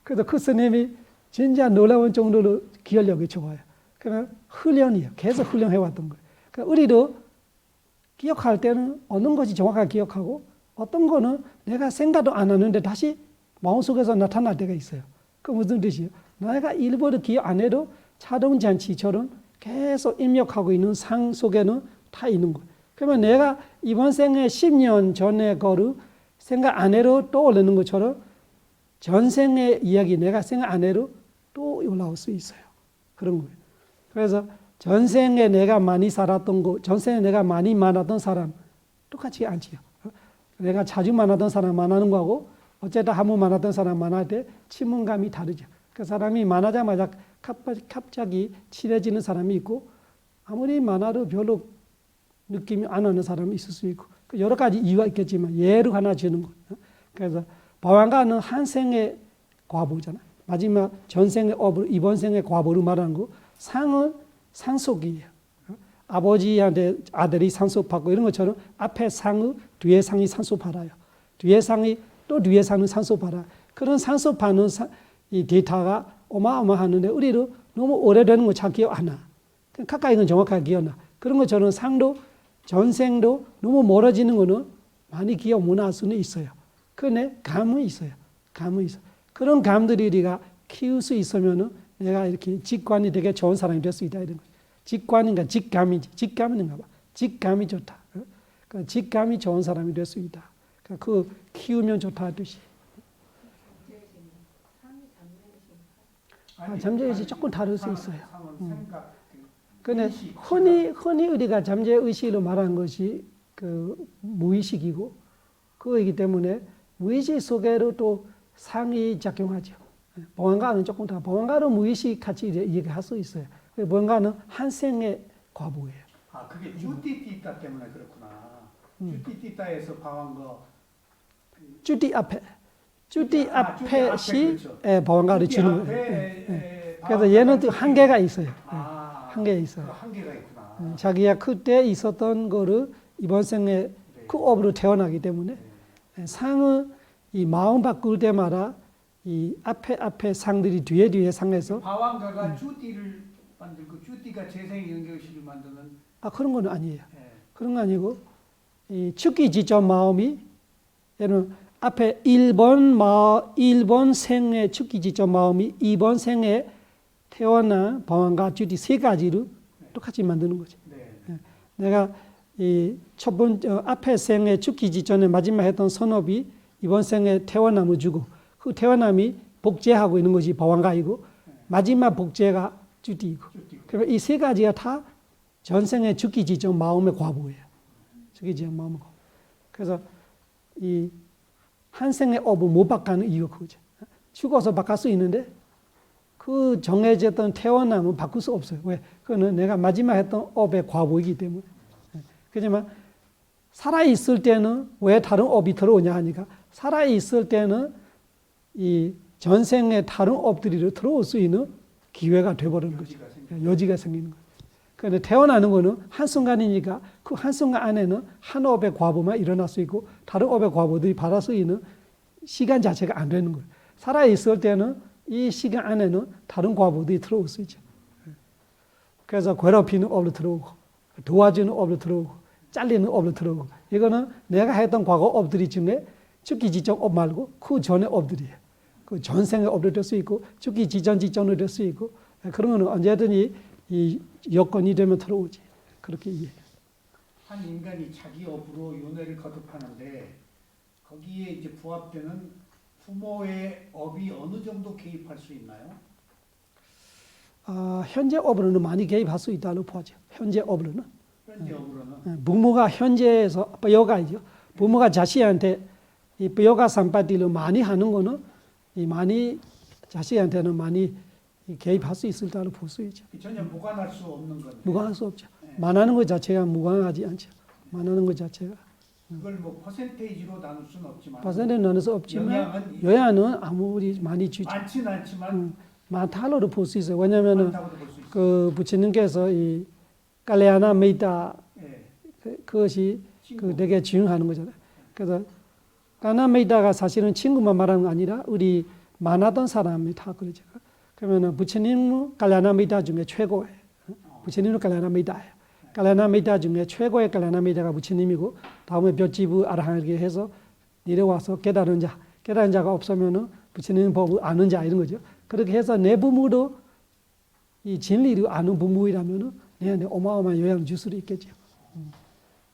그래서 그 스님이 진짜 놀라운 정도로 기억력이 좋아요. 그러면 훈련이에요. 계속 훈련해왔던 거예요. 그러니까 우리도 기억할 때는 어느 것이 정확하게 기억하고 어떤 거는 내가 생각도 안 하는데 다시 마음속에서 나타날 때가 있어요. 그 무슨 뜻이에요? 내가 일부러 기억 안 해도 자동장치처럼 계속 입력하고 있는 상 속에는 다 있는 거예요. 그러면 내가 이번 생에 10년 전에 거를 생각 안 해도 떠오르는 것처럼 전생의 이야기 내가 생각 안 해도 또 올라올 수 있어요. 그런 거예요. 그래서 전생에 내가 많이 살았던 거, 전생에 내가 많이 만났던 사람 똑같이 않지요. 내가 자주 만났던 사람 만나는 거하고 어쨌든 한 번 만났던 사람 만날 때 친문감이 다르죠. 그 사람이 만나자마자 갑자기 친해지는 사람이 있고 아무리 만나도 별로 느낌이 안 오는 사람이 있을 수 있고 여러 가지 이유가 있겠지만 예를 하나 주는 거예요. 그래서 바왕가는 한 생의 과보잖아요. 마지막 전생의 업을 이번 생의 과보를 말하는 거. 상은 상속이에요. 아버지한테 아들이 상속받고 이런 것처럼 앞에 상의 뒤에 상이 상속받아요. 뒤에 상이 또 뒤에 상은 상속받아. 그런 상속받는 이 데이터가 어마어마하는데 우리도 너무 오래되는 거 잘 기억 안 나. 가까이 건 정확하게 기억나. 그런 것처럼 상도 전생도 너무 멀어지는 거는 많이 기억 못 할 수는 있어요. 그런데 감은 있어요. 감은 있어. 그런 감들이 우리가 키울 수 있으면은 내가 이렇게 직관이 되게 좋은 사람이 될 수 있다 이런 거예요. 직관인가 직감이지. 직감인가 봐. 직감이 좋다. 그러니까 직감이 좋은 사람이 될 수 있다. 그러니까 그 키우면 좋다 뜻이. 잠재의식 조금 다를 수 있어요. 근데 흔히 우리가 잠재의식으로 말하는 것이 그 무의식이고 그거이기 때문에 무의식 속에도 또 상이 작용하죠. 보안가는 조금 다 보안가는 무의식 같이 얘기할 수 있어요. 보안가는 한 생의 과보예요. 아 그게 쭈띠띠따 때문에 그렇구나. 쭈띠띠따에서 방황거 쭈띠 앞에 시 그렇죠. 보안가를 주는 거예요. 그래서 얘는 또 한계가 있어요. 한계가 있어요. 한계가 있구나. 자기가 그때 있었던 거를 이번 생에 그 업으로 태어나기 때문에 상은 이 마음 바꿀 때마다 이 앞에 상들이 뒤에 상에서 방황가가 쭈띠를 만들고 쭈띠가 재생 연결식을 만드는 그런 건 아니에요. 그런 거 아니고 이 축기 지점 마음이 얘는 앞에 1번 생의 축기 지점 마음이 2번 생에 태어난 방황가 쭈띠 세 가지를 똑같이 만드는 거죠. 내가 이 첫 번째 앞에 생의 축기지 전에 마지막 했던 선업이 이번 생에 태어남을 주고 그 태어남이 복제하고 있는 것이 방황가이고 마지막 복제가 쭈띠이고 그러면 이 세 가지가 다 전생의 축기지점 마음의 과보예요. 축기지점 마음의 과보. 그래서 이 한 생의 업을 못 바꾸는 이유가 그거죠. 죽어서 바꿀 수 있는데 그 정해졌던 태어남은 바꿀 수 없어요. 왜? 그거는 내가 마지막 했던 업의 과보이기 때문에. 그렇지만 살아있을 때는 왜 다른 업이 들어오냐 하니까 살아있을 때는 이 전생의 다른 업들이 들어올 수 있는 기회가 돼버리는 거죠. 여지가 생기는 거예요. 그런데 태어나는 거는 한순간이니까 그 한순간 안에는 한 업의 과보만 일어날 수 있고 다른 업의 과보들이 받을 수 있는 시간 자체가 안 되는 거예요. 살아있을 때는 이 시간 안에는 다른 과보들이 들어올 수 있죠. 그래서 괴롭히는 업으로 들어오고 도와주는 업으로 들어오고 잘리는 업으로 들어오고 이거는 내가 했던 과거 업들이 중에 죽기 지점 업 말고 그 전의 업들이에요. 그 전생의 업도 될 수 있고 죽기 지점도 될 수 있고 그런 거는 언제든지 이 여건이 되면 들어오지. 그렇게 이해해요. 한 인간이 자기 업으로 윤회를 거듭하는데 거기에 이제 부합되는 부모의 업이 어느 정도 개입할 수 있나요? 현재 업으로는 많이 개입할 수 있다고 보죠. 현재 업으로는. 현재 업으로는 부모가 현재에서 부여가이죠. 부모가 자식한테 이 부여가 산파티를 많이 하는 거는 이 많이 자식한테는 많이 개입할 수 있을 거라고 볼 수 있죠. 전혀 무관할 수 없는 건데. 무관할 수 없죠. 만하는 것 자체가 무관하지 않죠. 만하는 것 자체가. 그걸 뭐 퍼센테이지로 나눌 수는 없지만 퍼센트 나눌 수 없지만 영향은 영향은 아무리 많이 주죠. 많지는 않지만 많다로도 볼 수 있어요. 왜냐하면은 많다고도 볼 수 있어요. 그 부처님께서 이 깔레아나 메이타 예. 그것이 친구. 그 되게 중요한 거잖아요. 그래서 깔레아나 메이타가 사실은 친구만 말하는 거 아니라 우리 만나던 사람이 다 그러죠. 그러면은 부처님은 깔레아나 메이타 중에 최고예요. 부처님은 깔레아나 메이타예요. 깔레아나 메이타 중에 최고의 깔레아나 메이타가 부처님이고 다음에 볕지부 아라한에게 해서 내려와서 깨달은 자가 없으면은 부처님 법을 아는 자 이런 거죠. 그렇게 해서 내 부모도 이 진리를 아는 부모이라면은 내한테 어마어마한 영향을 줄 수도 있겠죠.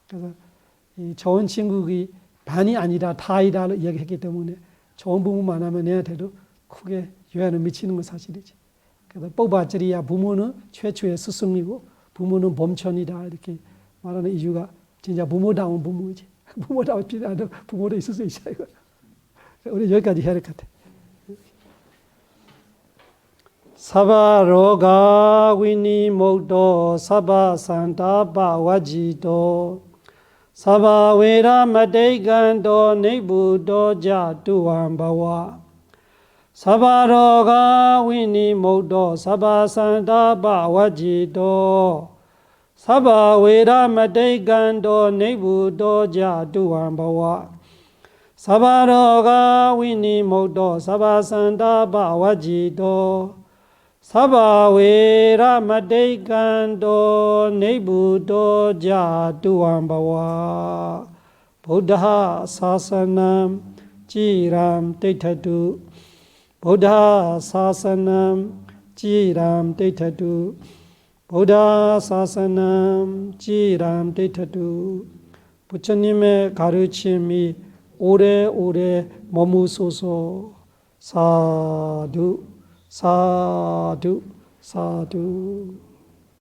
그래서 이 좋은 친구가 반이 아니라 다이다를 이야기했기 때문에 좋은 부모만 하면 내한테도 크게 영향을 미치는 건 사실이지. 그래서 뽀바짜리야 부모는 최초의 스승이고 부모는 범천이다 이렇게 말하는 이유가 진짜 부모다운 부모이지. 부모다운 필요한 부모도 있을 수 있어요. 이거. 우리 여기까지 해야 될 것 같아. 사바로가 위니목도 사바산다바 와지도 사바웨라마데간도 네부도 자두완바와 사바로가 위니목도 사바산다바 와지도 사바웨라마데간도 네부도 자두완바와 사바로가 위니목도 사바산다바 와지도 사바웨라마데간도 네부도 자두완바와 부ද්ධ 사사남 지람 데이터두 부ද්ධ 사사남 지람 데이터두 부ද්ධ 사사남 지람 데이터두 부처님의 가르침이 오래오래 머무소서. 사두 사두 사두